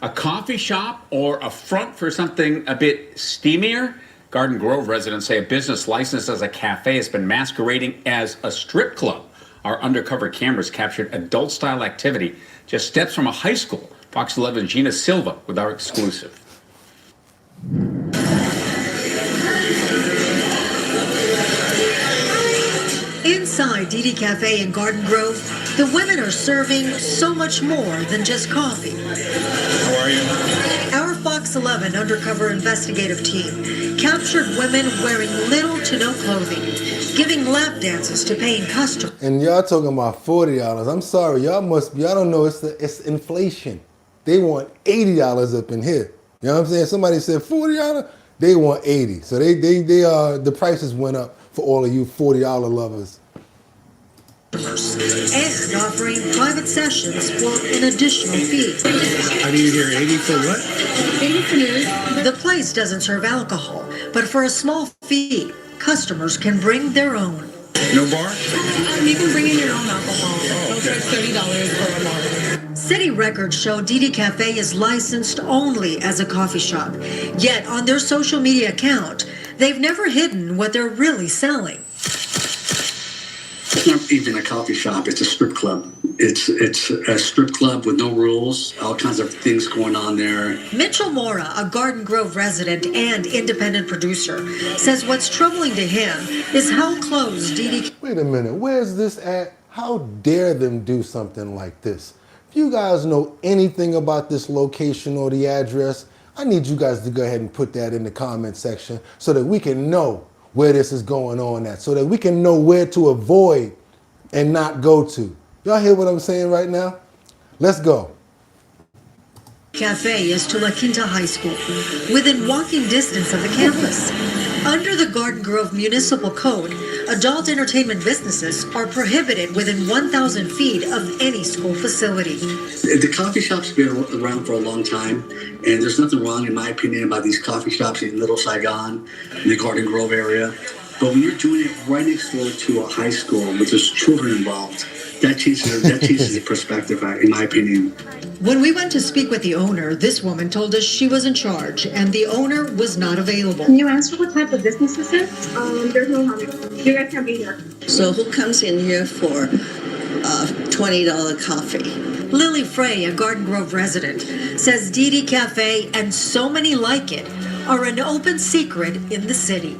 A coffee shop or a front for something a bit steamier? Garden Grove residents say a business licensed as a cafe has been masquerading as a strip club. Our undercover cameras captured adult-style activity just steps from a high school. Fox 11's Gina Silva with our exclusive. Inside DD Cafe in Garden Grove, the women are serving so much more than just coffee. How are you? Our Fox 11 undercover investigative team captured women wearing little to no clothing, giving lap dances to paying customers. And y'all talking about $40. I'm sorry, y'all don't know, it's inflation. They want $80 up in here. You know what I'm saying? Somebody said $40. They want 80. So the prices went up for all of you $40 lovers. And offering private sessions for an additional fee. How do you hear 80 for what? 80 for news. The place doesn't serve alcohol, but for a small fee, customers can bring their own. No bar? You can bring in your own alcohol. They'll charge $30 for a bar. City records show Didi Cafe is licensed only as a coffee shop. Yet on their social media account, they've never hidden what they're really selling. It's not even a coffee shop, it's a strip club. It's a strip club with no rules, all kinds of things going on there. Mitchell Mora, a Garden Grove resident and independent producer, says what's troubling to him is how close Didi... Wait a minute, where's this at? How dare them do something like this? If you guys know anything about this location or the address, I need you guys to go ahead and put that in the comment section so that we can know where this is going on at, so that we can know where to avoid and not go to. Y'all hear what I'm saying right now? Let's go. Cafe is to La Quinta High School, within walking distance of the campus. Under the Garden Grove Municipal Code, adult entertainment businesses are prohibited within 1,000 feet of any school facility. The coffee shop's been around for a long time, and there's nothing wrong, in my opinion, about these coffee shops in Little Saigon, in the Garden Grove area. But when you're doing it right next door to a high school with there's children involved, that changes the perspective, in my opinion. When we went to speak with the owner, this woman told us she was in charge and the owner was not available. Can you answer what type of business this is? There's no harm. You guys can't be here. So who comes in here for $20 coffee? Lily Frey, a Garden Grove resident, says Didi Cafe and so many like it are an open secret in the city.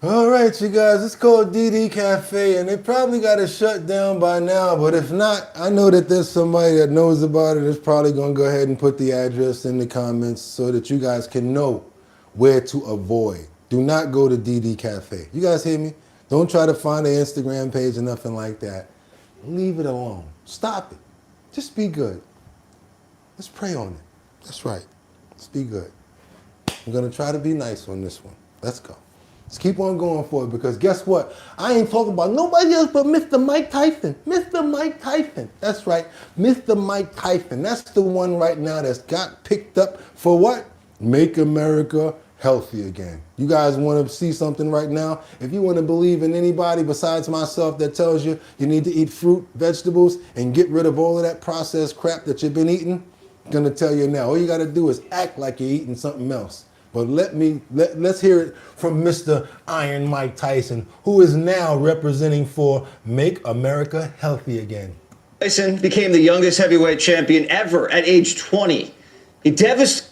All right, you guys, it's called DD Cafe, and they probably got it shut down by now, but if not, I know that there's somebody that knows about it that's probably going to go ahead and put the address in the comments so that you guys can know where to avoid. Do not go to DD Cafe. You guys hear me? Don't try to find an Instagram page or nothing like that. Leave it alone. Stop it. Just be good. Let's pray on it. That's right. Let's be good. I'm going to try to be nice on this one. Let's go. Let's keep on going for it, because guess what? I ain't talking about nobody else but Mr. Mike Tyson. Mr. Mike Tyson. That's right. Mr. Mike Tyson. That's the one right now that's got picked up for what? Make America healthy again. You guys want to see something right now? If you want to believe in anybody besides myself that tells you you need to eat fruit, vegetables, and get rid of all of that processed crap that you've been eating, I'm going to tell you now. All you got to do is act like you're eating something else. But let's hear it from Mr. Iron Mike Tyson, who is now representing for Make America Healthy Again. Tyson became the youngest heavyweight champion ever at age 20. He devastated.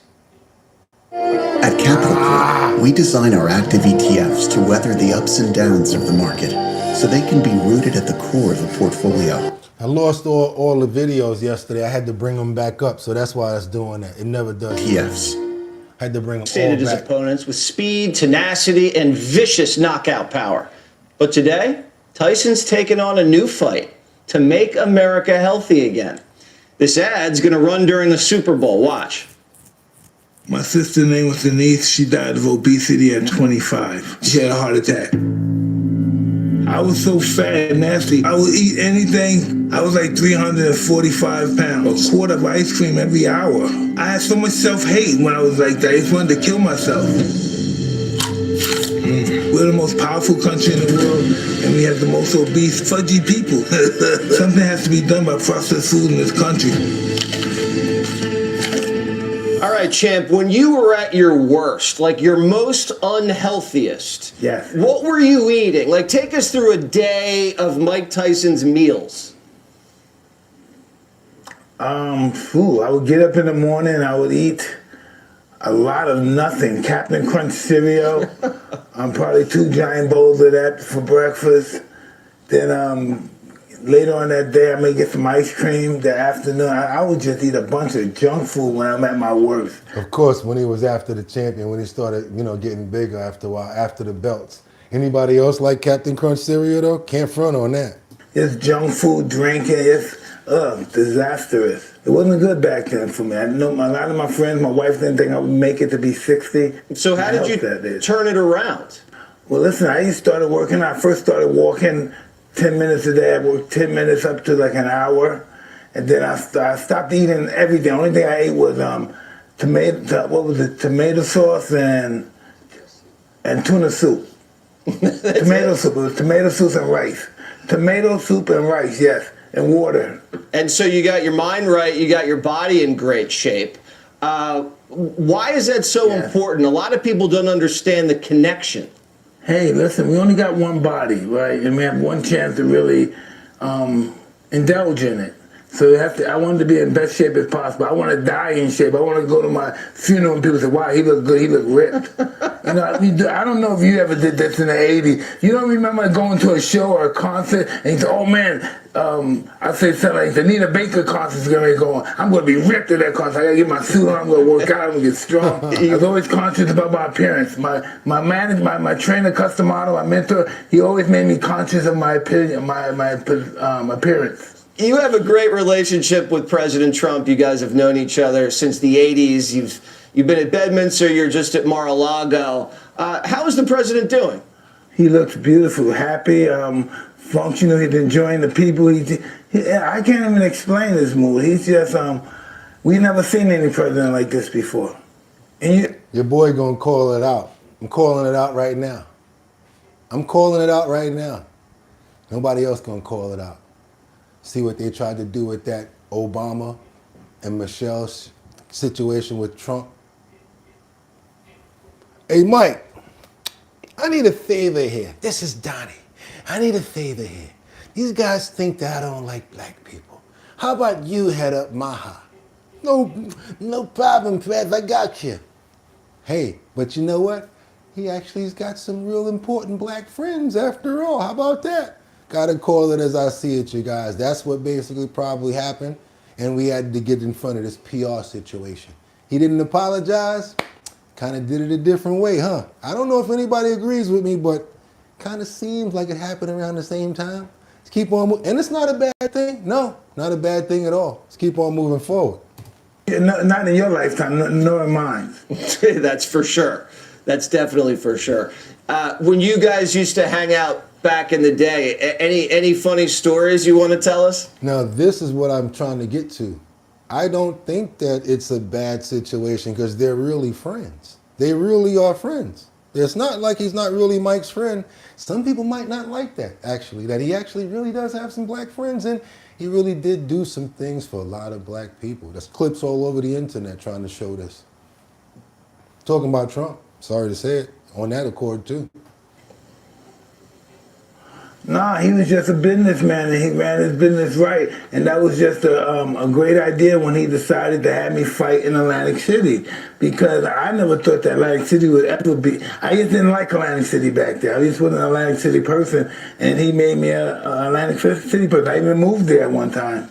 At Capital, we design our active ETFs to weather the ups and downs of the market, so they can be rooted at the core of a portfolio. I lost all the videos yesterday. I had to bring them back up, so that's why it's doing that. It never does. ETFs. Had to bring them Stated his opponents with speed, tenacity, and vicious knockout power. But today, Tyson's taken on a new fight to make America healthy again. This ad's gonna run during the Super Bowl. Watch. My sister's name was Denise. She died of obesity at 25. She had a heart attack. I was so fat and nasty. I would eat anything. I was like 345 pounds. A quart of ice cream every hour. I had so much self-hate when I was like that. I just wanted to kill myself. We're the most powerful country in the world, and we have the most obese, fudgy people. Something has to be done about processed food in this country. All right, champ, when you were at your worst, like your most unhealthiest, yes, what were you eating? Like, take us through a day of Mike Tyson's meals. I would get up in the morning and I would eat a lot of nothing. Captain Crunch cereal. Probably 2 giant bowls of that for breakfast. Then later on that day, I may get some ice cream. The afternoon, I would just eat a bunch of junk food when I'm at my worst. Of course, when he was after the champion, when he started, getting bigger after a while, after the belts. Anybody else like Captain Crunch cereal, though? Can't front on that. Just junk food, drinking, just disastrous. It wasn't good back then for me. I know a lot of my friends, my wife didn't think I would make it to be 60. So how did you turn it around? Well, listen, I started working. I first started walking 10 minutes a day. I worked 10 minutes up to like an hour. And then I stopped eating everything. The only thing I ate was tomato sauce and tuna soup. Tomato soup. It was tomato soup and rice. Tomato soup and rice, yes, and water. And so you got your mind right, you got your body in great shape. Why is that so important? A lot of people don't understand the connection. Hey, listen, we only got one body, right? And we have one chance to really indulge in it. So I wanted to be in best shape as possible. I want to die in shape. I want to go to my funeral and people say, wow, he looked good, he looked ripped. I don't know if you ever did this in the 80s. You don't remember going to a show or a concert and you say, oh man, I say something like the Nina Baker concert's going to go on. I'm going to be ripped at that concert. I got to get my suit on, I'm going to work out, I'm going to get strong. I was always conscious about my appearance. My manager, my trainer, custom model, my mentor, he always made me conscious of my appearance. You have a great relationship with President Trump. You guys have known each other since the 80s. You've been at Bedminster, you're just at Mar-a-Lago. How is the president doing? He looks beautiful, happy, functional. He's enjoying the people. I can't even explain his mood. He's just, we never seen any president like this before. And your boy gonna call it out. I'm calling it out right now. I'm calling it out right now. Nobody else gonna call it out. See what they tried to do with that Obama and Michelle situation with Trump. Hey, Mike, I need a favor here. This is Donnie. I need a favor here. These guys think that I don't like black people. How about you head up Maha? No problem, Trev, I got you. Hey, but you know what? He actually's got some real important black friends after all. How about that? Gotta call it as I see it, you guys. That's what basically probably happened. And we had to get in front of this PR situation. He didn't apologize. Kind of did it a different way, huh? I don't know if anybody agrees with me, but kind of seems like it happened around the same time. Let's keep on moving. And it's not a bad thing. No, not a bad thing at all. Let's keep on moving forward. Yeah, not in your lifetime, nor in mine. That's for sure. That's definitely for sure. When you guys used to hang out back in the day, any funny stories you want to tell us? Now, this is what I'm trying to get to. I don't think that it's a bad situation because they're really friends. They really are friends. It's not like he's not really Mike's friend. Some people might not like that, actually, that he actually really does have some black friends and he really did do some things for a lot of black people. There's clips all over the internet trying to show this. Talking about Trump, sorry to say it, on that accord too. Nah, he was just a businessman and he ran his business right. And that was just a great idea when he decided to have me fight in Atlantic City. Because I never thought that Atlantic City would ever be. I just didn't like Atlantic City back there. I just wasn't an Atlantic City person. And he made me an Atlantic City person. I even moved there at one time.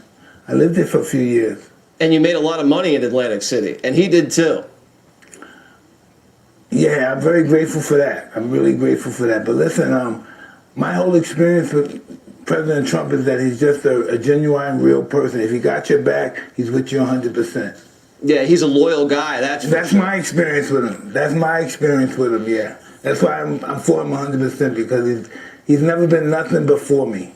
I lived there for a few years. And you made a lot of money in Atlantic City. And he did too. Yeah, I'm very grateful for that. I'm really grateful for that. But listen, my whole experience with President Trump is that he's just a genuine, real person. If he got your back, he's with you 100%. Yeah, he's a loyal guy. That's my experience with him. That's my experience with him, yeah. That's why I'm for him 100% because he's never been nothing before me.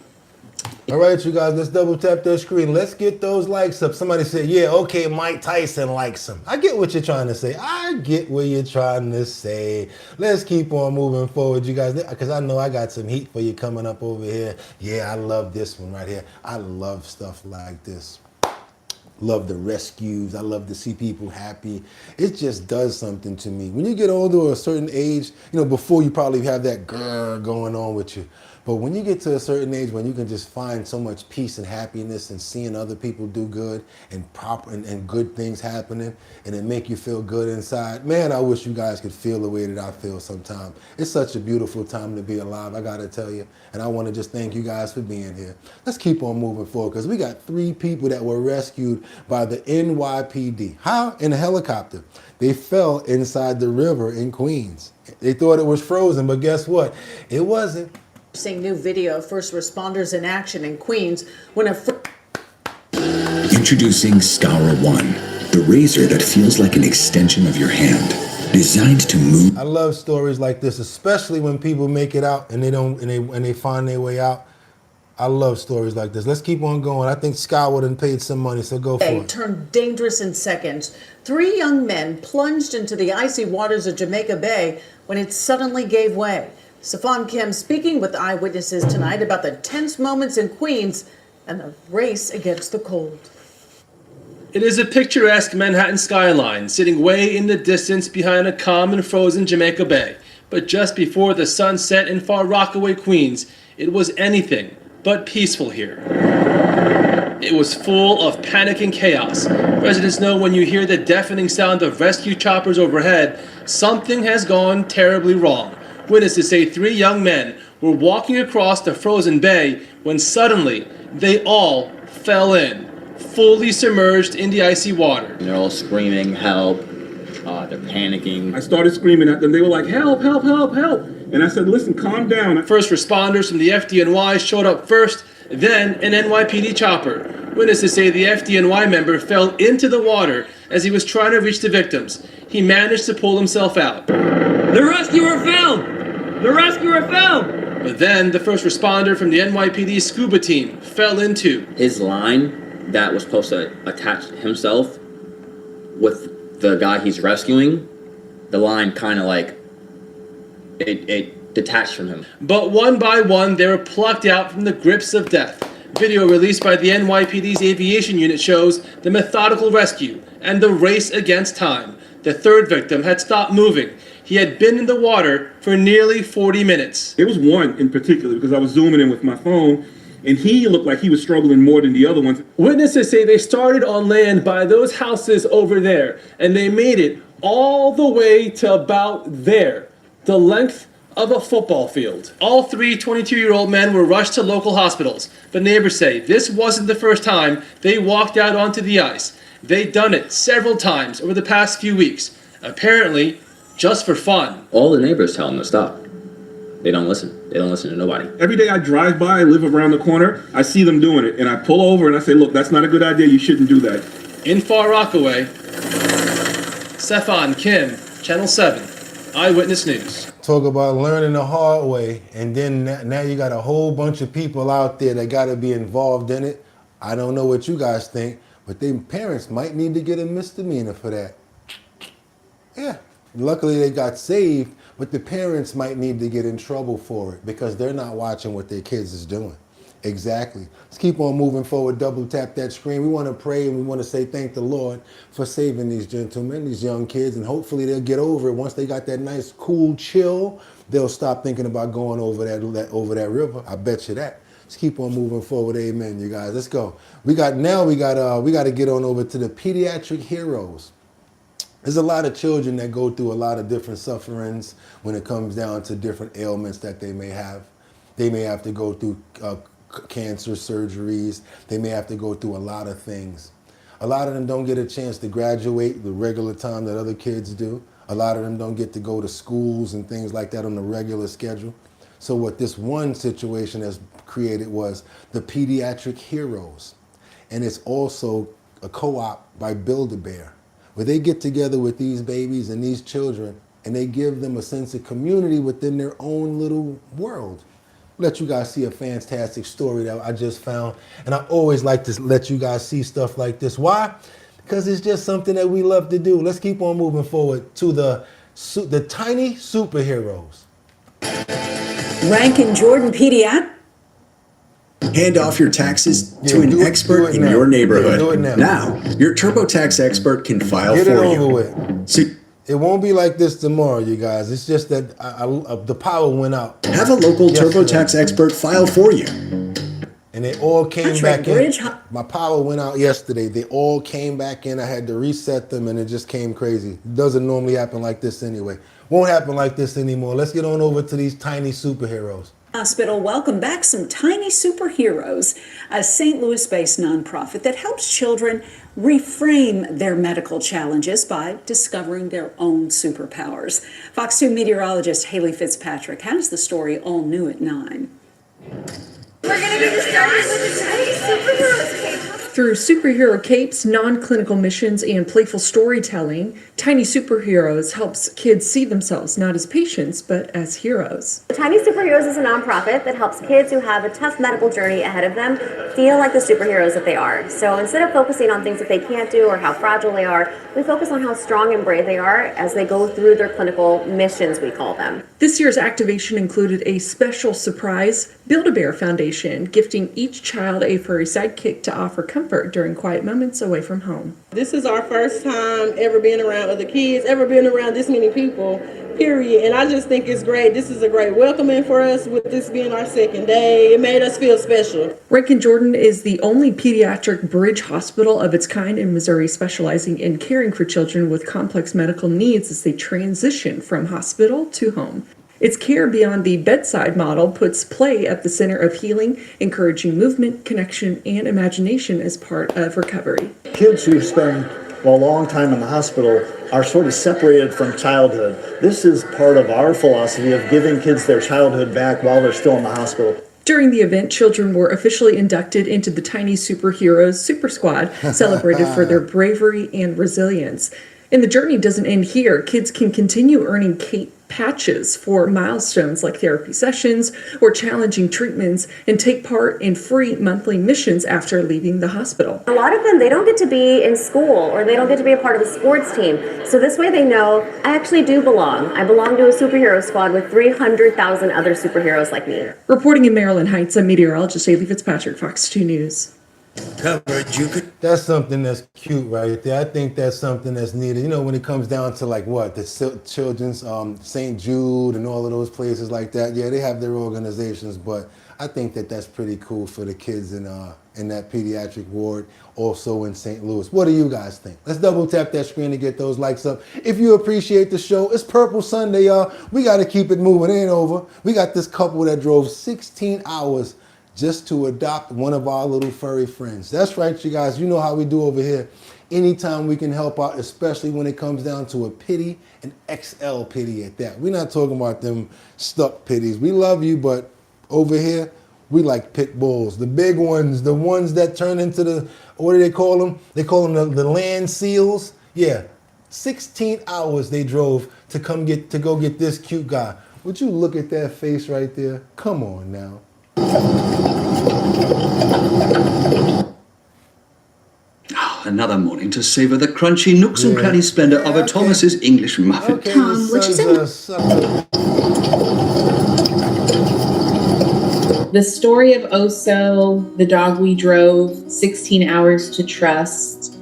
All right, you guys, let's double tap that screen. Let's get those likes up. Somebody said, yeah, okay, Mike Tyson likes him. I get what you're trying to say. I get what you're trying to say. Let's keep on moving forward, you guys, because I know I got some heat for you coming up over here. Yeah, I love this one right here. I love stuff like this. Love the rescues. I love to see people happy. It just does something to me. When you get older or a certain age, before you probably have that grrr going on with you. But when you get to a certain age when you can just find so much peace and happiness and seeing other people do good and proper and good things happening and it make you feel good inside, man, I wish you guys could feel the way that I feel sometimes. It's such a beautiful time to be alive, I gotta tell you. And I want to just thank you guys for being here. Let's keep on moving forward because we got 3 people that were rescued by the NYPD. How? In a helicopter. They fell inside the river in Queens. They thought it was frozen, but guess what? It wasn't. Seeing new video of first responders in action in Queens when a Introducing Scour One, the razor that feels like an extension of your hand. Designed to move. I love stories like this, especially when people make it out and they find their way out. I love stories like this. Let's keep on going. I think Skyward and paid some money, so go for it. Turned dangerous in seconds. 3 young men plunged into the icy waters of Jamaica Bay when it suddenly gave way. Safan Kim speaking with eyewitnesses tonight about the tense moments in Queens and the race against the cold. It is a picturesque Manhattan skyline sitting way in the distance behind a calm and frozen Jamaica Bay. But just before the sun set in Far Rockaway, Queens, it was anything but peaceful here. It was full of panic and chaos. Residents know when you hear the deafening sound of rescue choppers overhead, something has gone terribly wrong. Witnesses say 3 young men were walking across the frozen bay when suddenly they all fell in, fully submerged in the icy water. They're all screaming, help. They're panicking. I started screaming at them. They were like, help, help, help, help. And I said, listen, calm down. First responders from the FDNY showed up first, then an NYPD chopper. Witnesses say the FDNY member fell into the water as he was trying to reach the victims. He managed to pull himself out. The rescuer fell! The rescuer fell! But then the first responder from the NYPD scuba team fell into his line that was supposed to attach himself with the guy he's rescuing. The line kind of like it detached from him. But one by one, they were plucked out from the grips of death. Video released by the NYPD's aviation unit shows the methodical rescue and the race against time. The third victim had stopped moving. He had been in the water for nearly 40 minutes. It was one in particular because I was zooming in with my phone, and he looked like he was struggling more than the other ones. Witnesses say they started on land by those houses over there, and they made it all the way to about there, the length of a football field. All 3 22-year-old men were rushed to local hospitals, but neighbors say this wasn't the first time they walked out onto the ice. They'd done it several times over the past few weeks, apparently just for fun. All the neighbors tell them to stop. They don't listen. They don't listen to nobody. Every day I drive by, I live around the corner, I see them doing it, and I pull over and I say, look, that's not a good idea, you shouldn't do that. In Far Rockaway, Safan Kim, Channel 7, Eyewitness News. Talk about learning the hard way, and then now you got a whole bunch of people out there that got to be involved in it. I don't know what you guys think, but their parents might need to get a misdemeanor for that. Yeah, luckily they got saved, but the parents might need to get in trouble for it because they're not watching what their kids is doing. Exactly. Let's keep on moving forward. Double tap that screen. We want to pray and we want to say thank the Lord for saving these gentlemen, these young kids, and hopefully they'll get over it. Once they got that nice, cool chill, they'll stop thinking about going over that river. I bet you that. Let's keep on moving forward. Amen, you guys. Let's go. We got to get on over to the pediatric heroes. There's a lot of children that go through a lot of different sufferings when it comes down to different ailments that they may have. They may have to go through cancer surgeries. They may have to go through a lot of things. A lot of them don't get a chance to graduate the regular time that other kids do. A lot of them don't get to go to schools and things like that on the regular schedule. So what this one situation has created was the Pediatric Heroes. And it's also a co-op by Build-A-Bear, where they get together with these babies and these children and they give them a sense of community within their own little world. Let you guys see a fantastic story that I just found. And I always like to let you guys see stuff like this. Why? Because it's just something that we love to do. Let's keep on moving forward to the tiny superheroes. Rankin Jordan Pediatric. Hand off your taxes to an expert in your neighborhood. Now, your TurboTax expert can file for you. Get it over with. It won't be like this tomorrow, you guys. It's just that the power went out. Have a local TurboTax expert file for you. And they all came back in. My power went out yesterday. They all came back in. I had to reset them and it just came crazy. It doesn't normally happen like this anyway. Won't happen like this anymore. Let's get on over to these tiny superheroes. Hospital welcome back some tiny superheroes, a St. Louis-based nonprofit that helps children reframe their medical challenges by discovering their own superpowers. Fox 2 meteorologist Haley Fitzpatrick has the story all new at 9. We're going to get started with the tiny superheroes. Through superhero capes, non-clinical missions, and playful storytelling, Tiny Superheroes helps kids see themselves not as patients, but as heroes. Tiny Superheroes is a nonprofit that helps kids who have a tough medical journey ahead of them feel like the superheroes that they are. So instead of focusing on things that they can't do or how fragile they are, we focus on how strong and brave they are as they go through their clinical missions, we call them. This year's activation included a special surprise Build-A-Bear Foundation, gifting each child a furry sidekick to offer comfort during quiet moments away from home. This is our first time ever being around other kids, ever being around this many people, period. And I just think it's great. This is a great welcoming for us with this being our second day. It made us feel special. Rankin Jordan is the only pediatric bridge hospital of its kind in Missouri, specializing in caring for children with complex medical needs as they transition from hospital to home. Its care beyond the bedside model puts play at the center of healing, encouraging movement, connection, and imagination as part of recovery. Kids who spend a long time in the hospital are sort of separated from childhood. This is part of our philosophy of giving kids their childhood back while they're still in the hospital. During the event, children were officially inducted into the Tiny Superheroes Super Squad, celebrated for their bravery and resilience. And the journey doesn't end here. Kids can continue earning cape patches for milestones like therapy sessions or challenging treatments and take part in free monthly missions after leaving the hospital. A lot of them, they don't get to be in school or they don't get to be a part of a sports team. So this way they know, I actually do belong. I belong to a superhero squad with 300,000 other superheroes like me. Reporting in Maryland Heights, I'm meteorologist Haley Fitzpatrick, Fox 2 News. That's something that's cute right there. I think that's something that's needed. You know, when it comes down to like what, the children's St. Jude and all of those places like that. Yeah, they have their organizations, but I think that that's pretty cool for the kids in that pediatric ward, also in St. Louis. What do you guys think? Let's double tap that screen to get those likes up. If you appreciate the show, it's Purple Sunday, y'all. We got to keep it moving. It ain't over. We got this couple that drove 16 hours just to adopt one of our little furry friends. That's right, you guys. You know how we do over here. Anytime we can help out, especially when it comes down to a pity, an XL pity at that. We're not talking about them stuck pities. We love you, but over here, we like pit bulls. The big ones, the ones that turn into the, what do they call them? They call them the land seals. Yeah, 16 hours they drove to go get this cute guy. Would you look at that face right there? Come on now. Another morning to savor the crunchy nooks and cranny splendor of a Thomas's English muffin. Okay, Tom, what you say? The story of Oso, the dog we drove 16 hours to trust.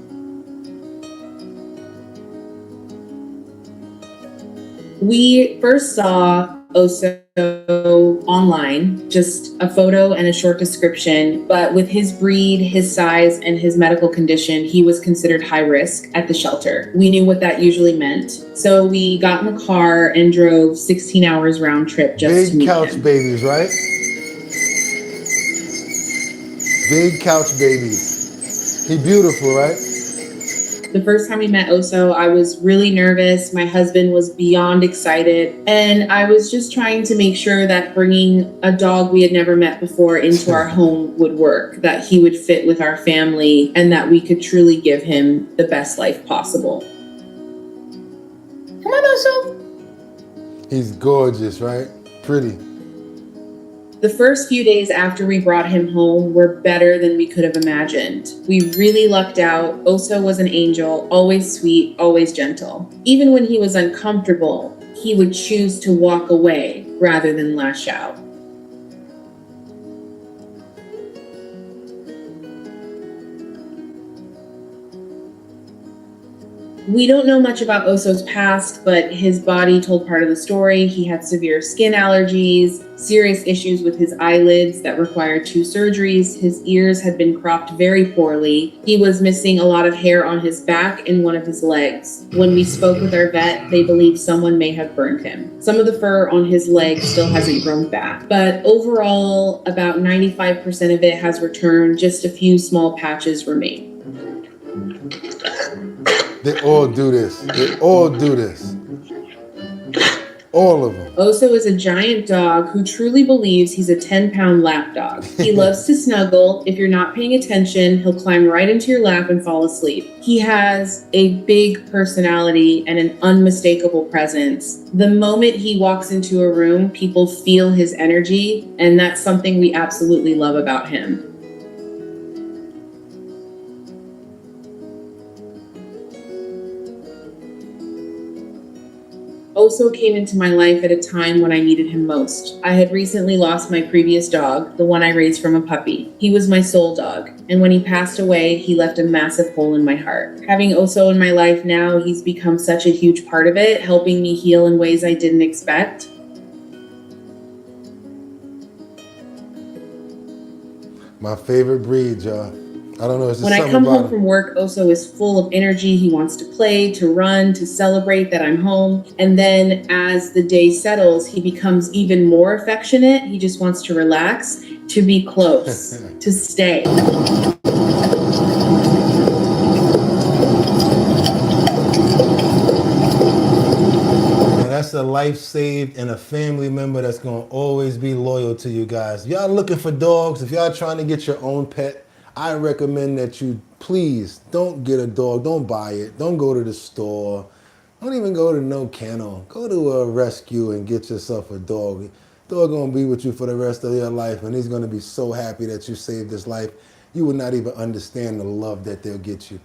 We first saw Oso online, just a photo and a short description, but with his breed, his size, and his medical condition, he was considered high risk at the shelter. We knew what that usually meant. So we got in the car and drove 16 hours round trip just to meet him. Big couch babies, right? Big couch babies. He beautiful, right? The first time we met Oso, I was really nervous. My husband was beyond excited. And I was just trying to make sure that bringing a dog we had never met before into our home would work, that he would fit with our family, and that we could truly give him the best life possible. Come on, Oso. He's gorgeous, right? Pretty. The first few days after we brought him home were better than we could have imagined. We really lucked out. Oso was an angel, always sweet, always gentle. Even when he was uncomfortable, he would choose to walk away rather than lash out. We don't know much about Oso's past, but his body told part of the story. He had severe skin allergies, serious issues with his eyelids that required 2 surgeries. His ears had been cropped very poorly. He was missing a lot of hair on his back and one of his legs. When we spoke with our vet, they believed someone may have burned him. Some of the fur on his legs still hasn't grown back, but overall, about 95% of it has returned. Just a few small patches remain. They all do this. They all do this. All of them. Oso is a giant dog who truly believes he's a 10-pound lap dog. He loves to snuggle. If you're not paying attention, he'll climb right into your lap and fall asleep. He has a big personality and an unmistakable presence. The moment he walks into a room, people feel his energy, and that's something we absolutely love about him. Oso came into my life at a time when I needed him most. I had recently lost my previous dog, the one I raised from a puppy. He was my soul dog, and when he passed away, he left a massive hole in my heart. Having Oso in my life now, he's become such a huge part of it, helping me heal in ways I didn't expect. My favorite breed, y'all. I don't know. It's just When I something come about home him. from work, Oso is full of energy. He wants to play, to run, to celebrate that I'm home. And then as the day settles, he becomes even more affectionate. He just wants to relax, to be close, to stay. And that's a life saved and a family member that's going to always be loyal to you guys. If y'all looking for dogs, if y'all trying to get your own pet, I recommend that you please don't get a dog. Don't buy it. Don't go to the store. Don't even go to no kennel. Go to a rescue and get yourself a dog. Dog gonna be with you for the rest of your life, and he's gonna be so happy that you saved his life. You would not even understand the love that they'll get you.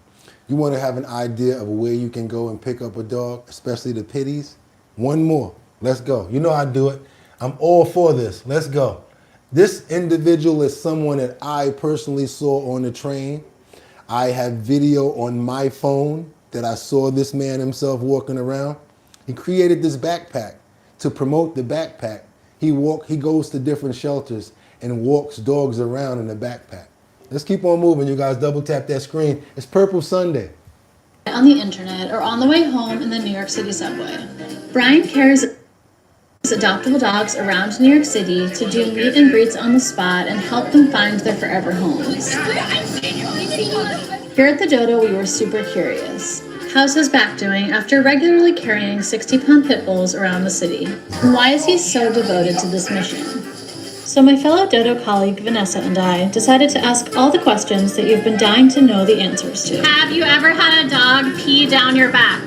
You want to have an idea of where you can go and pick up a dog, especially the pitties? One more. Let's go. You know I do it. I'm all for this. Let's go. This individual is someone that I personally saw on the train. I have video on my phone that I saw this man himself walking around. He created this backpack to promote the backpack. He goes to different shelters and walks dogs around in the backpack. Let's keep on moving, you guys. Double tap that screen. It's Purple Sunday. On the internet or on the way home in the New York City subway. Brian carries adoptable dogs around New York City to do meet and greets on the spot and help them find their forever homes. Here at the Dodo, we were super curious. How's his back doing after regularly carrying 60-pound pit bulls around the city? And why is he so devoted to this mission? So my fellow Dodo colleague Vanessa and I decided to ask all the questions that you've been dying to know the answers to. Have you ever had a dog pee down your back?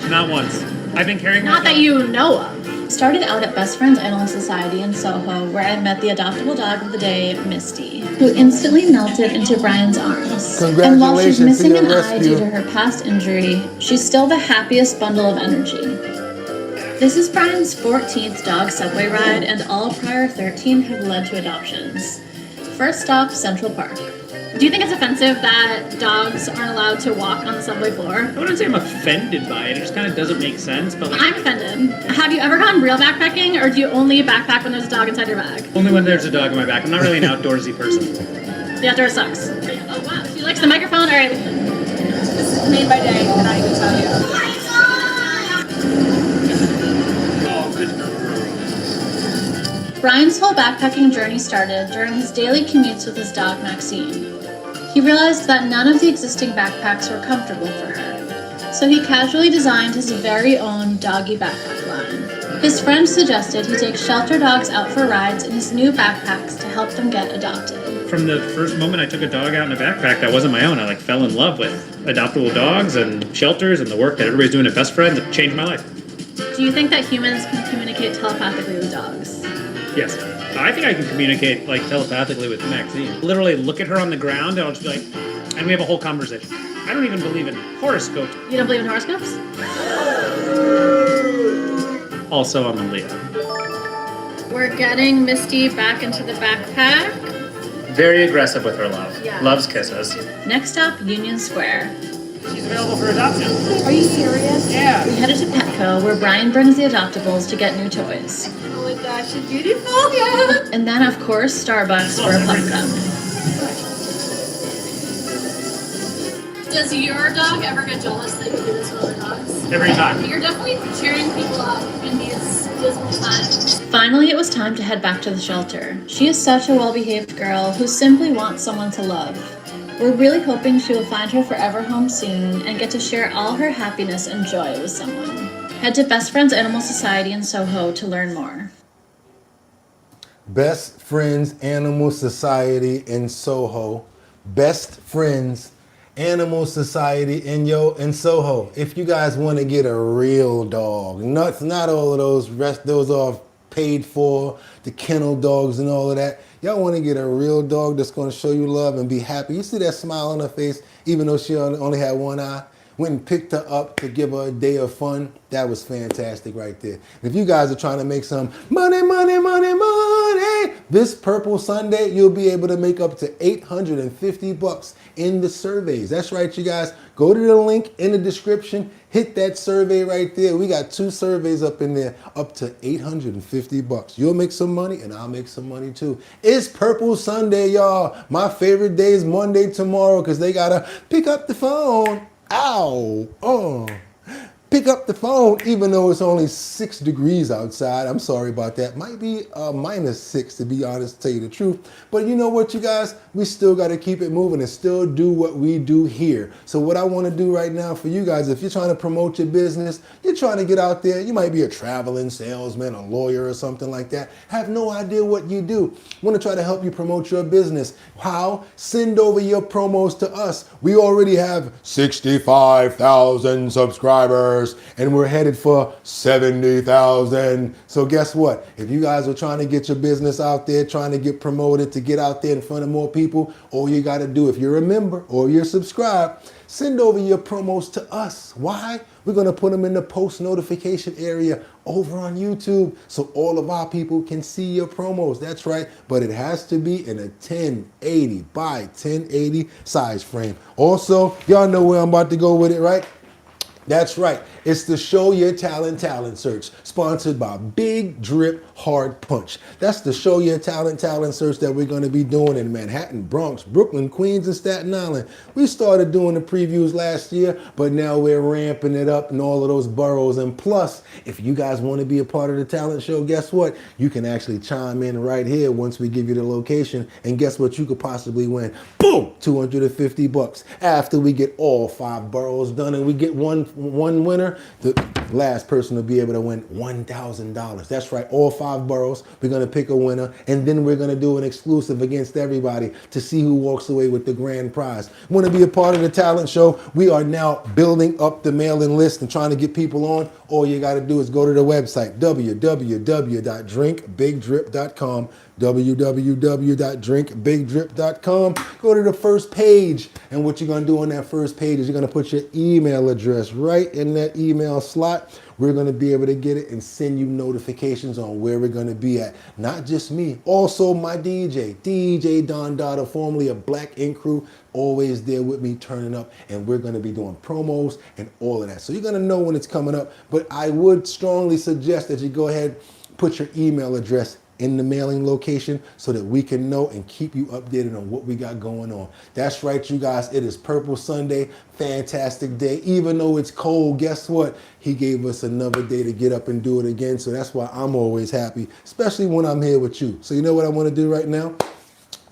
Not once. I've been carrying Not that you know of. Started out at Best Friends Animal Society in Soho, where I met the adoptable dog of the day, Misty, who instantly melted into Brian's arms. And while she's missing an eye due to her past injury, she's still the happiest bundle of energy. This is Brian's 14th dog subway ride, and all prior 13 have led to adoptions. First stop, Central Park. Do you think it's offensive that dogs aren't allowed to walk on the subway floor? I wouldn't say I'm offended by it. It just kind of doesn't make sense. But I'm offended. Have you ever gone real backpacking, or do you only backpack when there's a dog inside your bag? only when there's a dog on my back. I'm not really an outdoorsy person. The outdoor sucks. Oh wow, she likes the microphone. All right. This is made by day, and I can tell you. Brian's whole backpacking journey started during his daily commutes with his dog Maxine. He realized that none of the existing backpacks were comfortable for her, so he casually designed his very own doggy backpack line. His friend suggested he take shelter dogs out for rides in his new backpacks to help them get adopted. From the first moment I took a dog out in a backpack that wasn't my own, I fell in love with adoptable dogs and shelters and the work that everybody's doing at Best Friends. It changed my life. Do you think that humans can communicate telepathically with dogs? Yes. I think I can communicate telepathically with Maxine. Literally look at her on the ground and I'll just be like, and we have a whole conversation. I don't even believe in horoscopes. You don't believe in horoscopes? Also, I'm a Leo. We're getting Misty back into the backpack. Very aggressive with her love. Yeah. Loves kisses. Next stop, Union Square. She's available for adoption. Are you serious? Yeah. We headed to Petco, where Brian brings the adoptables to get new toys. Oh my gosh, she's beautiful. Yeah. And then, of course, Starbucks for a pup cup. Does your dog ever get jealous that you do this with other dogs? Every time. You're definitely cheering people up in these dismal times. Finally, it was time to head back to the shelter. She is such a well-behaved girl who simply wants someone to love. We're really hoping she will find her forever home soon and get to share all her happiness and joy with someone. Head to Best Friends Animal Society in Soho to learn more. Best Friends Animal Society in Soho. Best Friends Animal Society in Soho. If you guys want to get a real dog, not all of those are paid for, the kennel dogs and all of that. Y'all want to get a real dog that's going to show you love and be happy. You see that smile on her face, even though she only had one eye? Went and picked her up to give her a day of fun. That was fantastic right there. If you guys are trying to make some money, this Purple Sunday, you'll be able to make up to $850 in the surveys. That's right, you guys. Go to the link in the description. Hit that survey right there. We got 2 surveys up in there, up to $850. You'll make some money and I'll make some money too. It's Purple Sunday, y'all. My favorite day is Monday tomorrow because they gotta pick up the phone. Ow! Oh. Pick up the phone, even though it's only 6 degrees outside. I'm sorry about that. Might be -6 to be honest, to tell you the truth. But you know what, you guys? We still got to keep it moving and still do what we do here. So what I want to do right now for you guys, if you're trying to promote your business, you're trying to get out there, you might be a traveling salesman, a lawyer or something like that, have no idea what you do. Want to try to help you promote your business. How? Send over your promos to us. We already have 65,000 subscribers. And we're headed for 70,000. So guess what? If you guys are trying to get your business out there, trying to get promoted, to get out there in front of more people, all you got to do, if you're a member or you're subscribed, send over your promos to us. Why? We're going to put them in the post notification area over on YouTube so all of our people can see your promos. That's right. But it has to be in a 1080 by 1080 size frame. Also, y'all know where I'm about to go with it, right? That's right. It's the Show Your Talent search, sponsored by Big Drip Hard Punch. That's the Show Your Talent search that we're going to be doing in Manhattan, Bronx, Brooklyn, Queens, and Staten Island. We started doing the previews last year, but now we're ramping it up in all of those boroughs. And plus, if you guys want to be a part of the talent show, guess what? You can actually chime in right here once we give you the location. And guess what? You could possibly win. Boom! $250 after we get all 5 boroughs done and we get one winner. The last person will be able to win $1,000. That's right, all 5 boroughs. We're going to pick a winner, and then we're going to do an exclusive against everybody to see who walks away with the grand prize. Want to be a part of the talent show? We are now building up the mailing list and trying to get people on. All you got to do is go to the website, www.drinkbigdrip.com, www.drinkbigdrip.com. Go to the first page, and what you're going to do on that first page is you're going to put your email address right in that email slot. We're going to be able to get it and send you notifications on where we're going to be at. Not just me, also my DJ Don Dada, formerly of Black Ink Crew, always there with me turning up, and we're going to be doing promos and all of that. So you're going to know when it's coming up, but I would strongly suggest that you go ahead, put your email address in the mailing location so that we can know and keep you updated on what we got going on. That's right, you guys. It is Purple Sunday. Fantastic day. Even though it's cold, guess what? He gave us another day to get up and do it again. So that's why I'm always happy, especially when I'm here with you. So you know what I want to do right now?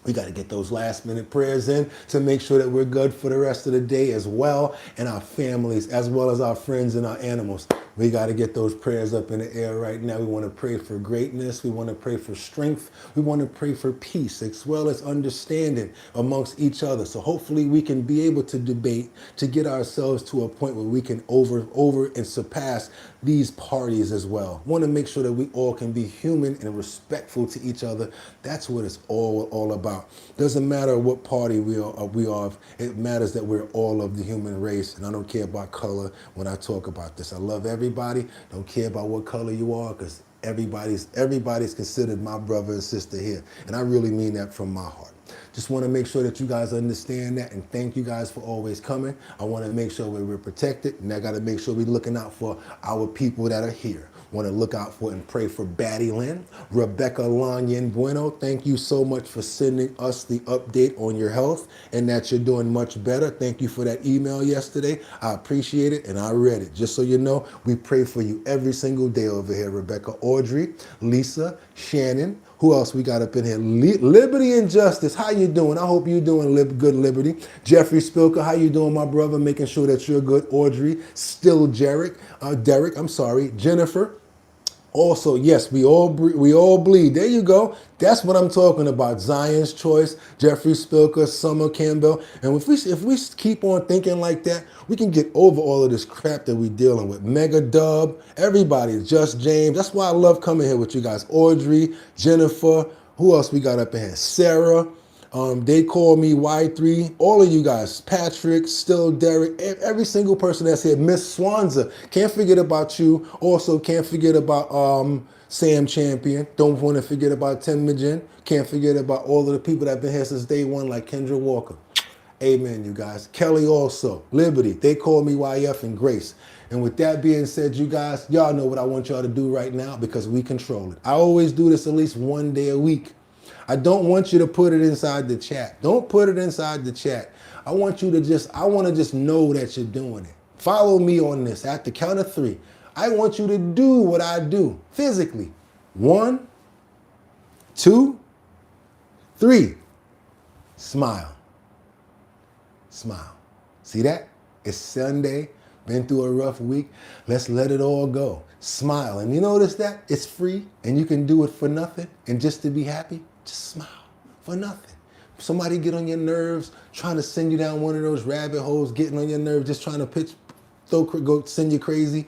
We got to get those last minute prayers in to make sure that we're good for the rest of the day as well, and our families, as well as our friends and our animals. We got to get those prayers up in the air right now. We want to pray for greatness. We want to pray for strength. We want to pray for peace as well as understanding amongst each other. So hopefully we can be able to debate to get ourselves to a point where we can over and surpass these parties as well. Want to make sure that we all can be human and respectful to each other. That's what it's all about. Doesn't matter what party we are. It matters that we're all of the human race, and I don't care about color when I talk about this. I love everybody. Don't care about what color you are, because everybody's considered my brother and sister here, and I really mean that from my heart. Just want to make sure that you guys understand that, and thank you guys for always coming. I want to make sure we're protected, and I got to make sure we're looking out for our people that are here. Want to look out for and pray for Batty Lynn, Rebecca Lanyan Bueno. Thank you so much for sending us the update on your health and that you're doing much better. Thank you for that email yesterday. I appreciate it, and I read it. Just so you know, we pray for you every single day over here, Rebecca. Audrey, Lisa, Shannon, Who else we got up in here? Liberty and Justice. How you doing? I hope you're doing good, Liberty. Jeffrey Spilker, how you doing, my brother? Making sure that you're good. Audrey, still Derek. I'm sorry. Jennifer. Also, yes, we all bleed. There you go. That's what I'm talking about. Zion's Choice, Jeffrey Spilker, Summer Campbell. And if we keep on thinking like that, we can get over all of this crap that we're dealing with. Mega Dub, everybody, Just James. That's why I love coming here with you guys. Audrey, Jennifer, who else we got up in here? Sarah. They call me Y3. All of you guys, Patrick, still Derek, every single person that's here. Miss Swanza, can't forget about you. Also, can't forget about Sam Champion. Don't want to forget about Tim Majan. Can't forget about all of the people that have been here since day one, like Kendra Walker. Amen, you guys. Kelly also, Liberty. They call me YF and Grace. And with that being said, you guys, y'all know what I want y'all to do right now because we control it. I always do this at least one day a week. I don't want you to put it inside the chat. Don't put it inside the chat. I want to just know that you're doing it. Follow me on this. At the count of 3, I want you to do what I do physically. 1, 2, 3. Smile. Smile. See that? It's Sunday. Been through a rough week. Let's let it all go. Smile. And you notice that? It's free and you can do it for nothing. And just to be happy, just smile for nothing. Somebody get on your nerves, trying to send you down one of those rabbit holes, getting on your nerves, just trying to send you crazy.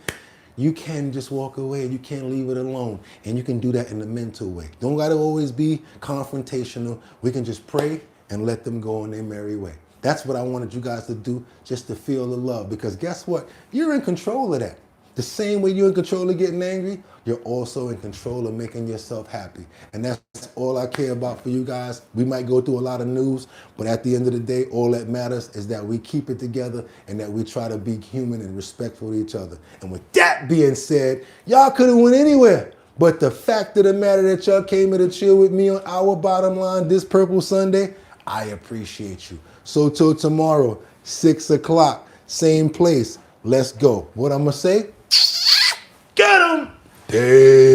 You can just walk away. You can't leave it alone. And you can do that in a mental way. Don't got to always be confrontational. We can just pray and let them go on their merry way. That's what I wanted you guys to do, just to feel the love. Because guess what? You're in control of that. The same way you're in control of getting angry, you're also in control of making yourself happy. And that's all I care about for you guys. We might go through a lot of news, but at the end of the day, all that matters is that we keep it together and that we try to be human and respectful to each other. And with that being said, y'all could have went anywhere. But the fact of the matter that y'all came here to chill with me on Our Bottom Line this Purple Sunday, I appreciate you. So till tomorrow, 6 o'clock, same place. Let's go. What I'm going to say? Get 'em! Day.